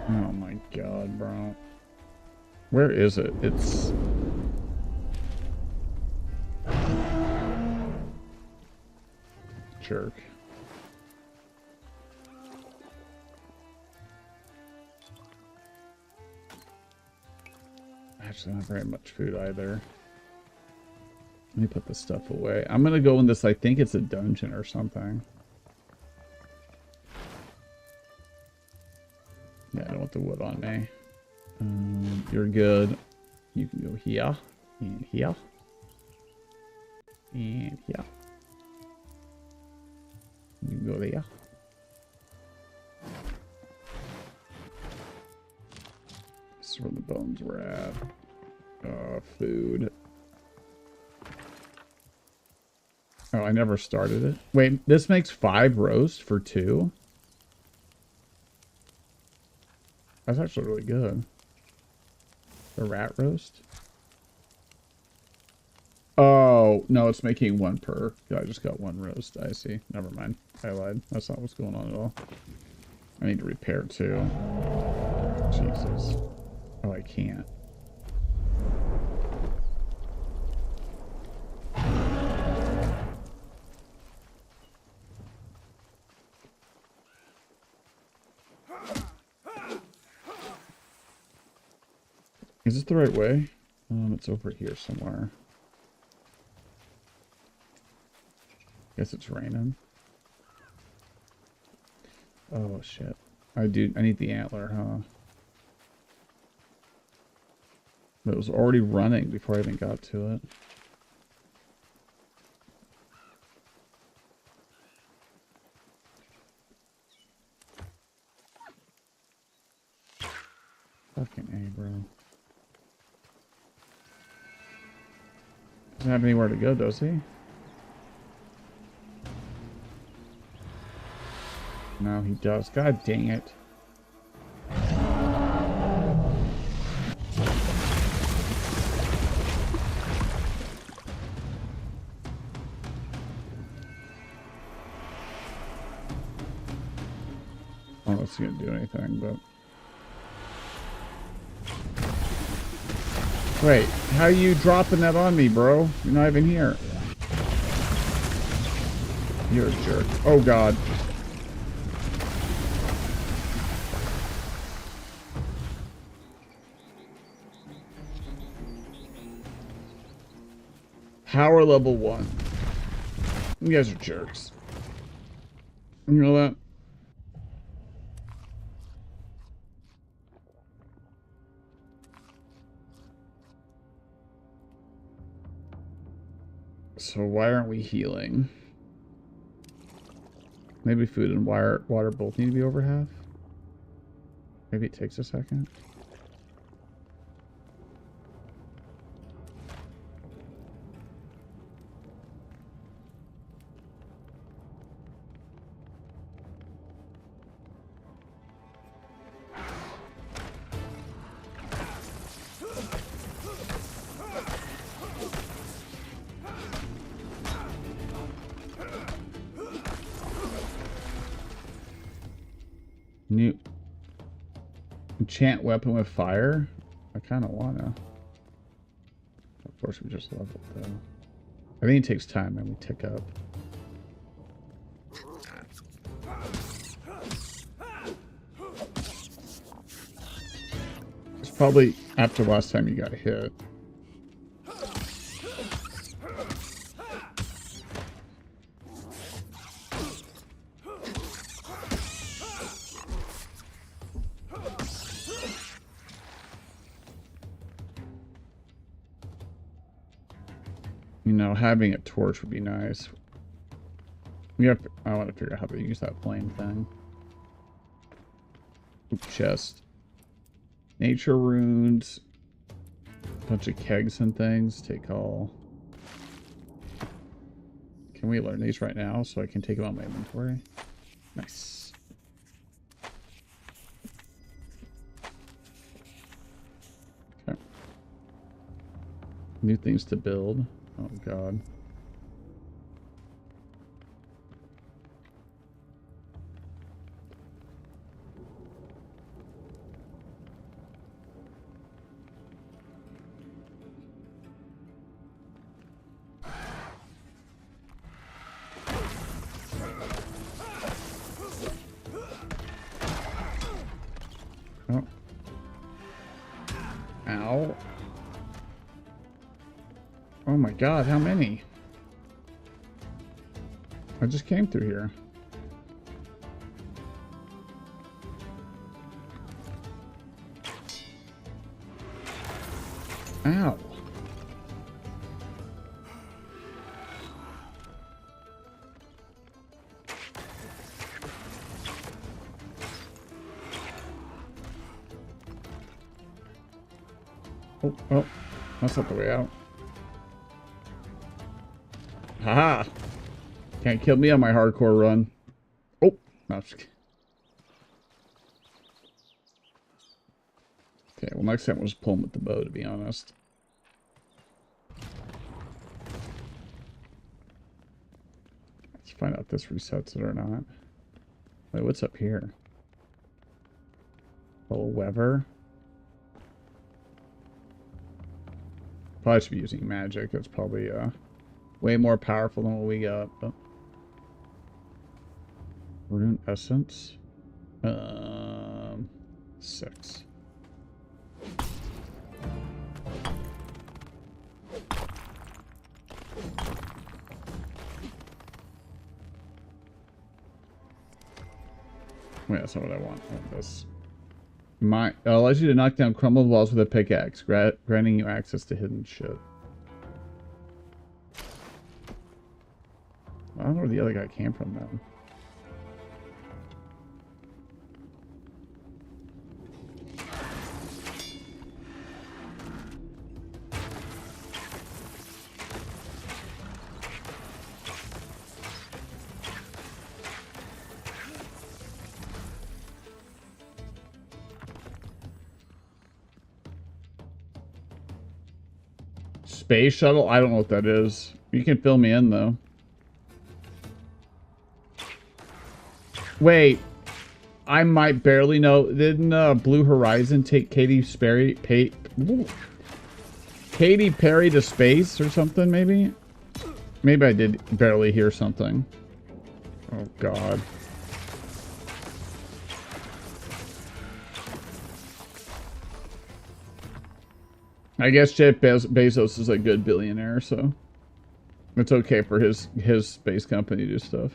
Oh my god, bro. Where is it? It's... jerk. Actually, not very much food either. Let me put this stuff away. I'm gonna go in this, I think it's a dungeon or something. Yeah, I don't want the wood on me. You're good. You can go here, and here, and here. You can go there. This is where the bones were at. Food. Oh, I never started it. Wait, this makes 5 roast for 2? That's actually really good. The rat roast? Oh, no, it's making 1 per. Yeah, I just got 1 roast. I see. Never mind. I lied. That's not what's going on at all. I need to repair too. Jesus. Oh, I can't. Is this the right way? It's over here somewhere. Guess it's raining. Oh shit. I need the antler, huh? But it was already running before I even got to it. Fucking A, bro. Doesn't have anywhere to go, does he? No, he does. God dang it. I don't know if it's gonna do anything, but... Wait, how are you dropping that on me, bro? You're not even here. You're a jerk. Oh, God. Power level 1. You guys are jerks. You know that? So why aren't we healing? Maybe food and water both need to be over half? Maybe it takes a second. New enchant weapon with fire? I kind of want to. Of course, we just leveled though. I think it takes time and we tick up. It's probably after last time you got hit. You know, having a torch would be nice. I want to figure out how to use that flame thing. Oop, chest. Nature runes. Bunch of kegs and things. Take all. Can we learn these right now so I can take them out of my inventory? Nice. Okay. New things to build. Oh, God. Oh. Ow. Oh my God, how many? I just came through here. Ow. Oh, oh, that's not the way out. Haha! Can't kill me on my hardcore run. Oh, no, I'm just kidding. Okay, well, next time we'll just pull him with the bow, to be honest. Let's find out if this resets it or not. Wait, what's up here? Oh, Weaver. Probably should be using magic. It's probably way more powerful than what we got. But... Rune essence. 6. Wait, that's not what I want. I want this. Allows you to knock down crumbled walls with a pickaxe, granting you access to hidden shit. I don't know where the other guy came from, though. Space shuttle? I don't know what that is. You can fill me in, though. Wait. I might barely know. Didn't Blue Horizon take Katy Perry? Katy Perry to space or something, maybe? Maybe I did barely hear something. Oh, God. I guess Jeff Bezos is a good billionaire, so it's okay for his space company to do stuff.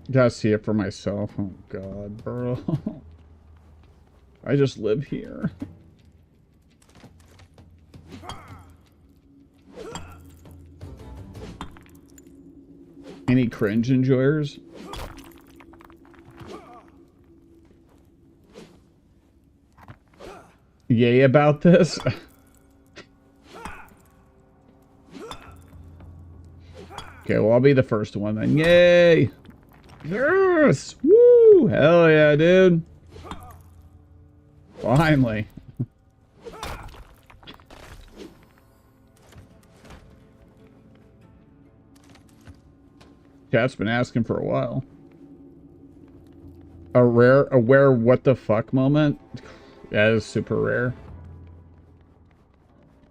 Gotta see it for myself. Oh God, bro. I just live here. Any cringe enjoyers? Yay about this? Okay, well, I'll be the first one then. Yay! Yes! Woo! Hell yeah, dude. Finally. Chat's been asking for a while. A rare what the fuck moment? That is super rare.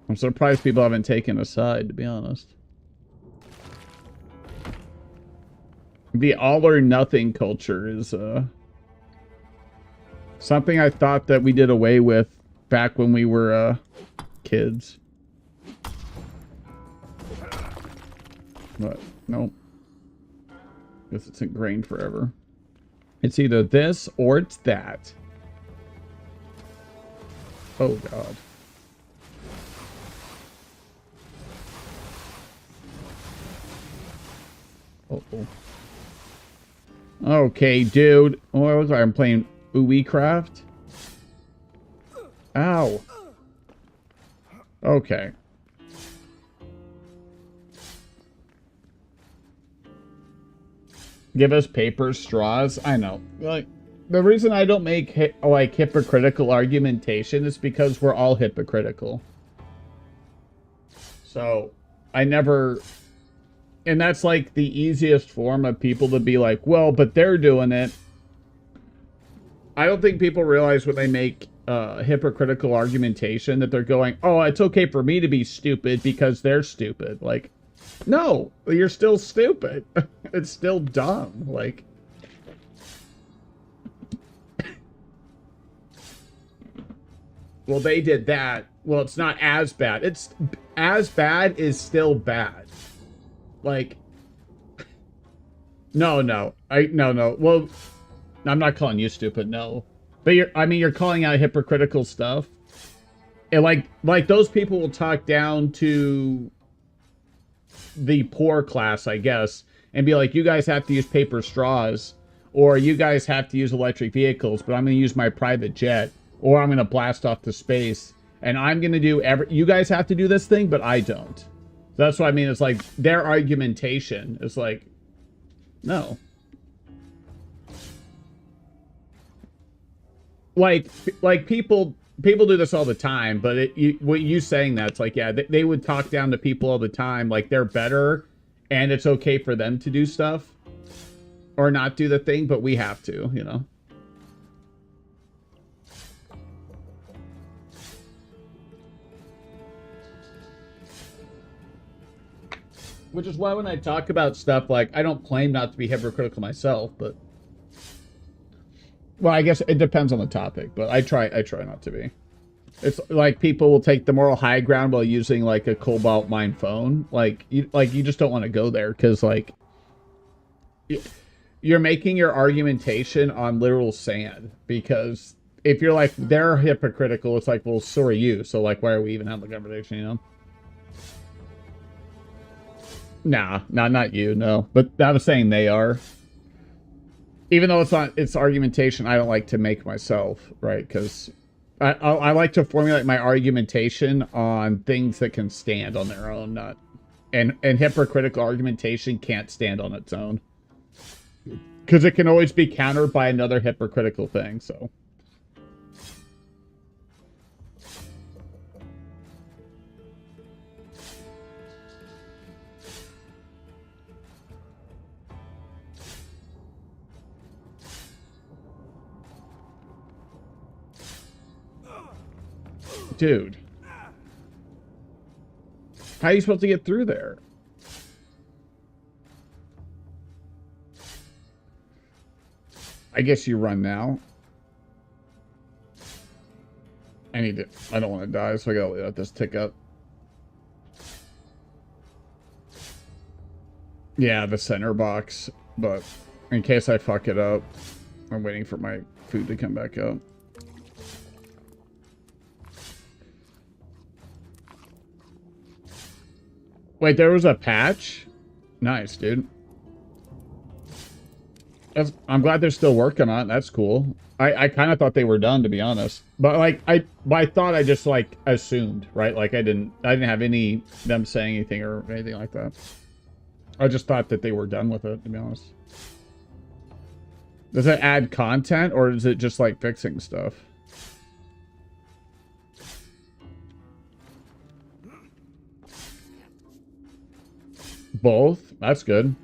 I'm surprised people haven't taken a side, to be honest. The all or nothing culture is something I thought that we did away with back when we were kids. But nope. Guess it's ingrained forever. It's either this or it's that. Oh God. Uh-oh. Okay, dude. Oh, it looks like I'm playing Craft. Ow. Okay. Give us paper straws. I know. Like, the reason I don't make hypocritical argumentation is because we're all hypocritical. So, I never... And that's like the easiest form of people to be like, well, but they're doing it. I don't think people realize when they make hypocritical argumentation that they're going, oh, it's okay for me to be stupid because they're stupid. Like, no, you're still stupid. It's still dumb. Like, well, they did that. Well, it's not as bad. It's as bad is still bad. Like, no. Well, I'm not calling you stupid, no. But you're calling out hypocritical stuff. And like those people will talk down to the poor class, I guess, and be like, you guys have to use paper straws, or you guys have to use electric vehicles, but I'm going to use my private jet, or I'm going to blast off to space, and I'm going to do you guys have to do this thing, but I don't. That's what I mean. It's like their argumentation is like, no. Like people do this all the time, but what you saying that's like, yeah, they would talk down to people all the time, like they're better, and it's okay for them to do stuff or not do the thing, but we have to, you know. Which is why when I talk about stuff, like, I don't claim not to be hypocritical myself, but... Well, I guess it depends on the topic, but I try not to be. It's like people will take the moral high ground while using, like, a cobalt mine phone. Like, you just don't want to go there, because, like... You're making your argumentation on literal sand, because if you're like, they're hypocritical, it's like, well, so are you, so, like, why are we even having the conversation, you know? Nah, not you, no. But I was saying they are. Even though it's argumentation, I don't like to make myself, right? Because I like to formulate my argumentation on things that can stand on their own, not... And hypocritical argumentation can't stand on its own. Because it can always be countered by another hypocritical thing, so. Dude. How are you supposed to get through there? I guess you run now. I don't want to die, so I gotta let this tick up. Yeah, the center box, but in case I fuck it up, I'm waiting for my food to come back up. Wait, there was a patch? Nice, dude. I'm glad they're still working on it. That's cool. I kind of thought they were done, to be honest. But like I thought I just like assumed, right? Like I didn't have them saying anything or anything like that. I just thought that they were done with it, to be honest. Does it add content or is it just like fixing stuff? Both? That's good.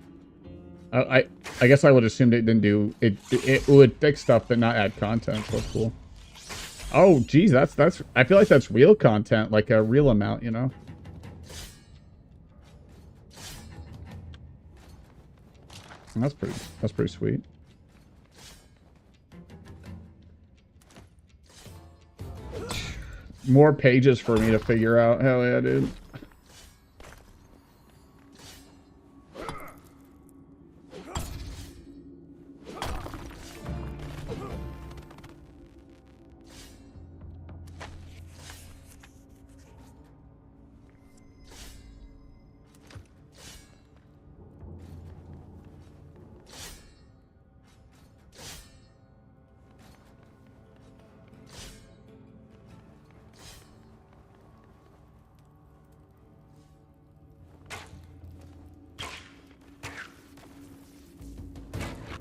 I guess I would assume it didn't do it. It would fix stuff but not add content. So that's cool. Oh, geez, that's. I feel like that's real content, like a real amount, you know. That's pretty sweet. More pages for me to figure out. Hell yeah, dude.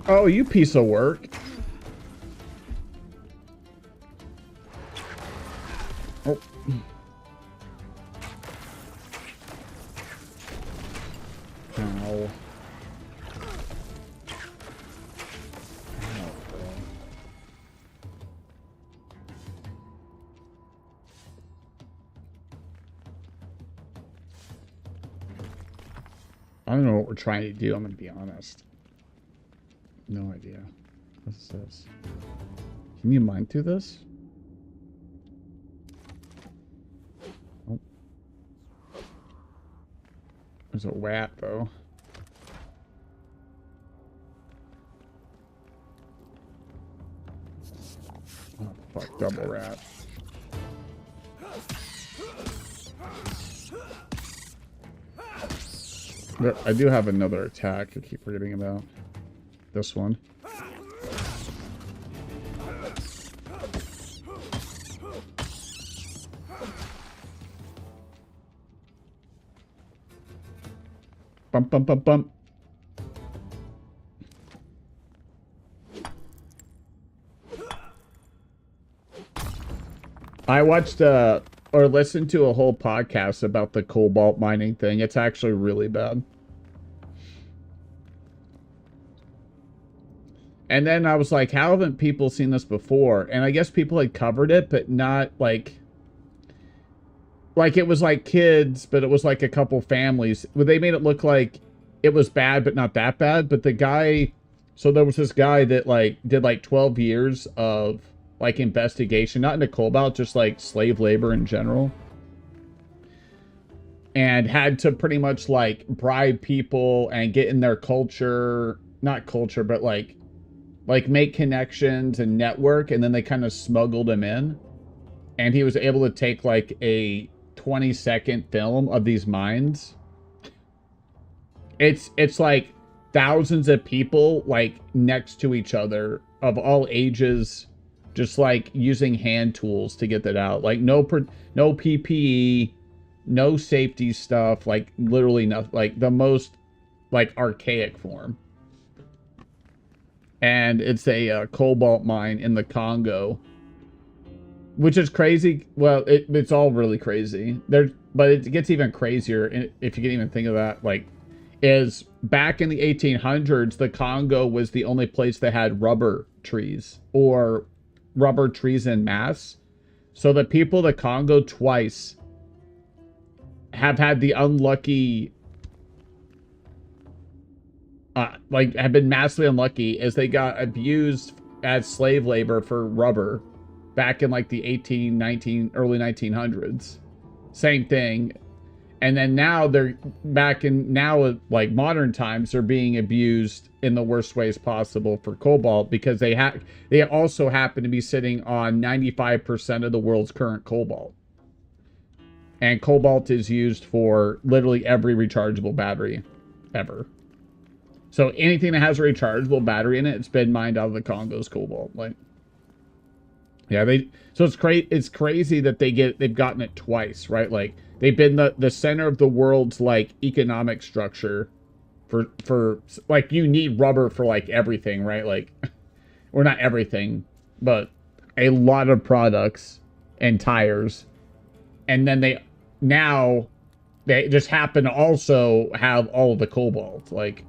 Oh, you piece of work. Oh. Ow. I don't know what we're trying to do, I'm going to be honest. No idea. What's this? Can you mine through this? Oh. There's a rat, though. Oh, fuck. Double rat. But I do have another attack I keep forgetting about. This one. Bump, bump, bump, bump. I watched or listened to a whole podcast about the cobalt mining thing. It's actually really bad. And then I was like, how haven't people seen this before? And I guess people had covered it, but not like it was like kids, but it was like a couple families. They made it look like it was bad, but not that bad. But the guy, so there was this guy that like did like 12 years of like investigation, not into cobalt, just like slave labor in general. And had to pretty much like bribe people and get in their culture, not culture, but like make connections and network, and then they kind of smuggled him in. And he was able to take like a 20-second film of these mines. It's like thousands of people like next to each other of all ages, just like using hand tools to get that out. Like no PPE, no safety stuff, like literally nothing, like the most like archaic form. and it's a cobalt mine in the Congo, which is crazy. Well, it's all really crazy there, but it gets even crazier if you can even think of that. Like, is back in the 1800s, the Congo was the only place that had rubber trees or rubber trees in mass. So the people of the Congo twice have had the unlucky, have been massively unlucky as they got abused as slave labor for rubber back in like the early 1900s. Same thing. And then now they're back in like modern times, they're being abused in the worst ways possible for cobalt because they also happen to be sitting on 95% of the world's current cobalt. And cobalt is used for literally every rechargeable battery ever. So anything that has a rechargeable battery in it, it's been mined out of the Congo's cobalt. Like, yeah, so it's crazy that they've gotten it twice, right? Like, they've been the center of the world's like economic structure for like, you need rubber for like everything, right? Like, or not everything, but a lot of products and tires. And then they just happen to also have all of the cobalt. Like,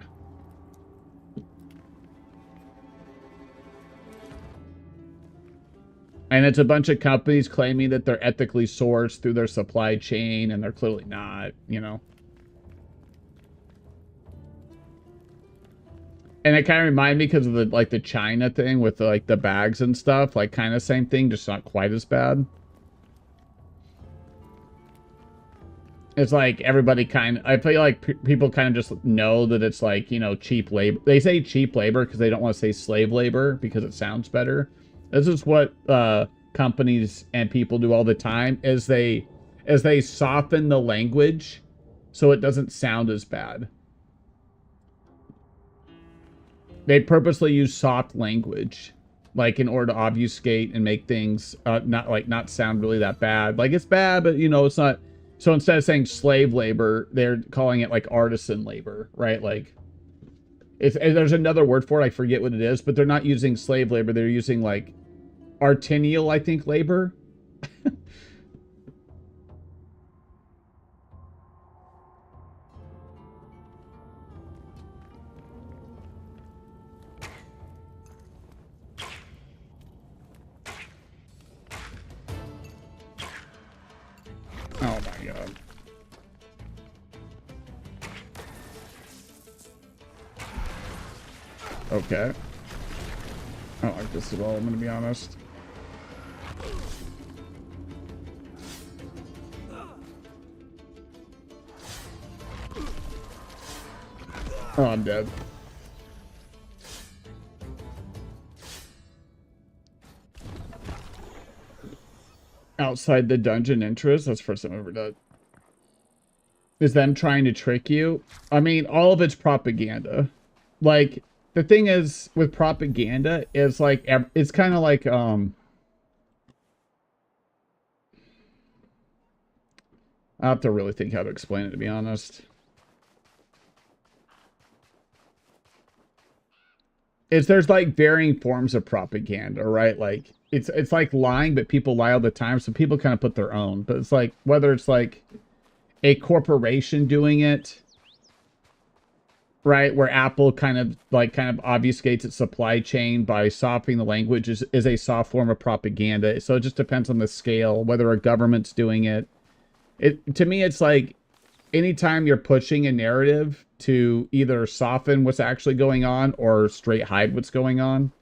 and it's a bunch of companies claiming that they're ethically sourced through their supply chain, and they're clearly not, you know. And it kind of reminded me because of the China thing with the bags and stuff, like kind of same thing, just not quite as bad. It's like everybody I feel like people kind of just know that it's like, you know, cheap labor. They say cheap labor because they don't want to say slave labor because it sounds better. This is what companies and people do all the time, is they soften the language so it doesn't sound as bad. They purposely use soft language, like, in order to obfuscate and make things not sound really that bad. Like, it's bad, but, you know, it's not. So instead of saying slave labor, they're calling it like artisan labor, right? Like, there's another word for it, I forget what it is, but they're not using slave labor. They're using like artisanal, I think, labor. Oh my god. Okay. I don't like this at all, I'm gonna be honest. Oh, I'm dead. Outside the dungeon entrance? That's the first time I've ever done. Is them trying to trick you? I mean, all of it's propaganda. Like, the thing is, with propaganda, is like, it's kind of like, I have to really think how to explain it, to be honest. There's like varying forms of propaganda, right? Like, it's like lying, but people lie all the time, so people kind of put their own. But it's like, whether it's like a corporation doing it, right, where Apple kind of obfuscates its supply chain by softening the language, is a soft form of propaganda. So it just depends on the scale, whether a government's doing it. To me, it's like, anytime you're pushing a narrative to either soften what's actually going on or straight hide what's going on,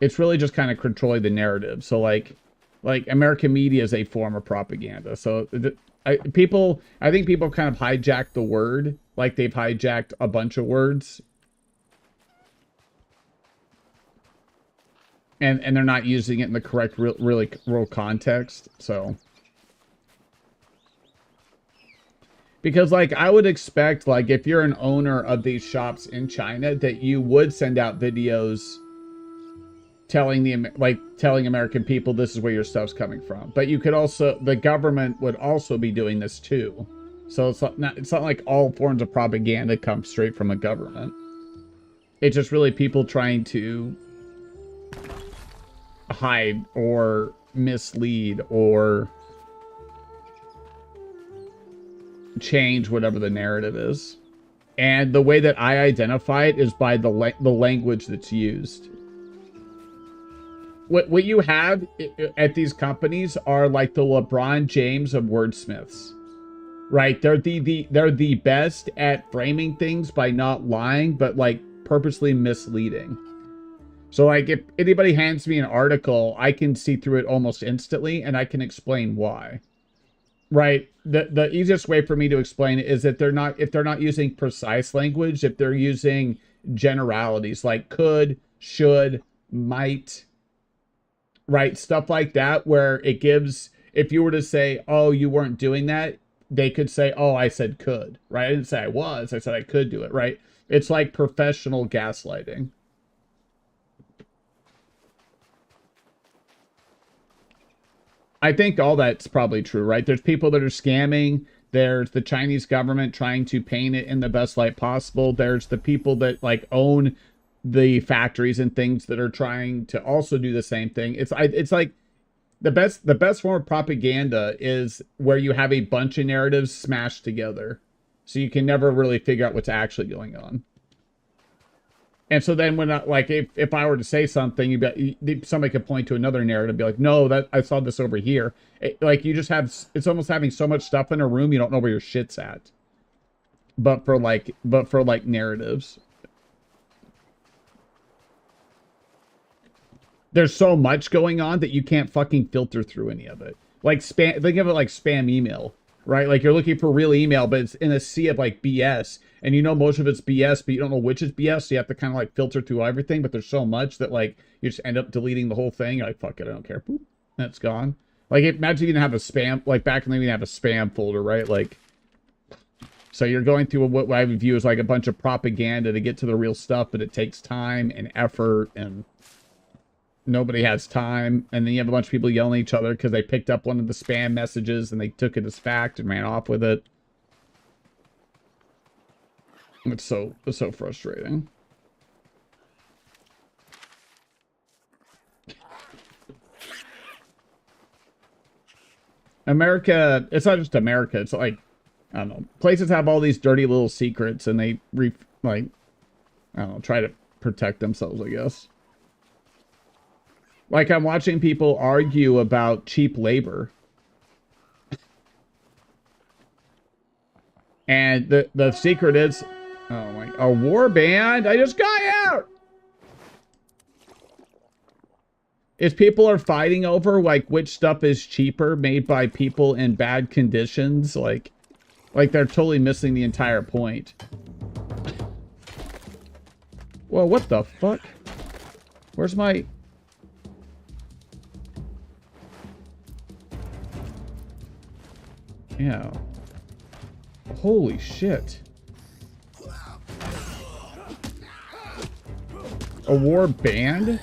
it's really just kind of controlling the narrative. So like American media is a form of propaganda. So I think people kind of hijack the word, like they've hijacked a bunch of words, and they're not using it in the correct real context. So, because like, I would expect, like, if you're an owner of these shops in China, that you would send out videos telling American people this is where your stuff's coming from. But you could also, the government would also be doing this too. So it's not like all forms of propaganda come straight from a government. It's just really people trying to hide or mislead or change whatever the narrative is. And the way that I identify it is by the language that's used. What you have at these companies are like the LeBron James of wordsmiths, right? They're the best at framing things by not lying, but like purposely misleading. So like if anybody hands me an article, I can see through it almost instantly and I can explain why. Right. The easiest way for me to explain it is that if they're not using precise language, if they're using generalities like could, should, might, right? Stuff like that, where it gives, if you were to say, oh, you weren't doing that, they could say, oh, I said could, right? I didn't say I was, I said I could do it, right? It's like professional gaslighting. I think all that's probably true, right? There's people that are scamming. There's the Chinese government trying to paint it in the best light possible. There's the people that like own the factories and things that are trying to also do the same thing. It's like the best form of propaganda is where you have a bunch of narratives smashed together, so you can never really figure out what's actually going on. And so then when if I were to say something, somebody could point to another narrative and be like, no, that I saw this over here. Like you just have, it's almost having so much stuff in a room, you don't know where your shit's at. But for like narratives. There's so much going on that you can't fucking filter through any of it. Like spam, think of it like spam email, right? Like you're looking for real email, but it's in a sea of like BS. And you know most of it's BS, but you don't know which is BS, so you have to kind of like filter through everything, but there's so much that like you just end up deleting the whole thing. You're like, fuck it, I don't care. Boop, that's gone. Like imagine you didn't have a spam, like back in the day, we didn't have a spam folder, right? Like, so you're going through what I would view as like a bunch of propaganda to get to the real stuff, but it takes time and effort and nobody has time. And then you have a bunch of people yelling at each other because they picked up one of the spam messages and they took it as fact and ran off with it. It's so frustrating. America, it's not just America. It's like, I don't know. Places have all these dirty little secrets and they I don't know, try to protect themselves, I guess. Like I'm watching people argue about cheap labor. And the secret is, oh my, a war band? I just got out! Is people are fighting over like which stuff is cheaper made by people in bad conditions, like they're totally missing the entire point. Whoa, what the fuck? Where's my... Yeah. Holy shit. A war band?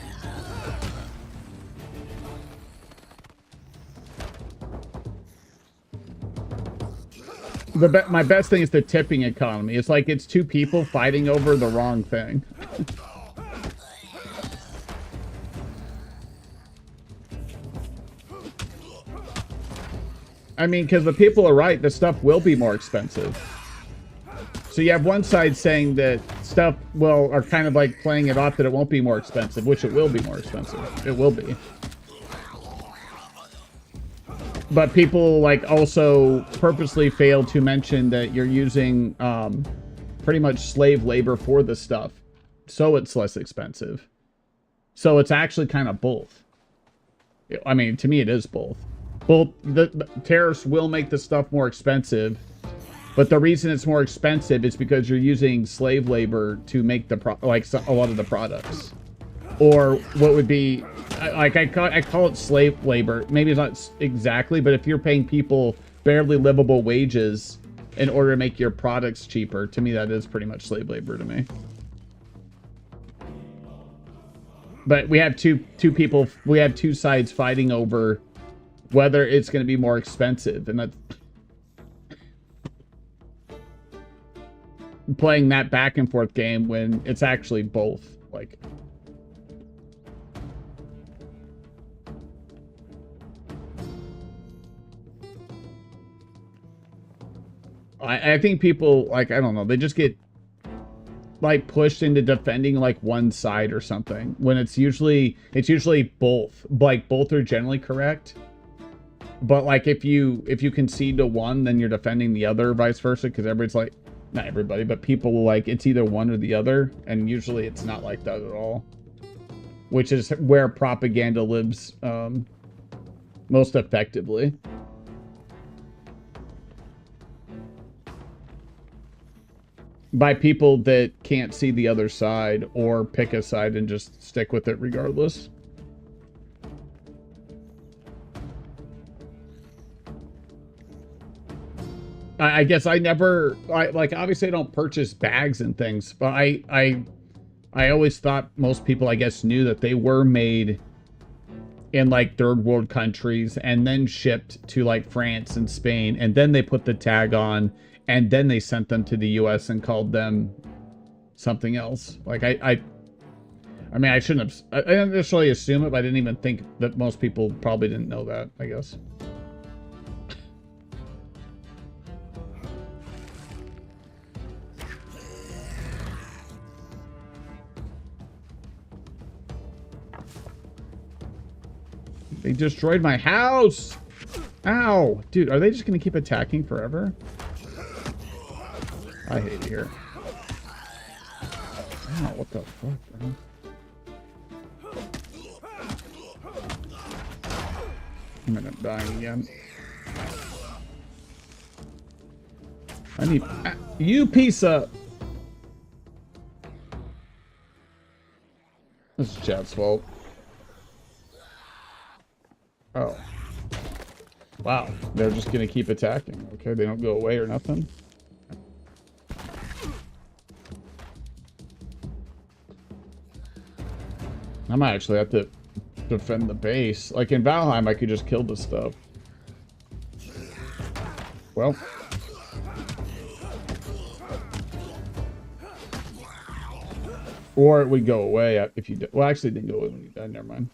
My best thing is the tipping economy. It's like it's two people fighting over the wrong thing. I mean, because the people are right, the stuff will be more expensive. So you have one side saying that stuff are kind of like playing it off that it won't be more expensive, which it will be more expensive. It will be. But people like also purposely fail to mention that you're using pretty much slave labor for the stuff, so it's less expensive. So it's actually kind of both. I mean, to me, it is both. Both the tariffs will make the stuff more expensive, but the reason it's more expensive is because you're using slave labor to make a lot of the products. Or what would be, like I call it slave labor. Maybe it's not exactly, but if you're paying people barely livable wages in order to make your products cheaper, to me that is pretty much slave labor to me. But we have two people, we have two sides fighting over whether it's going to be more expensive, and that's playing that back and forth game when it's actually both. Like, I think people, like, I don't know, they just get like pushed into defending like one side or something when it's usually both. Like, both are generally correct. But like if you concede to one, then you're defending the other, vice versa, because everybody's like, not everybody, but people like it's either one or the other, and usually it's not like that at all. Which is where propaganda lives most effectively. By people that can't see the other side or pick a side and just stick with it regardless. I guess I never, like, obviously I don't purchase bags and things, but I always thought most people, I guess, knew that they were made in like third world countries and then shipped to like France and Spain, and then they put the tag on, and then they sent them to the US and called them something else. Like, I mean, I shouldn't have, I didn't necessarily assume it, but I didn't even think that most people probably didn't know that, I guess. They destroyed my house! Ow! Dude, are they just gonna keep attacking forever? I hate it here. Ow, what the fuck, bro? I'm gonna die again. I need... you piece of... This is chat's fault. Oh. Wow. They're just gonna keep attacking. Okay, they don't go away or nothing. I might actually have to defend the base. Like in Valheim, I could just kill this stuff. Well. Or it would go away if you... well, actually, it didn't go away when you died. Never mind.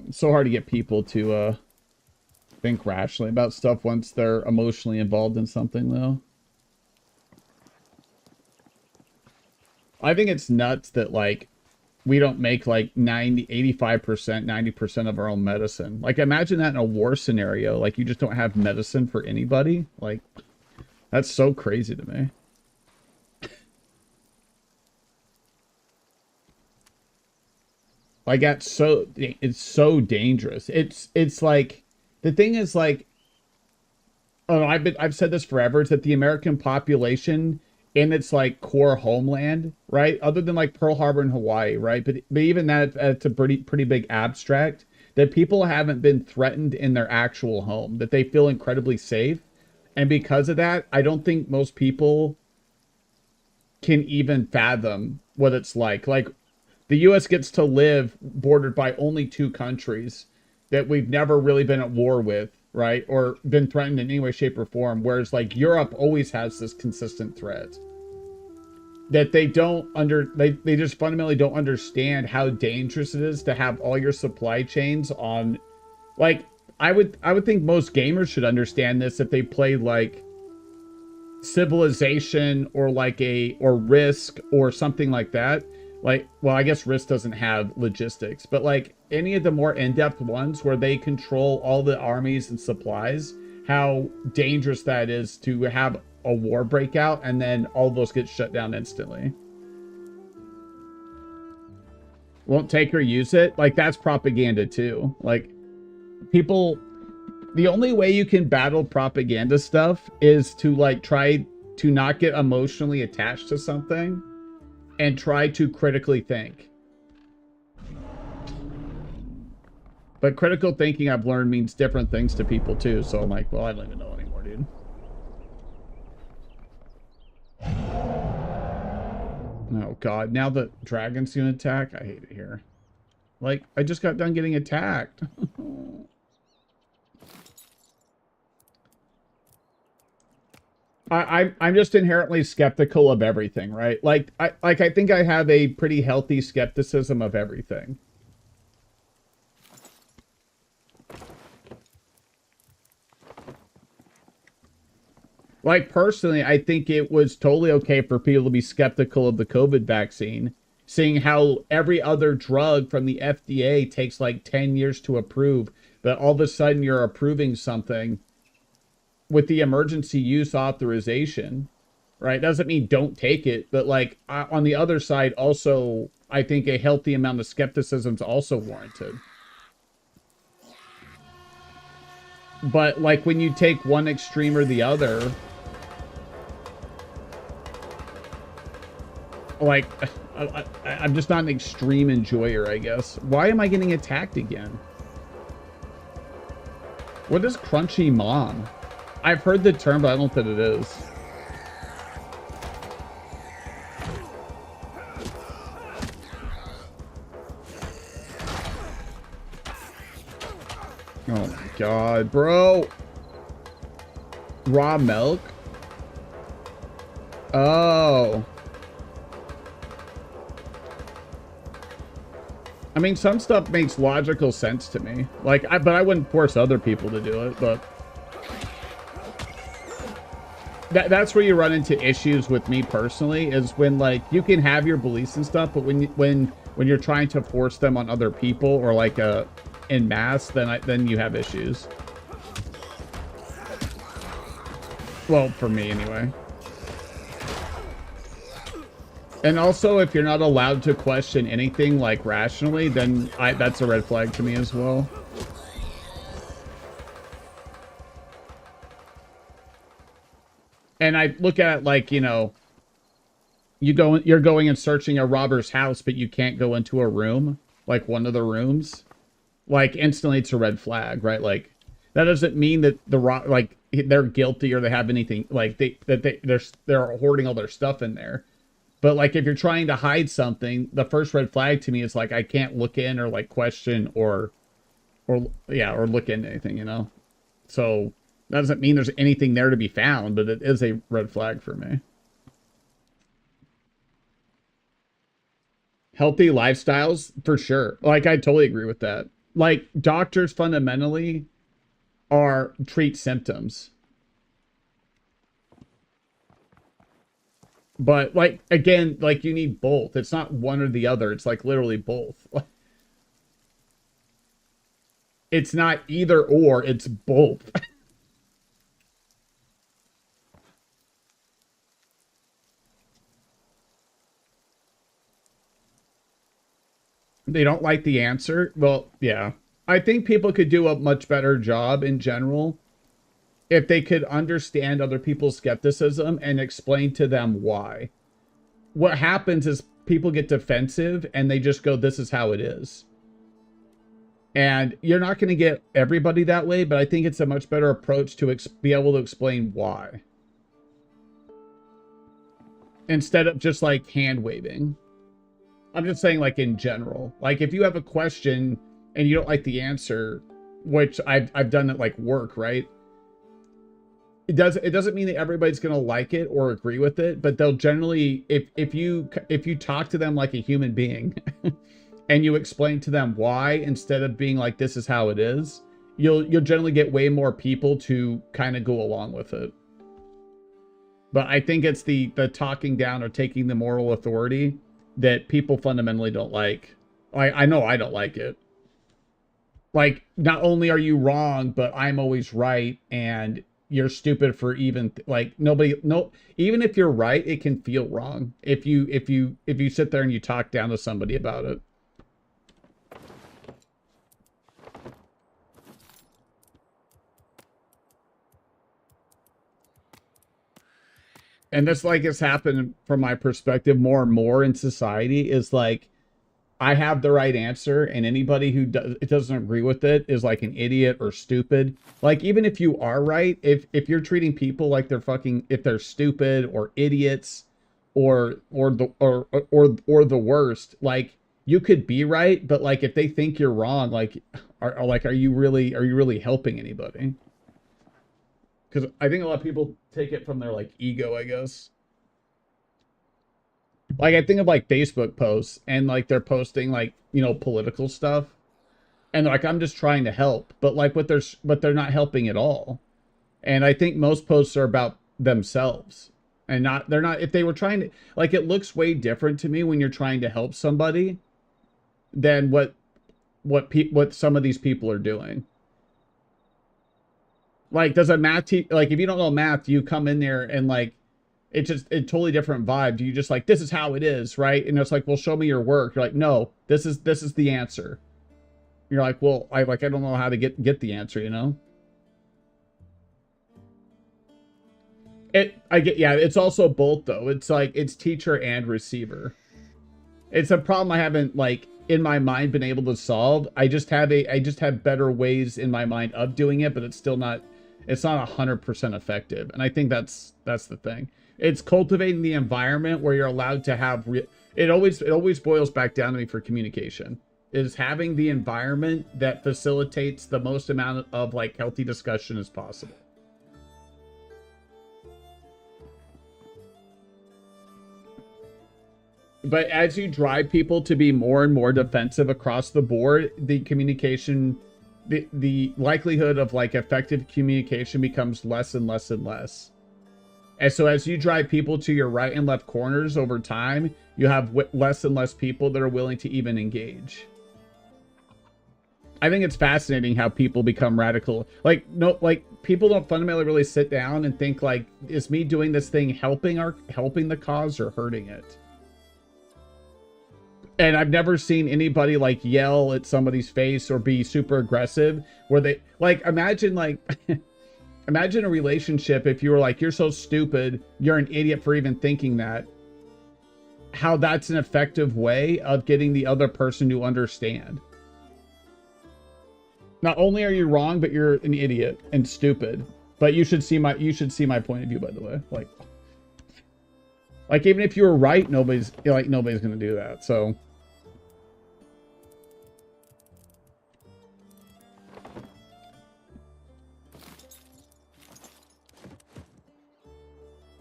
It's so hard to get people to think rationally about stuff once they're emotionally involved in something, though. I think it's nuts that, like, we don't make, like, 85%, 90% of our own medicine. Like, imagine that in a war scenario. Like, you just don't have medicine for anybody. Like, that's so crazy to me. Like, that's so, it's so dangerous. It's like, the thing is, like, oh, I've said this forever, it's that the American population in its like core homeland, right? Other than like Pearl Harbor and Hawaii, right? But even that, it's a pretty big abstract, that people haven't been threatened in their actual home, that they feel incredibly safe. And because of that, I don't think most people can even fathom what it's like. Like, the U.S. gets to live bordered by only 2 countries that we've never really been at war with, right? Or been threatened in any way, shape, or form. Whereas, like, Europe always has this consistent threat. That they don't they just fundamentally don't understand how dangerous it is to have all your supply chains on. Like, I would think most gamers should understand this if they play, like, Civilization or like or Risk or something like that. Like, well, I guess Risk doesn't have logistics, but like any of the more in-depth ones where they control all the armies and supplies, how dangerous that is to have a war break out and then all those get shut down instantly. Won't take or use it. Like, that's propaganda too. Like, people, the only way you can battle propaganda stuff is to like try to not get emotionally attached to something and try to critically think. But critical thinking, I've learned, means different things to people too. So I'm like, well, I don't even know anymore, dude. Oh god, now the dragon's gonna attack? I hate it here. Like, I just got done getting attacked. I'm just inherently skeptical of everything, right? Like I think I have a pretty healthy skepticism of everything. Like, personally, I think it was totally okay for people to be skeptical of the COVID vaccine, seeing how every other drug from the FDA takes like 10 years to approve, but all of a sudden you're approving something with the emergency use authorization, right? Doesn't mean don't take it, but like on the other side, also, I think a healthy amount of skepticism is also warranted. But like when you take one extreme or the other, like I'm just not an extreme enjoyer, I guess. Why am I getting attacked again? What is crunchy mom? I've heard the term, but I don't know what it is. Oh my god, bro. Raw milk? Oh. I mean, some stuff makes logical sense to me. Like, but I wouldn't force other people to do it, but... That's where you run into issues with me personally, is when, like, you can have your beliefs and stuff, but when you're trying to force them on other people, or, like, en masse, then you have issues. Well, for me, anyway. And also, if you're not allowed to question anything, like, rationally, then that's a red flag to me as well. And I look at it like, you know, you're going and searching a robber's house, but you can't go into a room, like one of the rooms. Like, instantly it's a red flag, right? Like, that doesn't mean that like, they're guilty or they have anything, like, they're hoarding all their stuff in there. But, like, if you're trying to hide something, the first red flag to me is, like, I can't look in or, like, question or look into anything, you know? So, that doesn't mean there's anything there to be found, but it is a red flag for me. Healthy lifestyles, for sure. Like, I totally agree with that. Like, doctors fundamentally treat symptoms. But, like, again, like, you need both. It's not one or the other. It's, like, literally both. It's not either or. It's both. They don't like the answer? Well, yeah. I think people could do a much better job in general if they could understand other people's skepticism and explain to them why. What happens is people get defensive and they just go, this is how it is. And you're not going to get everybody that way, but I think it's a much better approach to be able to explain why. Instead of just like hand waving. I'm just saying, like, in general. Like, if you have a question and you don't like the answer, which I've done at, like, work, right? It doesn't mean that everybody's gonna like it or agree with it, but they'll generally, if you talk to them like a human being and you explain to them why, instead of being like, this is how it is, you'll generally get way more people to kind of go along with it. But I think it's the talking down or taking the moral authority that people fundamentally don't like. I know I don't like it. Like, not only are you wrong, but I'm always right, and you're stupid for even like even if you're right, it can feel wrong if you sit there and you talk down to somebody about it. And this, like, has happened from my perspective more and more in society, is like, I have the right answer, and anybody who doesn't agree with it is like an idiot or stupid. Like, even if you are right, if you're treating people like they're if they're stupid or idiots or the worst. Like you could be right, but like if they think you're wrong, like are you really helping anybody? Because I think a lot of people take it from their like ego, I guess. Like I think of like Facebook posts and like they're posting like, you know, political stuff and like I'm just trying to help, but like but they're not helping at all. And I think most posts are about themselves and not they're not if they were trying to like it looks way different to me when you're trying to help somebody than what some of these people are doing. Like does a like if you don't know math, you come in there and like it's just a totally different vibe. Do you just like this is how it is, right? And it's like, well, show me your work. You're like, no, this is the answer. You're like, well, I don't know how to get the answer, you know? I get yeah, it's also both though. It's like it's teacher and receiver. It's a problem I haven't like in my mind been able to solve. I just have better ways in my mind of doing it, but it's not 100% effective. And I think that's the thing. It's cultivating the environment where you're allowed to have it always boils back down to me for communication. Is having the environment that facilitates the most amount of like healthy discussion as possible. But as you drive people to be more and more defensive across the board, the communication, the likelihood of like effective communication becomes less and less and less. And so as you drive people to your right and left corners over time, you have less and less people that are willing to even engage. I think it's fascinating how people become radical. Like, no, like people don't fundamentally really sit down and think like, is me doing this thing helping the cause or hurting it? And I've never seen anybody like yell at somebody's face or be super aggressive where they like imagine imagine a relationship if you were like, you're so stupid, you're an idiot for even thinking that. How that's an effective way of getting the other person to understand. Not only are you wrong, but you're an idiot and stupid. But you should see my point of view, by the way. Like even if you were right, nobody's gonna do that. So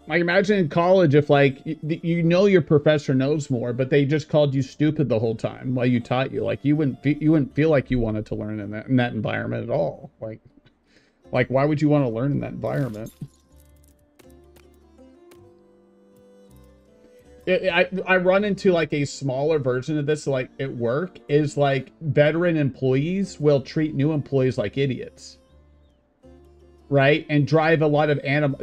like imagine in college if like you know your professor knows more, but they just called you stupid the whole time while you taught you. Like you wouldn't feel like you wanted to learn in that environment at all. Like why would you want to learn in that environment? I run into like a smaller version of this like at work is like veteran employees will treat new employees like idiots, right? And drive a lot of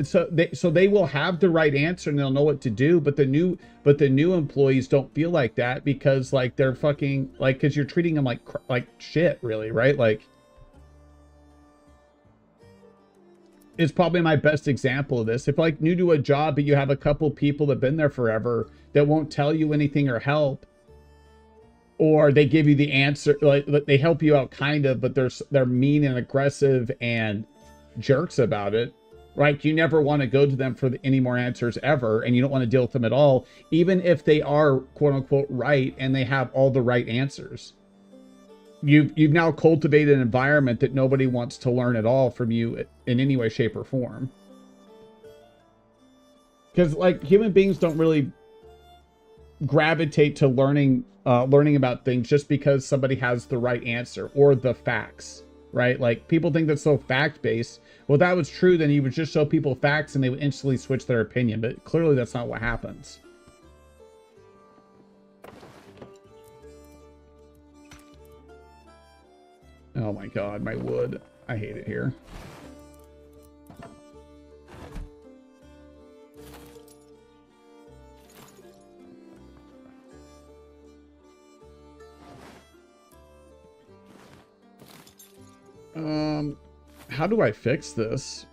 so they will have the right answer and they'll know what to do, but the new employees don't feel like that because like they're fucking like because you're treating them like shit, really, right? Like is probably my best example of this. If like new to a job, but you have a couple people that have been there forever that won't tell you anything or help, or they give you the answer, like they help you out kind of, but they're mean and aggressive and jerks about it, right? You never want to go to them for any more answers ever, and you don't want to deal with them at all, even if they are quote unquote right and they have all the right answers. You've now cultivated an environment that nobody wants to learn at all from you in any way, shape, or form. Because like human beings don't really gravitate to learning about things just because somebody has the right answer or the facts, right? Like people think that's so fact-based. Well, if that was true, then you would just show people facts and they would instantly switch their opinion. But clearly that's not what happens. Oh my god, my wood. I hate it here. How do I fix this?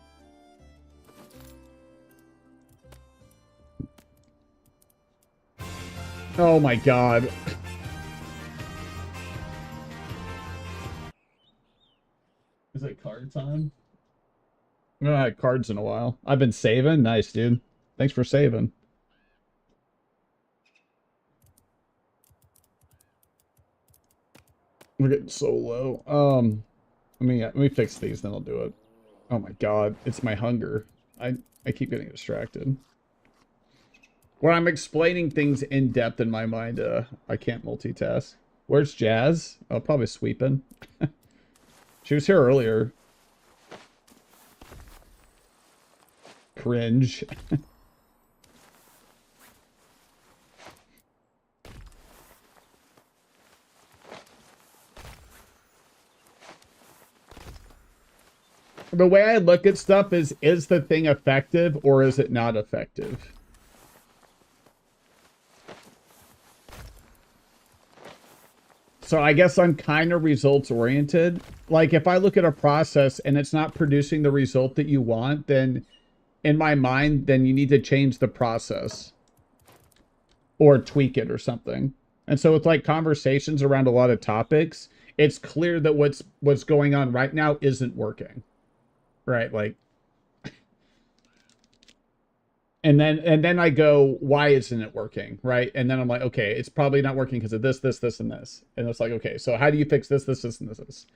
Oh my god. Is it card time? I haven't had cards in a while. I've been saving. Nice, dude. Thanks for saving. We're getting so low. Let me fix these, then I'll do it. Oh my god, it's my hunger. I keep getting distracted. When I'm explaining things in depth in my mind, I can't multitask. Where's Jazz? Oh, probably sweeping. She was here earlier. Cringe. The way I look at stuff is the thing effective or is it not effective? So I guess I'm kind of results oriented. Like if I look at a process and it's not producing the result that you want, then in my mind, then you need to change the process or tweak it or something. And so with like conversations around a lot of topics, it's clear that what's going on right now isn't working. Right? Like and then I go, why isn't it working? Right? And then I'm like, okay, it's probably not working because of this, and this. And it's like, okay, so how do you fix this, and this?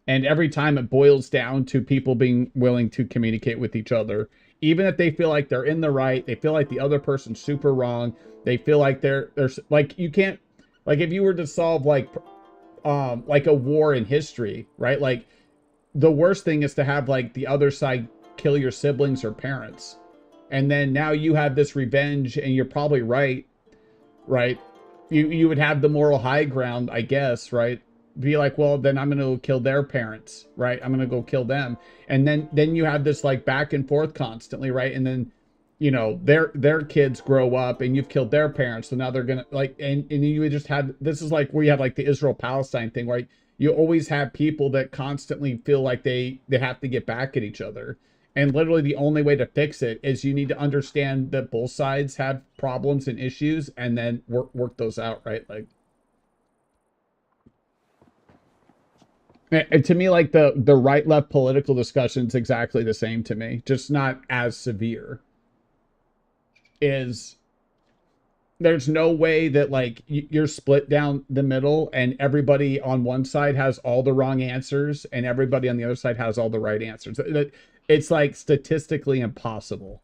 And every time it boils down to people being willing to communicate with each other, even if they feel like they're in the right, they feel like the other person's super wrong, they feel like they're like, you can't, like if you were to solve like a war in history, right? Like the worst thing is to have like the other side kill your siblings or parents. And then now you have this revenge and you're probably right? You would have the moral high ground, I guess, right? Be like, well, then I'm going to kill their parents, right? I'm going to go kill them. And then you have this like back and forth constantly, right? And then, you know, their kids grow up and you've killed their parents. So now they're going to like, and you would just had, this is like where you had like the Israel-Palestine thing, right? You always have people that constantly feel like they have to get back at each other. And literally the only way to fix it is you need to understand that both sides have problems and issues and then work those out, right? Like, and to me, like the right left political discussion is exactly the same to me, just not as severe. Is there's no way that like you're split down the middle and everybody on one side has all the wrong answers and everybody on the other side has all the right answers. It's like statistically impossible.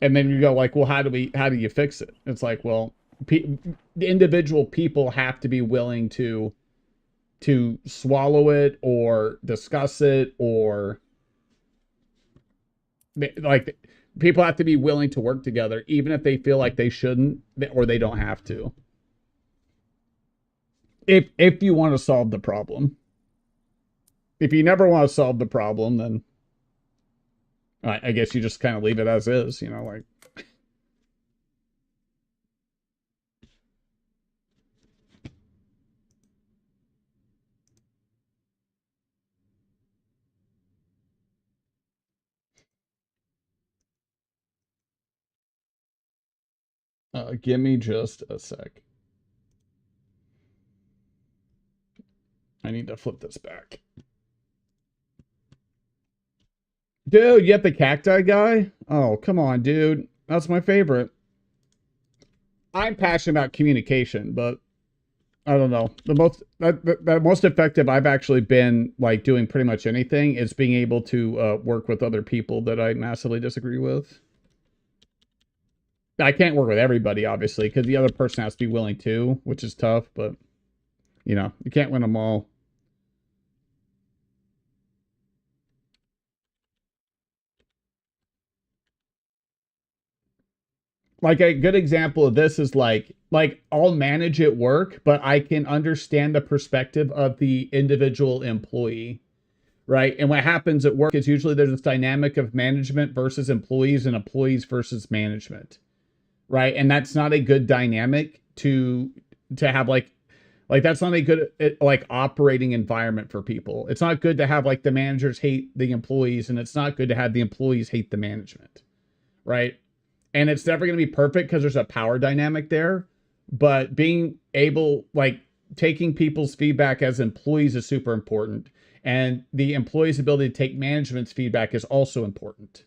And then you go like, well, how do you fix it? It's like, well, the individual people have to be willing to swallow it or discuss it, or like people have to be willing to work together even if they feel like they shouldn't or they don't have to, if you want to solve the problem. If you never want to solve the problem, then I guess you just kind of leave it as is, you know, like. Give me just a sec. I need to flip this back. Dude, you have the cacti guy? Oh, come on, dude. That's my favorite. I'm passionate about communication, but I don't know. The most effective I've actually been like doing pretty much anything is being able to work with other people that I massively disagree with. I can't work with everybody, obviously, because the other person has to be willing to, which is tough, but you know, you can't win them all. Like a good example of this is like I'll manage at work, but I can understand the perspective of the individual employee, right? And what happens at work is usually there's this dynamic of management versus employees and employees versus management, right? And that's not a good dynamic to have like that's not a good like operating environment for people. It's not good to have like the managers hate the employees and it's not good to have the employees hate the management, right? And it's never going to be perfect because there's a power dynamic there, but being able, like taking people's feedback as employees is super important. And the employee's ability to take management's feedback is also important,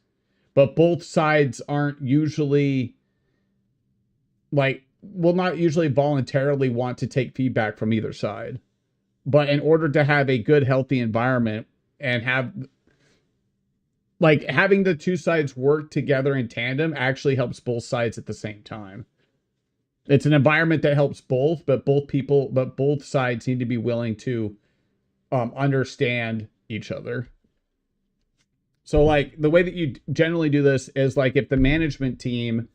but both sides aren't usually like will not usually voluntarily want to take feedback from either side. But in order to have a good, healthy environment and have like having the two sides work together in tandem actually helps both sides at the same time. It's an environment that helps both, but both sides need to be willing to understand each other. So like the way that you generally do this is like if the management team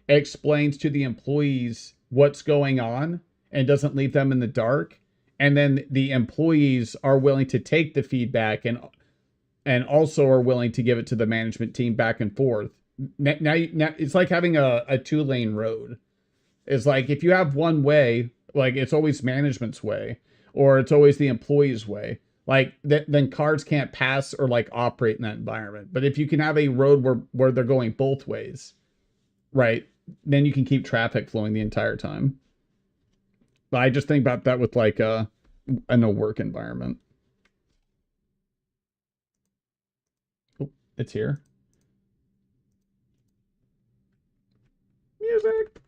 explains to the employees what's going on and doesn't leave them in the dark, and then the employees are willing to take the feedback and also are willing to give it to the management team back and forth. Now it's like having a two-lane road. It's like if you have one way, like it's always management's way, or it's always the employee's way. Like then cars can't pass or like operate in that environment. But if you can have a road where they're going both ways, right, then you can keep traffic flowing the entire time. But I just think about that with like a work environment. Oh, it's here. Music.